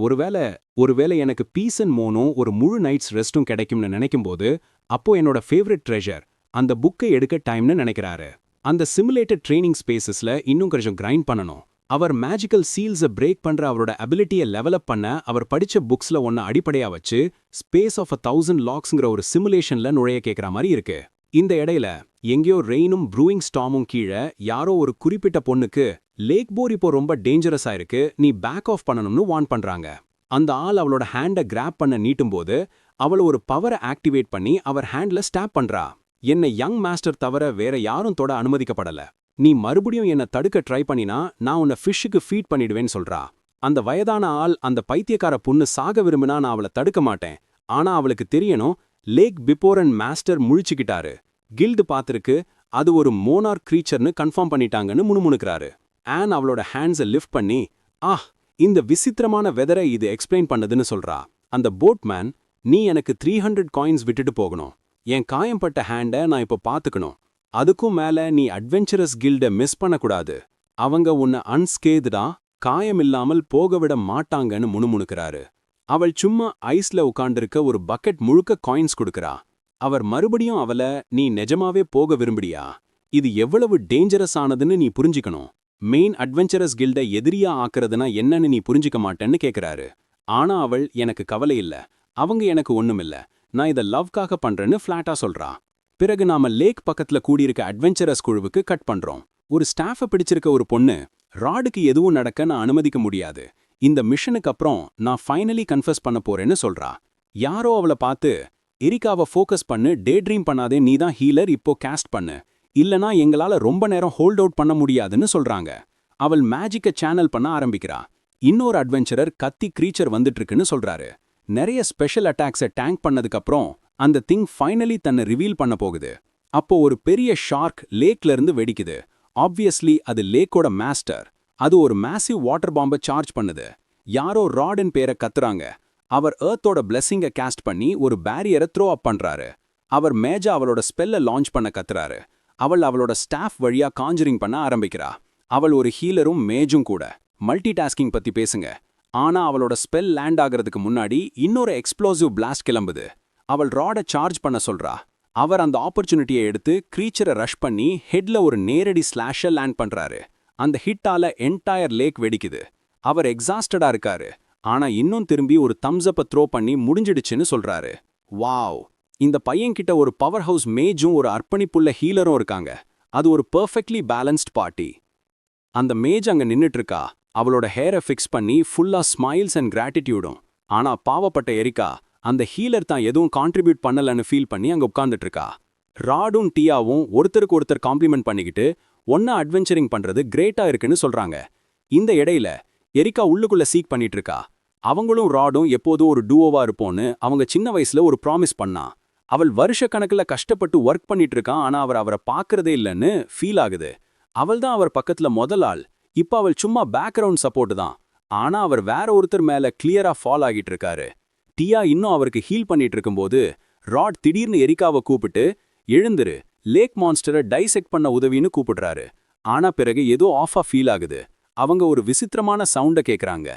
ஒருவேளை எனக்கு பீஸ் அண்ட் மோனும் ஒரு முழு நைட்ஸ் ரெஸ்ட்டும் கிடைக்கும்னு நினைக்கும்போது அப்போ என்னோட ஃபேவரட் ட்ரெஷர் அந்த புக்கை எடுக்க டைம்னு நினைக்கிறாரு. அந்த சிமுலேட்டட் ட்ரைனிங் ஸ்பேசஸ்ல இன்னும் கொஞ்சம் கிரைண்ட் பண்ணணும். அவர் மேஜிக்கல் சீல்ஸை பிரேக் பண்ற அவரோட அபிலிட்டியை லெவலப் பண்ண அவர் படிச்ச புக்ஸ்ல ஒன்ன அடிப்படையா வச்சு ஸ்பேஸ் ஆஃப் 1000 லாக்ஸ்ங்கிற ஒரு சிமுலேஷன்ல நுழைய கேட்குற மாதிரி இருக்கு. இந்த இடையில எங்கேயோ ரெயினும் ப்ரூயிங் ஸ்டாமும் கீழே யாரோ ஒரு குறிப்பிட்ட பொண்ணுக்கு லேக் போர் இப்போ ரொம்ப டேஞ்சரஸா இருக்கு, நீ பேக் ஆஃப் பண்ணணும்னு வார்ன் பண்றாங்க. அந்த ஆள் அவளோட ஹேண்டை கிராப் பண்ண நீட்டும்போது அவள ஒரு பவரை ஆக்டிவேட் பண்ணி அவர் ஹேண்ட்ல ஸ்டாப் பண்றா. என்னை யங் மாஸ்டர் தவிர வேற யாரும் தொட அனுமதிக்கப்படல. நீ மறுபடியும் என்ன தடுக்க ட்ரை பண்ணினா நான் உன்னை ஃபிஷ்ஷுக்கு ஃபீட் பண்ணிடுவேன்னு சொல்றா. அந்த வயதான ஆள் அந்த பைத்தியக்கார பொண்ணு சாக விரும்பினா நான் அவளை தடுக்க மாட்டேன். ஆனா அவளுக்கு தெரியணும் லேக் பிபோர் அண்ட் மாஸ்டர் முழிச்சுக்கிட்டாரு. கில்டு பாத்திருக்கு, அது ஒரு மோனார்க் கிரீச்சர்னு கன்ஃபார்ம் பண்ணிட்டாங்கன்னு முணுமுணுக்கிறாரு. ஆன் அவளோட ஹேண்ட்ஸை லிஃப்ட் பண்ணி இந்த விசித்திரமான வெதரை இது எக்ஸ்பிளைன் பண்ணதுன்னு சொல்றா. அந்த போட்மேன், நீ எனக்கு 300 காயின்ஸ் விட்டுட்டு போகணும். என் காயம்பட்ட ஹேண்டை நான் இப்போ பாத்துக்கணும். அதுக்கும் மேல நீ அட்வென்ச்சரஸ் கில்டை மிஸ் பண்ணக்கூடாது. அவங்க உன்னை அன்ஸ்கேதுடா காயமில்லாமல் போக விட மாட்டாங்கன்னு முணுமுணுக்கிறாரு. அவள் சும்மா ஐஸ்ல உட்காண்டிருக்க ஒரு பக்கெட் முழுக்க காயின்ஸ் கொடுக்கறா. அவர் மறுபடியும் அவளை, நீ நிஜமாவே போக விரும்புடியா? இது எவ்வளவு டேஞ்சரஸ் ஆனதுன்னு நீ புரிஞ்சிக்கணும். மெயின் அட்வென்ச்சரஸ் கில்டை எதிரியா ஆக்குறதுனா என்னன்னு நீ புரிஞ்சிக்க மாட்டேன்னு கேக்குறாரு. ஆனா அவள், எனக்கு கவலை இல்ல, அவங்க எனக்கு ஒண்ணுமில்ல, நான் இதை லவ்காக பண்றேன்னு ஃபிளாட்டா சொல்றா. பிறகு நாம லேக் பக்கத்துல கூடியிருக்க அட்வென்ச்சரஸ் குழுவுக்கு கட் பண்றோம். ஒரு ஸ்டாஃபை பிடிச்சிருக்க ஒரு பொண்ணு, ராடுக்கு எதுவும் நடக்க நான் அனுமதிக்க முடியாது, இந்த மிஷனுக்கு அப்புறம் நான் ஃபைனலி கன்ஃபஸ் பண்ண போறேன்னு சொல்றா. யாரோ அவளை பார்த்து, எரிக்காவை ஃபோக்கஸ் பண்ணு, டே ட்ரீம் பண்ணாதே, நீ தான் ஹீலர், இப்போ காஸ்ட் பண்ணு, இல்லனா எங்களால ரொம்ப நேரம் ஹோல்ட் அவுட் பண்ண முடியாதுன்னு சொல்றாங்க. அவள் மேஜிக்கை சேனல் பண்ண ஆரம்பிக்கிறா. இன்னொரு அட்வென்ச்சரர் கத்தி கிரீச்சர் வந்துட்டு இருக்குன்னு சொல்றாரு. நிறைய ஸ்பெஷல் அட்டாக்ஸை டேங்க் பண்ணதுக்கப்புறம் அந்த திங் ஃபைனலி தன்னை ரிவீல் பண்ண போகுது. அப்போ ஒரு பெரிய ஷார்க் லேக்ல இருந்து வெடிக்குது. ஆப்வியஸ்லி அது லேக்கோட மாஸ்டர். அது ஒரு மேசிவ் வாட்டர் பாம்பை சார்ஜ் பண்ணுது. யாரோ ராடின் பேரை கத்துறாங்க. அவர் எர்த்தோட பிளெஸிங்கை காஸ்ட் பண்ணி ஒரு பேரியரை த்ரோ அப் பண்றாரு. அவர் மேஜா அவளோட ஸ்பெல்லை லான்ச் பண்ண கத்துறாரு. அவள் அவளோட ஸ்டாஃப் வழியா காஞ்சரிங் பண்ண ஆரம்பிக்கிறா. அவள் ஒரு ஹீலரும் மேஜும் கூட. மல்டி டாஸ்கிங் பத்தி பேசுங்க. ஆனா அவளோட ஸ்பெல் லேண்ட் ஆகிறதுக்கு முன்னாடி இன்னொரு எக்ஸ்ப்ளோசிவ் பிளாஸ்ட் கிளம்புது. அவள் ராடை சார்ஜ் பண்ண சொல்றா. அவர் அந்த ஆப்பர்ச்சுனிட்டியை எடுத்து கிரீச்சரை ரஷ் பண்ணி ஹெட்ல ஒரு நேரடி ஸ்லாஷை லேண்ட் பண்றாரு. அந்த ஹிட்டால என்டையர் லேக் வெடிக்குது. அவர் எக்ஸாஸ்டடா இருக்காரு. ஆனா இன்னும் திரும்பி ஒரு தம்ஸ் அப்பை த்ரோ பண்ணி முடிஞ்சிடுச்சுன்னு சொல்றாரு. வாவ், இந்த பையன்கிட்ட ஒரு பவர் ஹவுஸ் மேஜும் ஒரு அர்ப்பணிப்புள்ள ஹீலரும் இருக்காங்க. அது ஒரு பெர்ஃபெக்ட்லி பேலன்ஸ்ட் பார்ட்டி. அந்த மேஜ் அங்க நின்னுட்டு இருக்கா. அவளோட ஹேரை ஃபிக்ஸ் பண்ணி ஃபுல்லா ஸ்மைல்ஸ் அண்ட் கிராட்டிடியூடும். ஆனா பாவப்பட்ட எரிக்கா அந்த ஹீலர் தான் எதுவும் கான்ட்ரிபியூட் பண்ணலன்னு ஃபீல் பண்ணி அங்க உட்கார்ந்துட்டு இருக்கா. ராடும் டியாவும் ஒருத்தருக்கு ஒருத்தர் காம்ப்ளிமெண்ட் பண்ணிக்கிட்டு ஒன்னா அட்வென்ச்சரிங் பண்றது கிரேட்டா இருக்குன்னு சொல்றாங்க. இந்த இடையில எரிக்கா உள்ளுக்குள்ள சீக் பண்ணிட்டு இருக்கா. அவங்களும் ராடும் எப்போதும் ஒரு டூவோவா இருப்போன்னு அவங்க சின்ன வயசுல ஒரு ப்ராமிஸ் பண்ணா. அவள் வருஷக்கணக்கில் கஷ்டப்பட்டு ஒர்க் பண்ணிட்டு இருக்கான், ஆனா அவரை பார்க்கறதே இல்லைன்னு ஃபீல் ஆகுது. அவள் தான் அவர் பக்கத்துல முதல் ஆள். இப்ப அவள் சும்மா பேக்ரவுண்ட் சப்போர்ட் தான். ஆனா அவர் வேற ஒருத்தர் மேல கிளியரா ஃபால் ஆகிட்டு இருக்காரு. டியா இன்னும் அவருக்கு ஹீல் பண்ணிட்டு இருக்கும்போது ராட் திடீர்னு எரிக்காவை கூப்பிட்டு, எழுந்துரு, லேக் மான்ஸ்டரை டைசெக்ட் பண்ண உதவின்னு கூப்பிடுறாரு. ஆனா பிறகு ஏதோ ஆஃபா ஃபீல் ஆகுது. அவங்க ஒரு விசித்திரமான சவுண்ட கேக்குறாங்க.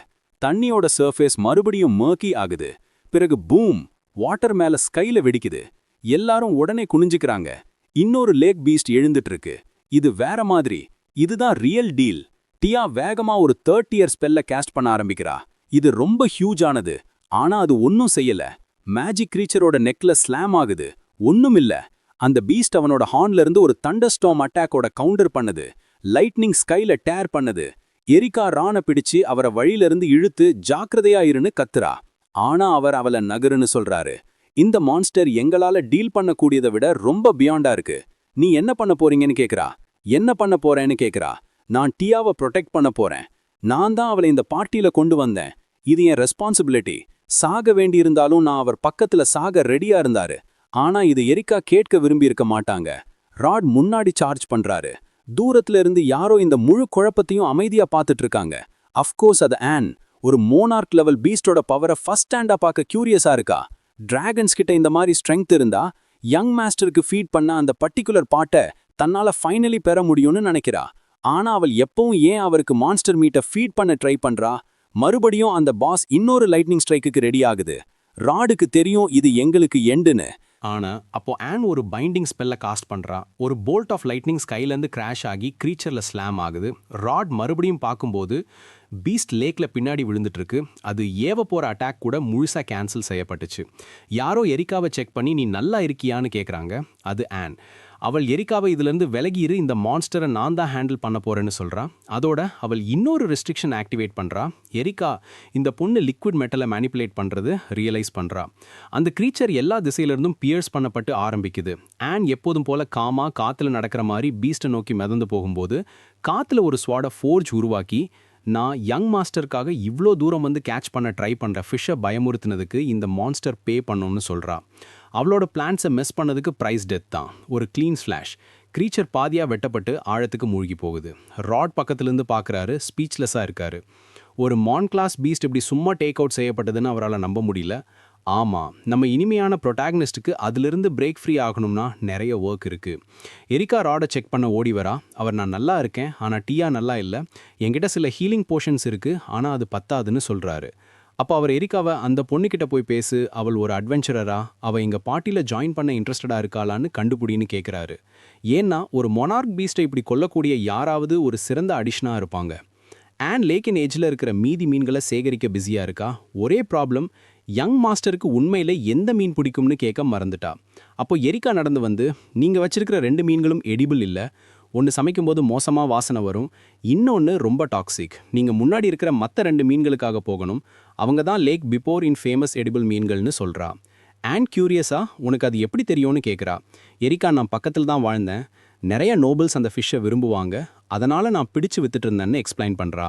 தண்ணியோட சர்ஃபேஸ் மறுபடியும் மர்க்கி ஆகுது. பிறகு பூம், வாட்டர் மேல ஸ்கைல வெடிக்குது. எல்லாரும் உடனே குனிஞ்சுக்கிறாங்க. இன்னொரு லேக் பீஸ்ட் எழுந்துட்டு இருக்கு. இது வேற மாதிரி, இதுதான் ரியல் டீல். டியா வேகமா ஒரு 30 இயர் ஸ்பெல்ல காஸ்ட் பண்ண ஆரம்பிக்கிறா. இது ரொம்ப ஹியூஜ் ஆனது, ஆனா அது ஒன்னும் செய்யல. மேஜிக் கிரீச்சரோட நெக்ல ஸ்லாம் ஆகுது. ஒண்ணுமில்ல. அந்த பீஸ்ட் அவனோட ஹார்ன்ல இருந்து ஒரு தண்டர்ஸ்டார்ம் அட்டாக்கோட கவுண்டர் பண்ணுது. லைட்னிங் ஸ்கைல டேர் பண்ணுது. எரிக்கா ரான பிடிச்சு அவரை வழியிலிருந்து இழுத்து ஜாக்கிரதையா இருன்னு கத்துறா. ஆனா அவர் அவளை நகருன்னு சொல்றாரு. இந்த மான்ஸ்டர் எங்களால டீல் பண்ணக்கூடியதை விட ரொம்ப பியாண்டா இருக்கு. நீ என்ன பண்ண போறீங்கன்னு கேக்குறா. என்ன பண்ண போறேன்னு கேக்குறா. நான் டியாவை ப்ரொடெக்ட் பண்ண போறேன். நான் தான் அவளை இந்த பார்ட்டியில கொண்டு வந்தேன். இது என் ரெஸ்பான்சிபிலிட்டி. சாக வேண்டியிருந்தாலும் நான் அவர் பக்கத்துல சாக ரெடியா இருந்தாரு. ஆனா இது எரிக்கா கேட்க விரும்பி இருக்க மாட்டாங்க. ராட் முன்னாடி சார்ஜ் பண்றாரு. தூரத்துல இருந்து யாரோ இந்த முழு குழப்பத்தையும் அமைதியா பார்த்துட்டு இருக்காங்க. அஃப்கோர்ஸ் அது ஆன். ஒரு மோனார்க் லெவல் பீஸ்டோட பவரை ஃபர்ஸ்ட் ஹேண்டா பார்க்க கியூரியஸா இருக்கா. டிராகன்ஸ் கிட்ட இந்த மாதிரி ஸ்ட்ரெங்த் இருந்தா யங் மாஸ்டருக்கு ஃபீட் பண்ண அந்த பர்டிகுலர் பாட்டை தன்னால ஃபைனலி பெற முடியும்னு நினைக்கிறா. ஆனா அவள் எப்பவும் ஏன் அவருக்கு மான்ஸ்டர் மீட்டை ஃபீட் பண்ண ட்ரை பண்றா? மறுபடியும் அந்த பாஸ் இன்னொரு லைட்னிங் ஸ்ட்ரைக்குக்கு ரெடி ஆகுது. ராடுக்கு தெரியும் இது எங்களுக்கு எண்டுன்னு. ஆனா அப்போ ஆன் ஒரு பைண்டிங் ஸ்பெல்ல காஸ்ட் பண்றா. ஒரு போல்ட் ஆஃப் லைட்னிங் ஸ்கைலேருந்து கிராஷ் ஆகி க்ரீச்சர்ல ஸ்லாம் ஆகுது. ராட் மறுபடியும் பார்க்கும்போது பீஸ்ட் லேக்ல பின்னாடி விழுந்துட்டு இருக்கு. அது ஏவ போற அட்டாக் கூட முழுசா கேன்சல் செய்யப்பட்டுச்சு. யாரோ எரிக்காவை செக் பண்ணி நீ நல்லா இருக்கியான்னு கேட்குறாங்க. அது ஆன். அவள் எரிக்காவை இதிலிருந்து விலகிரு, இந்த மான்ஸ்டரை நான் தான் ஹேண்டில் பண்ண போறேன்னு சொல்றா. அதோட அவள் இன்னொரு ரெஸ்ட்ரிக்ஷன் ஆக்டிவேட் பண்றா. எரிக்கா இந்த பொண்ணு லிக்விட் மெட்டலை மேனிப்புலேட் பண்றது ரியலைஸ் பண்றா. அந்த கிரீச்சர் எல்லா திசையிலிருந்தும் பியர்ஸ் பண்ணப்பட்டு ஆரம்பிக்குது. ஆன் எப்போதும் போல காமா காத்துல நடக்கிற மாதிரி பீஸ்ட்டை நோக்கி மிதந்து போகும்போது காத்துல ஒரு ஸ்வாட ஃபோர்ஜ் உருவாக்கி, நான் யங் மாஸ்டருக்காக இவ்வளோ தூரம் வந்து கேட்ச் பண்ண ட்ரை பண்ணுற ஃபிஷ்ஷை பயமுறுத்தினதுக்கு இந்த மான்ஸ்டர் பே பண்ணணும்னு சொல்கிறா. அவளோட பிளான்ஸை மிஸ் பண்ணதுக்கு ப்ரைஸ் டெத் தான். ஒரு க்ளீன் ஸ்லாஷ். க்ரீச்சர் பாதியாக வெட்டப்பட்டு ஆழத்துக்கு மூழ்கி போகுது. ராட் பக்கத்துலேருந்து பார்க்குறாரு, ஸ்பீச்லெஸ்ஸாக இருக்காரு. ஒரு மான் கிளாஸ் பீஸ்ட் இப்படி சும்மா டேக் அவுட் செய்யப்பட்டதுன்னு அவரால் நம்ப முடியல. ஆமாம், நம்ம இனிமையான ப்ரொட்டாகனிஸ்ட்டுக்கு அதிலிருந்து பிரேக் ஃப்ரீ ஆகணும்னா நிறைய ஒர்க் இருக்குது. எரிக்கா ராடை செக் பண்ண ஓடி வரா. அவர் நான் நல்லா இருக்கேன், ஆனால் டீயா நல்லா இல்லை, என்கிட்ட சில ஹீலிங் போர்ஷன்ஸ் இருக்குது, ஆனால் அது பத்தாதுன்னு சொல்கிறாரு. அப்போ அவர் எரிக்காவை அந்த பொண்ணுக்கிட்ட போய் பேசு, அவள் ஒரு அட்வென்ச்சரரா, அவள் எங்கள் பார்ட்டியில் ஜாயின் பண்ண இன்ட்ரெஸ்டடாக இருக்காளான்னு கண்டுபிடின்னு கேட்குறாரு. ஏன்னா ஒரு மொனார்க் பீஸ்ட்டை இப்படி கொல்லக்கூடிய யாராவது ஒரு சிறந்த அடிஷனாக இருப்பாங்க. ஆன் லேக்கின் ஏஜில் இருக்கிற மீதி மீன்களை சேகரிக்க பிஸியாக இருக்கா. ஒரே ப்ராப்ளம், யங் மாஸ்டருக்கு உண்மையில் எந்த மீன் பிடிக்கும்னு கேட்க மறந்துட்டா. அப்போ எரிக்கா நடந்து வந்து, நீங்கள் வச்சிருக்கிற 2 மீன்களும் எடிபிள் இல்லை, ஒன்று சமைக்கும்போது மோசமாக வாசனை வரும், இன்னொன்று ரொம்ப டாக்ஸிக், நீங்கள் முன்னாடி இருக்கிற மற்ற 2 மீன்களுக்காக போகணும், அவங்க தான் லேக் பிபோர் இன் ஃபேமஸ் எடிபிள் மீன்கள்னு சொல்கிறா. ஆன் கியூரியஸா, உனக்கு அது எப்படி தெரியும்னு கேட்குறா. எரிக்கா நான் பக்கத்தில் தான் வாழ்ந்தேன், நிறைய நோபல்ஸ் அந்த ஃபிஷ்ஷை விரும்புவாங்க, அதனால் நான் பிடிச்சு வித்துட்டு இருந்தேன்னு எக்ஸ்பிளைன் பண்ணுறா.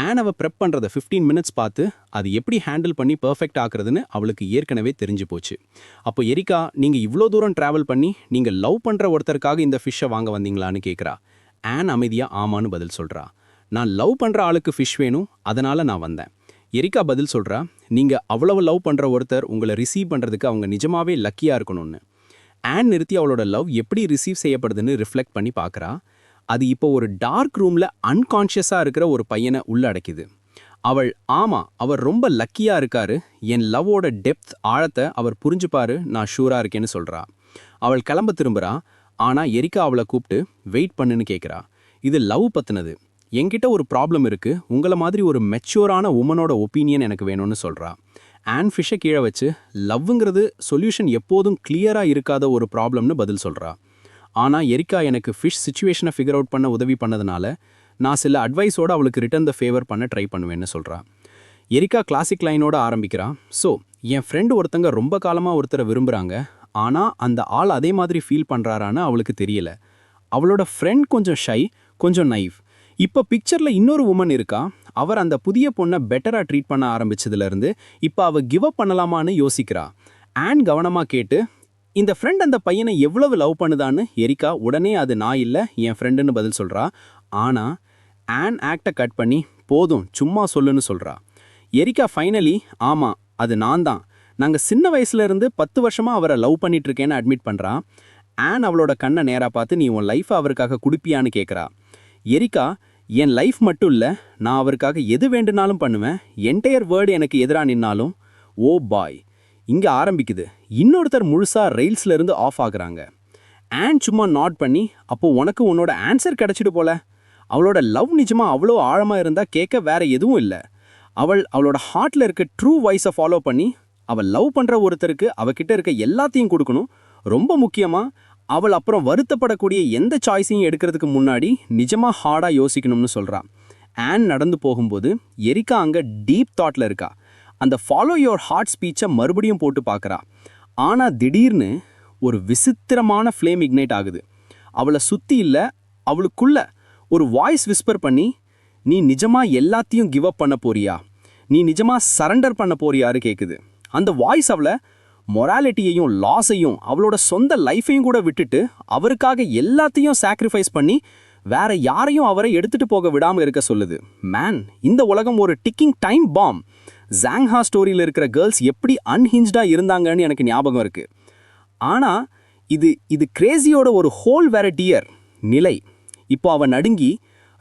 ஆன் அவள் ப்ரெப் பண்ணுறத 15 மினிட்ஸ் பார்த்து அது எப்படி ஹேண்டில் பண்ணி பர்ஃபெக்ட் ஆக்குறதுன்னு அவளுக்கு ஏற்கனவே தெரிஞ்சு போச்சு. அப்போ எரிக்கா, நீங்கள் இவ்வளோ தூரம் ட்ராவல் பண்ணி நீங்கள் லவ் பண்ணுற ஒருத்தருக்காக இந்த ஃபிஷ்ஷை வாங்க வந்தீங்களான்னு கேட்குறா. ஆன் அமைதியாக ஆமான்னு பதில் சொல்கிறா. நான் லவ் பண்ணுற ஆளுக்கு ஃபிஷ் வேணும், அதனால் நான் வந்தேன். எரிக்கா பதில் சொல்கிறா, நீங்கள் அவ்வளவு லவ் பண்ணுற ஒருத்தர் உங்களை ரிசீவ் பண்ணுறதுக்கு அவங்க நிஜமாவே லக்கியாக இருக்கணும்னு. ஆன் நிறுத்தி அவளோட லவ் எப்படி ரிசீவ் செய்யப்படுதுன்னு ரிஃப்ளெக்ட் பண்ணி பார்க்குறா. அது இப்போ ஒரு டார்க் ரூமில் அன்கான்ஷியஸாக இருக்கிற ஒரு பையனை உள்ளடக்கிது. அவள் அவர் ரொம்ப லக்கியாக இருக்காரு, என் லவ்வோட டெப்த் ஆழத்தை அவர் புரிஞ்சுப்பாரு, நான் ஷூராக இருக்கேன்னு சொல்கிறா. அவள் கிளம்ப திரும்புகிறா. ஆனால் எரிக்கா அவளை கூப்பிட்டு வெயிட் பண்ணுன்னு கேட்குறா. இது லவ் பற்றினது, என்கிட்ட ஒரு ப்ராப்ளம் இருக்குது, உங்களை மாதிரி ஒரு மெச்சூரான உமனோட ஒப்பீனியன் எனக்கு வேணும்னு சொல்கிறா. ஆன் ஃபிஷ்ஷை கீழே வச்சு, லவ்ங்கிறது சொல்யூஷன் எப்போதும் கிளியராக இருக்காத ஒரு ப்ராப்ளம்னு பதில் சொல்கிறா. ஆனால் எரிக்கா எனக்கு ஃபிஷ் சிச்சுவேஷனை ஃபிகர் அவுட் பண்ண உதவி பண்ணதுனால நான் சில அட்வைஸோடு அவளுக்கு ரிட்டர்ன் த ஃபேவர் பண்ண ட்ரை பண்ணுவேன்னு சொல்கிறா. எரிக்கா கிளாசிக் லைனோட ஆரம்பிக்கிறா. ஸோ என் ஃப்ரெண்டு ஒருத்தங்க ரொம்ப காலமாக ஒருத்தரை விரும்புகிறாங்க, ஆனால் அந்த ஆள் அதே மாதிரி ஃபீல் பண்ணுறாரான்னு அவளுக்கு தெரியல. அவளோட ஃப்ரெண்ட் கொஞ்சம் ஷை, கொஞ்சம் நைவ். இப்போ பிக்சரில் இன்னொரு உமன் இருக்கா. அவர் அந்த புதிய பொண்ணை பெட்டராக ட்ரீட் பண்ண ஆரம்பிச்சதுலேருந்து இப்போ அவள் கிவ் அப் பண்ணலாமான்னு யோசிக்கிறா. ஆன் கவனமாக கேட்டு, இந்த ஃப்ரெண்ட் அந்த பையனை எவ்வளவு லவ் பண்ணுதான்னு எரிக்கா உடனே அது நான் இல்லை என் ஃப்ரெண்டுன்னு பதில் சொல்கிறா. ஆனால் ஆன் ஆக்டை கட் பண்ணி போதும் சும்மா சொல்லுன்னு சொல்கிறா. எரிக்கா ஃபைனலி ஆமாம் அது நான் தான், நாங்கள் சின்ன வயசுலேருந்து 10 வருஷமாக அவரை லவ் பண்ணிகிட்ருக்கேன்னு அட்மிட் பண்ணுறா. ஆன் அவளோட கண்ணை நேராக பார்த்து நீ உன் லைஃப்பை அவருக்காக குடிப்பியான்னு கேட்குறா. எரிக்கா, என் லைஃப் மட்டும் இல்லை, நான் அவருக்காக எது வேண்டுனாலும் பண்ணுவேன், என்டையர் வேர்டு எனக்கு எதிராக நின்னாலும். ஓ பாய், இங்கே ஆரம்பிக்குது. இன்னொருத்தர் முழுசாக ரெயில்ஸ்ல இருந்து ஆஃப் ஆகுறாங்க. ஆன் சும்மா நாட் பண்ணி, அப்போ உனக்கு உன்னோட ஆன்சர் கிடைச்சிட்டு போல. அவளோட லவ் நிஜமா அவ்வளோ ஆழமாக இருந்தால் கேட்க வேற எதுவும் இல்லை. அவளோட ஹார்ட்டில் இருக்க ட்ரூ வாய்ஸை ஃபாலோ பண்ணி அவள் லவ் பண்ணுற ஒருத்தருக்கு அவகிட்ட இருக்க எல்லாத்தையும் கொடுக்கணும். ரொம்ப முக்கியமாக அவள் அப்புறம் வருத்தப்படக்கூடிய எந்த சாய்ஸையும் எடுக்கிறதுக்கு முன்னாடி நிஜமாக ஹார்டாக யோசிக்கணும்னு சொல்கிறா. ஆன் நடந்து போகும்போது எரிக்கா அங்கே டீப் தாட்டில் இருக்கா. அந்த ஃபாலோ யுவர் ஹார்ட் ஸ்பீச்சை மறுபடியும் போட்டு பார்க்குறா. ஆனால் திடீர்னு ஒரு விசித்திரமான ஃப்ளேம் இக்னைட் ஆகுது. அவளை சுற்றி இல்லை, அவளுக்குள்ள ஒரு வாய்ஸ் விஸ்பர் பண்ணி, நீ நிஜமாக எல்லாத்தையும் கிவ் அப் பண்ண போறியா, நீ நிஜமாக சரண்டர் பண்ண போறியாரு கேட்குது. அந்த வாய்ஸ் அவளை மொராலிட்டியையும் லாஸையும் அவளோட சொந்த லைஃபையும் கூட விட்டுட்டு அவருக்காக எல்லாத்தையும் சாக்ரிஃபைஸ் பண்ணி வேற யாரையும் அவரை எடுத்துட்டு போக விடாமல் இருக்க சொல்லுது. மேன், இந்த உலகம் ஒரு டிக்கிங் டைம் பாம். ஜாங்ஹா ஸ்டோரியில் இருக்கிற கேர்ள்ஸ் எப்படி அன்ஹிஞ்ச்டாக இருந்தாங்கன்னு எனக்கு ஞாபகம் இருக்குது. ஆனால் இது கிரேசியோட ஒரு ஹோல் வேற டியர். நிலை. இப்போ அவ நடுங்கி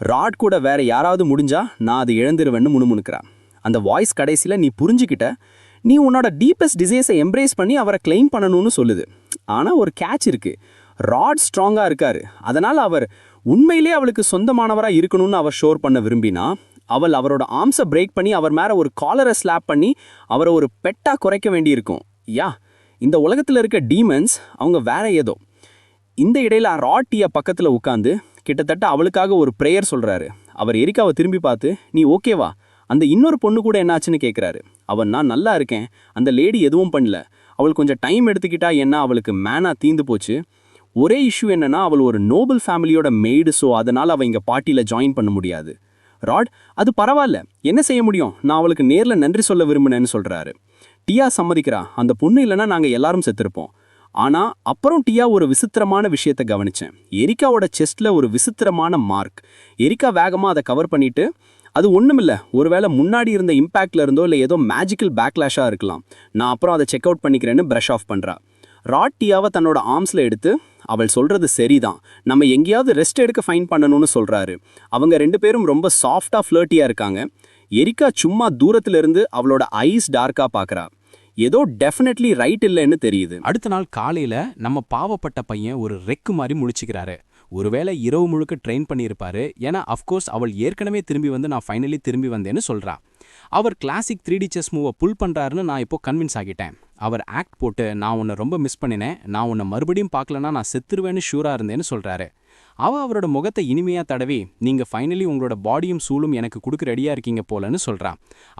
ராட் கூட வேற யாராவது முடிஞ்சா நான் அது இழந்துருவேன்னு முணுமுணுக்கிறா. அந்த வாய்ஸ் கடைசியில நீ புரிஞ்சுக்கிட்ட, நீ உன்னோட டீப்பஸ்ட் டிசைர்ஸை எம்ப்ரேஸ் பண்ணி அவரை கிளைம் பண்ணணும்னு சொல்லுது. ஆனா ஒரு கேட்ச் இருக்கு. ராட் ஸ்ட்ராங்கா இருக்காரு, அதனால அவர் உண்மையிலே அவளுக்கு சொந்தமானவரா இருக்கணும்னு அவர் ஷோர் பண்ண விரும்பினா, அவள் அவரோட ஆர்ம்ஸை பிரேக் பண்ணி அவர் மேல ஒரு காலரை ஸ்லாப் பண்ணி அவரை ஒரு பெட்டா குறைக்க வேண்டியிருக்கும். இந்த உலகத்துல இருக்க டீமன்ஸ் அவங்க வேற ஏதோ. இந்த இடையில ராட் டியா பக்கத்துல உட்காந்து கிட்டத்தட்ட அவளுக்காக ஒரு ப்ரேயர் சொல்றாரு. அவர் எரிக்காவை திரும்பி பார்த்து, நீ ஓகேவா, அந்த இன்னொரு பொண்ணு கூட என்னாச்சுன்னு கேட்குறாரு. நான் நல்லா இருக்கேன், அந்த லேடி எதுவும் பண்ணல, அவள் கொஞ்சம் டைம் எடுத்துக்கிட்டா என்ன, அவளுக்கு மேனா தீந்து போச்சு. ஒரே இஷ்யூ என்னன்னா அவள் ஒரு நோபல் ஃபேமிலியோட மெய்டு, ஸோ அதனால் அவள் இங்கே பார்ட்டியில் ஜாயின் பண்ண முடியாது. ராட், அது பரவாயில்ல, என்ன செய்ய முடியும், நான் அவளுக்கு நேரில் நன்றி சொல்ல விரும்பினேன்னு சொல்கிறாரு. டியா சம்மதிக்கிறா, அந்த பொண்ணு இல்லைன்னா நாங்கள் எல்லாரும் செத்துருப்போம். ஆனால் அப்புறம் டியா ஒரு விசித்திரமான விஷயத்தை கவனிச்சேன். எரிக்காவோட செஸ்ட்டில் ஒரு விசித்திரமான மார்க். எரிக்கா வேகமாக அதை கவர் பண்ணிட்டு, அது ஒன்றுமில்ல, ஒருவேளை முன்னாடி இருந்த இம்பேக்ட்ல இருந்தோ இல்லை ஏதோ மேஜிக்கல் பேக்லாஷாக இருக்கலாம், நான் அப்புறம் அதை செக் அவுட் பண்ணிக்கிறேன்னு ப்ரஷ் ஆஃப் பண்ணுறா. ராட் டியாவை தன்னோட ஆர்ம்ஸில் எடுத்து, அவள் சொல்கிறது சரிதான், நம்ம எங்கேயாவது ரெஸ்ட் எடுக்க ஃபைன் பண்ணணும்னு சொல்கிறாரு. அவங்க 2 பேரும் ரொம்ப சாஃப்டாக ஃப்ளர்ட்டியாக இருக்காங்க. எரிக்கா சும்மா தூரத்திலிருந்து அவளோட ஐஸ் டார்க்காக பார்க்குறா. ஏதோ டெஃபினெட்லி ரைட் இல்லைன்னு தெரியுது. அடுத்த நாள் காலையில நம்ம பாவப்பட்ட பையன் ஒரு ரெக்கு மாதிரி முழிச்சுக்கிறாரு. ஒருவேளை இரவு முழுக்க ட்ரெயின் பண்ணியிருப்பாரு. ஏன்னா அஃப்கோர்ஸ் அவள் ஏற்கனவே திரும்பி வந்து நான் ஃபைனலி திரும்பி வந்தேன்னு சொல்றா. அவர் கிளாசிக் 3D செஸ் மூவை புல் பண்றாருன்னு நான் இப்போ கன்வின்ஸ் ஆகிட்டேன். அவர் ஆக்ட் போட்டு நான் உன்னை ரொம்ப மிஸ் பண்ணினேன், நான் உன்னை மறுபடியும் பார்க்கலன்னா நான் செத்துருவேன்னு ஷூரா இருந்தேன்னு சொல்றாரு. அவரோட முகத்தை இனிமையா தடவி, நீங்க ஃபைனலி உங்களோட பாடியும் சூலும் எனக்கு கொடுக்க ரெடியா இருக்கீங்க போலன்னு சொல்றா.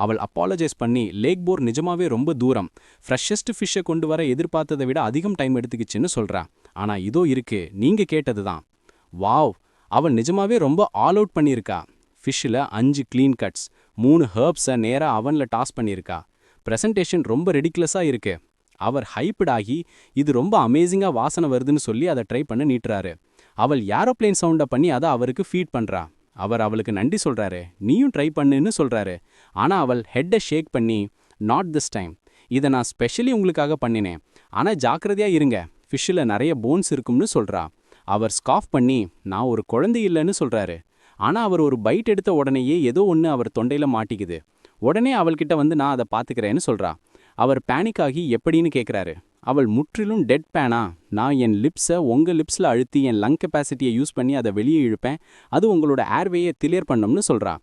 அவள் அப்பாலஜைஸ் பண்ணி, லேக் போர் நிஜமாவே ரொம்ப தூரம், ஃப்ரெஷ்ஷஸ்ட் ஃபிஷ்ஷை கொண்டு வர எதிர்பார்த்ததை விட அதிகம் டைம் எடுத்துக்கிச்சுன்னு சொல்றா. ஆனா இதோ இருக்கு, நீங்க கேட்டதுதான். வாவ், அவள் நிஜமாவே ரொம்ப ஆல் அவுட் பண்ணியிருக்கா. ஃபிஷ்ஷில் 5 க்ளீன் கட்ஸ், 3 ஹர்ப்ஸை நேராக அவனில் டாஸ் பண்ணியிருக்கா. ப்ரெசன்டேஷன் ரொம்ப ரெடிகுலஸாக இருக்கு. அவர் ஹைப்ட் ஆகி இது ரொம்ப அமேசிங்காக வாசனை வருதுன்னு சொல்லி அதை ட்ரை பண்ண நீட்டுறாரு. அவள் ஏரோப்ளேன் சவுண்டை பண்ணி அதை அவருக்கு ஃபீட் பண்ணுறா. அவர் அவளுக்கு நன்றி சொல்கிறாரு, நீயும் ட்ரை பண்ணுன்னு சொல்கிறாரு. ஆனால் அவள் ஹெட்டை ஷேக் பண்ணி, நாட் திஸ் டைம், இதை நான் ஸ்பெஷலி உங்களுக்காக பண்ணினேன், ஆனால் ஜாக்கிரதையாக இருங்க, ஃபிஷ்ஷில் நிறைய போன்ஸ் இருக்கும்னு சொல்கிறா. அவர் ஸ்காஃப் பண்ணி, நான் ஒரு குழந்தை இல்லைன்னு சொல்கிறாரு. ஆனால் அவர் ஒரு பைட் எடுத்த உடனேயே ஏதோ ஒன்று அவர் தொண்டையில் மாட்டிக்குது. உடனே அவள்கிட்ட வந்து நான் அதை பார்த்துக்கிறேன்னு சொல்கிறா. அவர் பேனிக் ஆகி எப்படின்னு கேட்குறாரு. அவள் முற்றிலும் டெட் பேனா, நான் என் லிப்ஸை உங்கள் லிப்ஸில் அழுத்தி என் லங் கெப்பாசிட்டியை யூஸ் பண்ணி அதை வெளியே இழுப்பேன், அது உங்களோட ஏர்வேயை கிளியர் பண்ணணும்னு சொல்கிறா.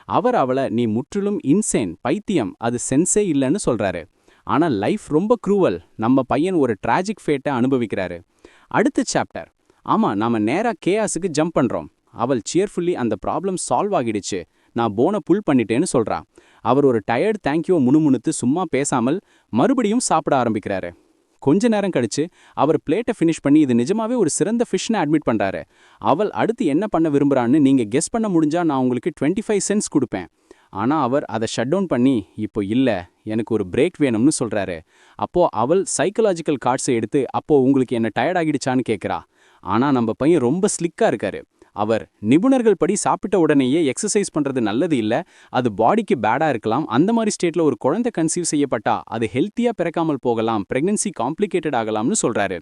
அவர் அவளை நீ முற்றிலும் இன்சேன், பைத்தியம், அது சென்ஸே இல்லைன்னு சொல்கிறாரு. ஆனால் லைஃப் ரொம்ப க்ரூவல், நம்ம பையன் ஒரு ட்ராஜிக் ஃபேட்டை அனுபவிக்கிறாரு. அடுத்த சாப்டர். ஆமாம், நாம் நேராக கேஆஸுக்கு ஜம்ப் பண்ணுறோம். அவள் சியர்ஃபுல்லி அந்த ப்ராப்ளம் சால்வ் ஆகிடுச்சு, நான் போனை புல் பண்ணிட்டேன்னு சொல்கிறா. அவர் ஒரு டயர்டு தேங்க்யூ முணுமுணுத்து சும்மா பேசாமல் மறுபடியும் சாப்பிட ஆரம்பிக்கிறாரு. கொஞ்ச நேரம் கழிச்சு அவர் பிளேட்டை ஃபினிஷ் பண்ணி இது நிஜமாவே ஒரு சிறந்த ஃபிஷ்னு அட்மிட் பண்ணுறாரு. அவள் அடுத்து என்ன பண்ண விரும்புகிறான்னு நீங்கள் கெஸ் பண்ண முடிஞ்சா நான் உங்களுக்கு 25 சென்ட்ஸ் கொடுப்பேன். ஆனால் அவர் அதை ஷட் டவுன் பண்ணி, இப்போ இல்லை, எனக்கு ஒரு பிரேக் வேணும்னு சொல்கிறாரு. அப்போது அவள் சைக்கலாஜிக்கல் கார்ட்ஸை எடுத்து, அப்போது உங்களுக்கு என்ன டயர்ட் ஆகிடுச்சான்னு கேட்குறா. ஆனால் நம்ம பையன் ரொம்ப ஸ்லிக்காக இருக்காரு. அவர் நிபுணர்கள் படி சாப்பிட்ட உடனேயே எக்ஸசைஸ் பண்ணுறது நல்லது இல்லை, அது பாடிக்கு பேடாக இருக்கலாம், அந்த மாதிரி ஸ்டேட்டில் ஒரு குழந்தை கன்சீவ் செய்யப்பட்டா அது ஹெல்த்தியாக பிறக்காமல் போகலாம், ப்ரெக்னன்சி காம்ப்ளிகேட்டட் ஆகலாம்னு சொல்கிறாரு.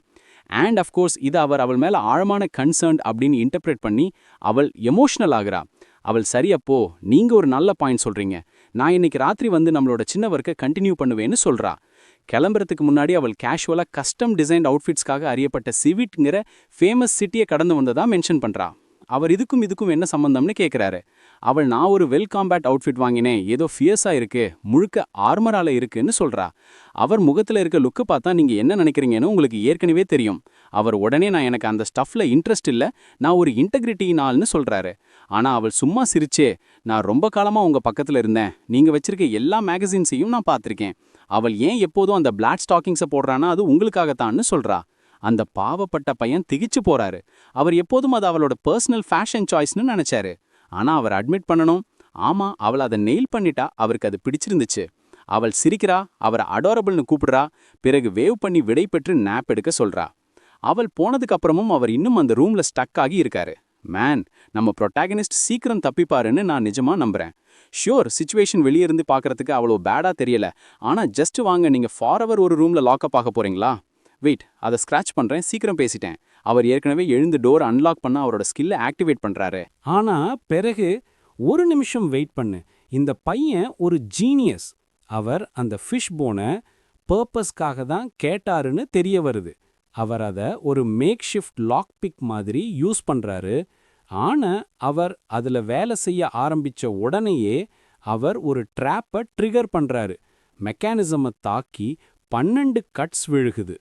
அண்ட் அஃப்கோர்ஸ் இது அவள் மேலே ஆழமான கன்சர்ன்ட் அப்படின்னு இன்டர்பிரேட் பண்ணி அவள் எமோஷ்னல் ஆகுறா. அவள் சரி, அப்போ நீங்கள் ஒரு நல்ல பாயிண்ட் சொல்கிறீங்க, நான் இன்னைக்கு ராத்திரி வந்து நம்மளோட சின்ன ஒர்க்கை கண்டினியூ பண்ணுவேன்னு சொல்கிறா. கிளம்புறதுக்கு முன்னாடி அவள் கேஷுவலாக கஸ்டம் டிசைன்ட் அவுட்ஃபிட்ஸ்க்காக அறியப்பட்ட சிவிட்ங்கிற ஃபேமஸ் சிட்டியை கடந்து வந்ததா மென்ஷன் பண்ணுறா. அவர் இதுக்கும் என்ன சம்பந்தம்னு கேட்குறாரு. அவள் நான் ஒரு வெல் காம்பேட் அவுட்ஃபிட் வாங்கினேன், ஏதோ ஃபியர்ஸாக இருக்கு, முழுக்க ஆர்மரால இருக்குன்னு சொல்கிறா. அவர் முகத்தில் இருக்க லுக்கு பார்த்தா நீங்கள் என்ன நினைக்கிறீங்கன்னு உங்களுக்கு ஏற்கனவே தெரியும். அவர் உடனே நான் எனக்கு அந்த ஸ்டஃப்பில் இன்ட்ரெஸ்ட் இல்லை, நான் ஒரு இன்டெகிரிட்டினால்னு சொல்கிறாரு. ஆனால் அவள் சும்மா சிரிச்சே, நான் ரொம்ப காலமாக உங்கள் பக்கத்தில் இருந்தேன், நீங்கள் வச்சிருக்க எல்லா மேகசின்ஸையும் நான் பார்த்துருக்கேன், அவள் ஏன் எப்போதும் அந்த பிளாட் ஸ்டாக்கிங்ஸை போடுறான்னா அது உங்களுக்காகத்தான்னு சொல்கிறா. அந்த பாவப்பட்ட பையன் திகிச்சு போறாரு. அவர் எப்போதும் அது அவளோட பர்சனல் ஃபேஷன் சாய்ஸ்னு நினைச்சாரு. ஆனா அவர் அட்மிட் பண்ணணும், ஆமா அவள் அதை நெயில் பண்ணிட்டா, அவருக்கு அது பிடிச்சிருந்துச்சு. அவள் சிரிக்கிறா, அவரை அடோரபிள்னு கூப்பிடுறா, பிறகு வேவ் பண்ணி விடை பெற்று நேப் எடுக்க சொல்றா. அவள் போனதுக்கு அப்புறமும் அவர் இன்னும் அந்த ரூம்ல ஸ்டக் ஆகி இருக்காரு. மேன், நம்ம ப்ரொட்டாகனிஸ்ட் சீக்கிரம் தப்பிப்பாருன்னு நான் நிஜமா நம்புறேன். ஷியோர், சிச்சுவேஷன் வெளியே இருந்து பார்க்கறதுக்கு அவ்வளோ பேடா தெரியல, ஆனா ஜஸ்ட் வாங்க, நீங்க ஃபார் அவர் ஒரு ரூம்ல லாக்அப் ஆக போறீங்களா? வெயிட், அதை ஸ்க்ராட்ச் பண்றேன், சீக்கிரம் பேசிட்டேன். அவர் ஏற்கனவே எழுந்து டோர் அன்லாக் பண்ண அவரோட ஸ்கில்லை ஆக்டிவேட் பண்றாரு. ஆனா பிறகு ஒரு நிமிஷம் வெயிட் பண்ணு. இந்த பையன் ஒரு ஜீனியஸ். அவர் அந்த ஃபிஷ் போனை பர்பஸ்க்காக தான் கேட்டாருன்னு தெரிய வருது. அவர் அதை ஒரு மேக் ஷிஃப்ட் லாக் பிக் மாதிரி யூஸ் பண்றாரு. ஆனா அவர் அதுல வேலை செய்ய ஆரம்பிச்ச உடனேயே அவர் ஒரு ட்ராப்பை ட்ரிகர் பண்றாரு. மெக்கானிசமை தாக்கி 12 கட்ஸ் விழுகுது.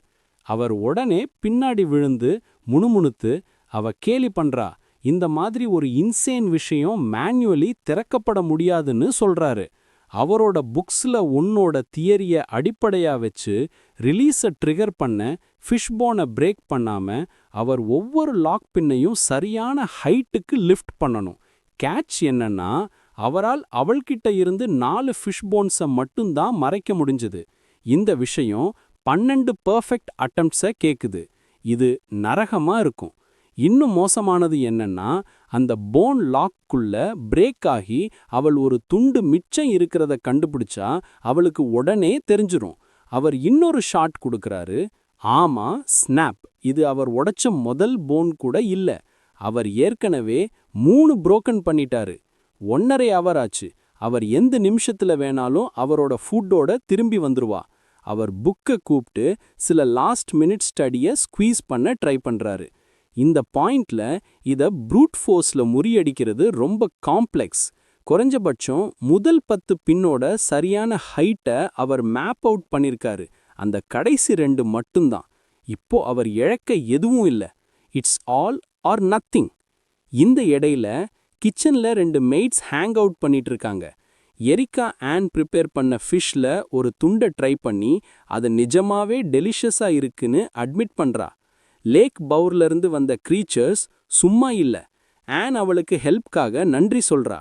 அவர் உடனே பின்னாடி விழுந்து முணுமுணுத்து அவ கேலி பண்றா. இந்த மாதிரி ஒரு இன்சேன் விஷயம் மேன்யுவலி திறக்கப்பட முடியாதுன்னு சொல்றாரு. அவரோட புக்ஸ்ல உன்னோட தியரிய அடிப்படையா வச்சு ரிலீஸை ட்ரிகர் பண்ண ஃபிஷ்போனை பிரேக் பண்ணாம அவர் ஒவ்வொரு லாக் பின்னையும் சரியான ஹைட்டுக்கு லிஃப்ட் பண்ணணும். கேட்ச் என்னன்னா, அவரால் அவள்கிட்ட இருந்து 4 ஃபிஷ்போன்ஸை மட்டும்தான் மறைக்க முடிஞ்சது. இந்த விஷயம் 12 பெர்ஃபெக்ட் அட்டெம்ப்ட்ஸை கேக்குது. இது நரகமா இருக்கும். இன்னும் மோசமானது என்னன்னா, அந்த போன் லாக்குள்ள பிரேக் ஆகி அவள் ஒரு துண்டு மிச்சம் இருக்கிறத கண்டுபிடிச்சா அவளுக்கு உடனே தெரிஞ்சிரும். அவர் இன்னொரு ஷாட் கொடுக்கறாரு. ஆமா, ஸ்னாப். இது அவர் உடைச்ச முதல் போன் கூட இல்ல. அவர் ஏற்கனவே 3 புரோக்கன் பண்ணிட்டாரு. 1.5 ஹவர் ஆச்சு. அவர் எந்த நிமிஷத்துல வேணாலும் அவரோட ஃபுட்டோட திரும்பி வந்துருவா. அவர் புக்கை கூப்பிட்டு சில லாஸ்ட் மினிட் ஸ்டடியை ஸ்குவீஸ் பண்ண ட்ரை பண்றாரு. இந்த பாயிண்ட்ல இத ப்ரூட் ஃபோர்ஸ்ல முறியடிக்கிறது ரொம்ப காம்ப்ளெக்ஸ். குறைஞ்சபட்சம் முதல் 10 பின்னோட சரியான ஹைட்டை அவர் மேப் அவுட் பண்ணிருக்காரு. அந்த கடைசி 2 மட்டும்தான். இப்போ அவர் இழக்க எதுவும் இல்ல. It's all or nothing. இந்த இடையில கிச்சன்ல 2 மெய்ட்ஸ் ஹேங் அவுட் பண்ணிட்டு இருக்காங்க. எரிக்கா ஆன் ப்ரிப்பேர் பண்ண ஃபிஷ்ல ஒரு துண்டை ட்ரை பண்ணி அது நிஜமாவே டெலிஷியஸா இருக்குன்னு அட்மிட் பண்றா. லேக் பவுர்ல இருந்து வந்த க்ரீச்சர்ஸ் சும்மா இல்ல. ஆன் அவளுக்கு ஹெல்ப்காக நன்றி சொல்றா.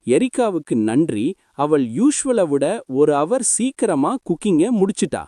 எரிக்காவுக்கு நன்றி, அவள் யூஷுவலை விட 1 ஹவர் சீக்கிரமா குக்கிங்கை முடிச்சிட்டா.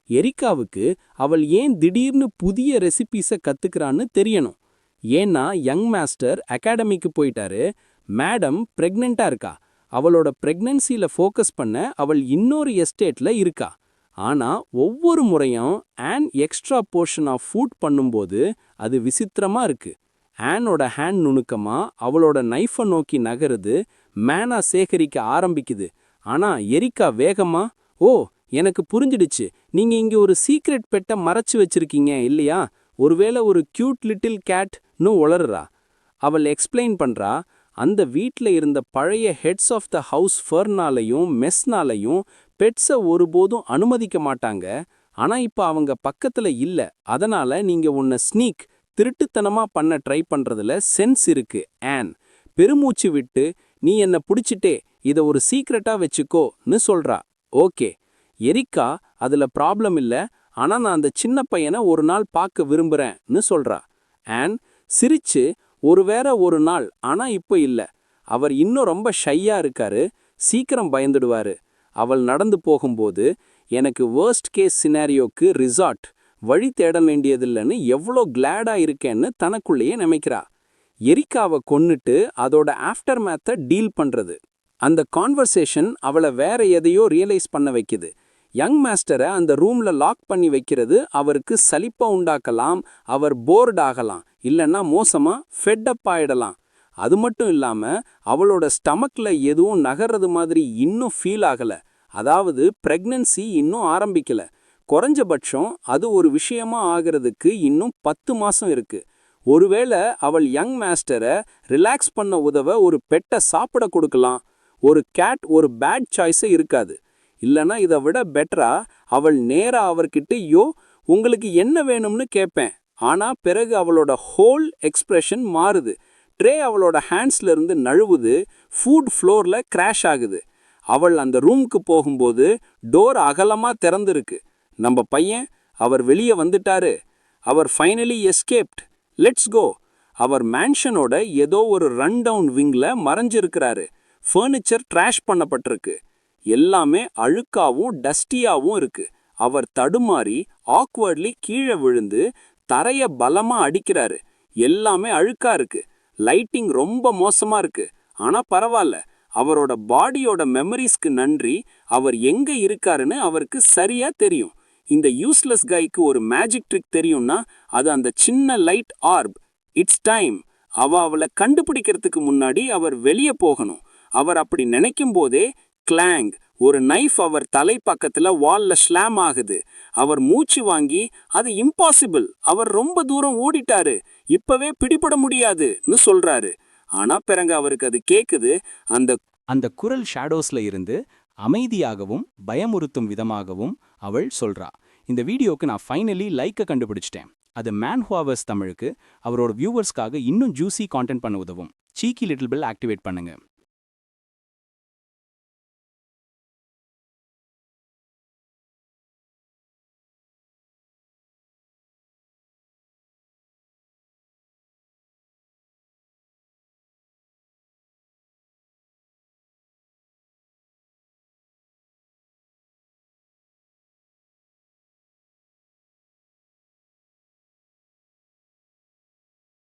எரிக்காவுக்கு அவள் ஏன் திடீர்னு புதிய ரெசிபீஸை கத்துக்கிறான்னு தெரியணும். ஏன்னா யங் மாஸ்டர் அகாடமிக்கு போயிட்டாரு. மேடம் பிரெக்னெண்டா இருக்கா. அவளோட பிரெக்னன்சில ஃபோக்கஸ் பண்ண அவள் இன்னொரு எஸ்டேட்ல இருக்கா. ஆனா ஒவ்வொரு முறையும் an extra portion of food பண்ணும்போது அது விசித்திரமா இருக்கு. ஆனோட ஹேண்ட் நுணுக்கமா அவளோட நைஃபை நோக்கி நகருது. மேனா சேகரிக்க ஆரம்பிக்குது. ஆனா எரிக்கா வேகமா, ஓ எனக்கு புரிஞ்சிடுச்சு, நீங்க இங்க ஒரு சீக்ரெட் பெட்டை மறைச்சு வச்சிருக்கீங்க இல்லையா, ஒருவேளை ஒரு கியூட் லிட்டில் கேட்னு உளறா. அவள் எக்ஸ்பிளைன் பண்றா, அந்த வீட்ல இருந்த பழைய ஹெட்ஸ் ஆஃப் த ஹவுஸ் ஃபர்னாலையும் மெஸ்னாலையும் பெட்ஸை ஒருபோதும் அனுமதிக்க மாட்டாங்க. ஆனா இப்ப அவங்க பக்கத்துல இல்ல. அதனால நீங்க உன்னை ஸ்னீக் திருட்டுத்தனமா பண்ண ட்ரை பண்றதுல சென்ஸ் இருக்கு. ஆன் பெருமூச்சு விட்டு, நீ என்ன புடிச்சிட்டே, இத ஒரு சீக்ரெட்டா வச்சுக்கோன்னு சொல்றா. ஓகே, எரிக்கா அதுல ப்ராப்ளம் இல்ல, ஆனா நான் அந்த சின்ன பையனை ஒரு நாள் பார்க்க விரும்புறேன்னு சொல்றா. ஆன் சிரிச்சு, ஒருவேளை ஒரு நாள், ஆனா இப்போ இல்ல. அவர் இன்னும் ரொம்ப ஷையா இருக்காரு, சீக்கிரம் பயந்துடுவாரு. அவள் நடந்து போகும்போது, எனக்கு வேர்ஸ்ட் கேஸ் சினாரியோக்கு ரிசார்ட் வழி தேட வேண்டியதில்லைன்னு எவ்வளோ கிளாடா இருக்கேன்னு தனக்குள்ளேயே நினைக்கிறா. எரிக்காவை கொன்னுட்டு அதோட ஆஃப்டர் மேத்தை டீல் பண்றது. அந்த கான்வர்சேஷன் அவளை வேற எதையோ ரியலைஸ் பண்ண வைக்குது. யங் மாஸ்டரை அந்த ரூம்ல லாக் பண்ணி வைக்கிறது அவருக்கு சலிப்பா உண்டாக்கலாம். அவர் போர்ட் ஆகலாம், இல்லைன்னா மோசமா ஃபெட்டப் ஆயிடலாம். அது மட்டும் இல்லாம அவளோட ஸ்டமக்ல எதுவும் நகர்றது மாதிரி இன்னும் ஃபீல் ஆகல. அதாவது பிரெக்னன்சி இன்னும் ஆரம்பிக்கல. குறைஞ்சபட்சம் அது ஒரு விஷயமா ஆகிறதுக்கு இன்னும் 10 மாசம் இருக்கு. ஒருவேளை அவள் யங் மாஸ்டரை ரிலாக்ஸ் பண்ண உதவ ஒரு பெட்டை சாப்பிட கொடுக்கலாம். ஒரு கேட் ஒரு பேட் சாய்ஸே இருக்காது. இல்லனா இதை விட பெட்டரா அவள் நேரா அவர்கிட்ட, யோ உங்களுக்கு என்ன வேணும்னு கேட்பேன். ஆனா பிறகு அவளோட ஹோல் எக்ஸ்பிரஷன் மாறுது. ட்ரே அவளோட ஹேண்ட்ஸ்ல இருந்து நழுவுது. ஃபுட் ஃப்ளோர்ல கிராஷ் ஆகுது. அவள் அந்த ரூமுக்கு போகும்போது டோர் அகலமா திறந்திருக்கு. நம்ம பையன், அவர் வெளியே வந்துட்டாரு. அவர் ஃபைனலி எஸ்கேப்ட். Let's go. அவர் மேன்ஷனோட ஏதோ ஒரு ரன் டவுன் விங்ல மறைஞ்சிருக்கிறாரு. ஃபர்னிச்சர் ட்ராஷ் பண்ணப்பட்டிருக்கு. எல்லாமே அழுக்காவும் டஸ்டியாவும் இருக்கு. அவர் தடுமாறி ஆக்வர்ட்லி கீழே விழுந்து தரைய பலமா அடிக்கிறாரு. எல்லாமே அழுக்கா இருக்கு. லைட்டிங் ரொம்ப மோசமா இருக்கு. ஆனா பரவாயில்ல, அவரோட பாடியோட மெமரிஸ்க்கு நன்றி, அவர் எங்க இருக்காருன்னு அவருக்கு சரியா தெரியும். இந்த யூஸ்லெஸ் கைக்கு ஒரு மேஜிக் ட்ரிக் தெரியும்னா அது அந்த சின்ன லைட் ஆர்ப். It's time. அவளை கண்டுபிடிக்கிறதுக்கு முன்னாடி அவர் வெளியே போகணும். அவர் அப்படி நினைக்கும் போதே கிளாங், ஒரு நைஃப் அவர் தலை பக்கத்துல வால்ல ஸ்லாம் ஆகுது. அவர் மூச்சு வாங்கி, அது இம்பாசிபிள், அவர் ரொம்ப தூரம் ஓடிட்டாரு, இப்பவே பிடிபட முடியாதுன்னு சொல்றாரு. ஆனா பிறகு அவருக்கு அது கேக்குது. அந்த குரல் ஷேடோஸ்ல இருந்து அமைதியாகவும் பயமுறுத்தும் விதமாகவும் அவள் சொல்றா. இந்த வீடியோக்கு நான் ஃபைனலி லைக்கை கண்டுபிடிச்சிட்டேன். அது மேன் ஹூ ஹவர்ஸ் தமிழுக்கு அவரோட வியூவர்ஸ்க்காக இன்னும் ஜூசி கான்டென்ட் பண்ண உதவும். சீக்கி லிட்டில் பெல் ஆக்டிவேட் பண்ணுங்க.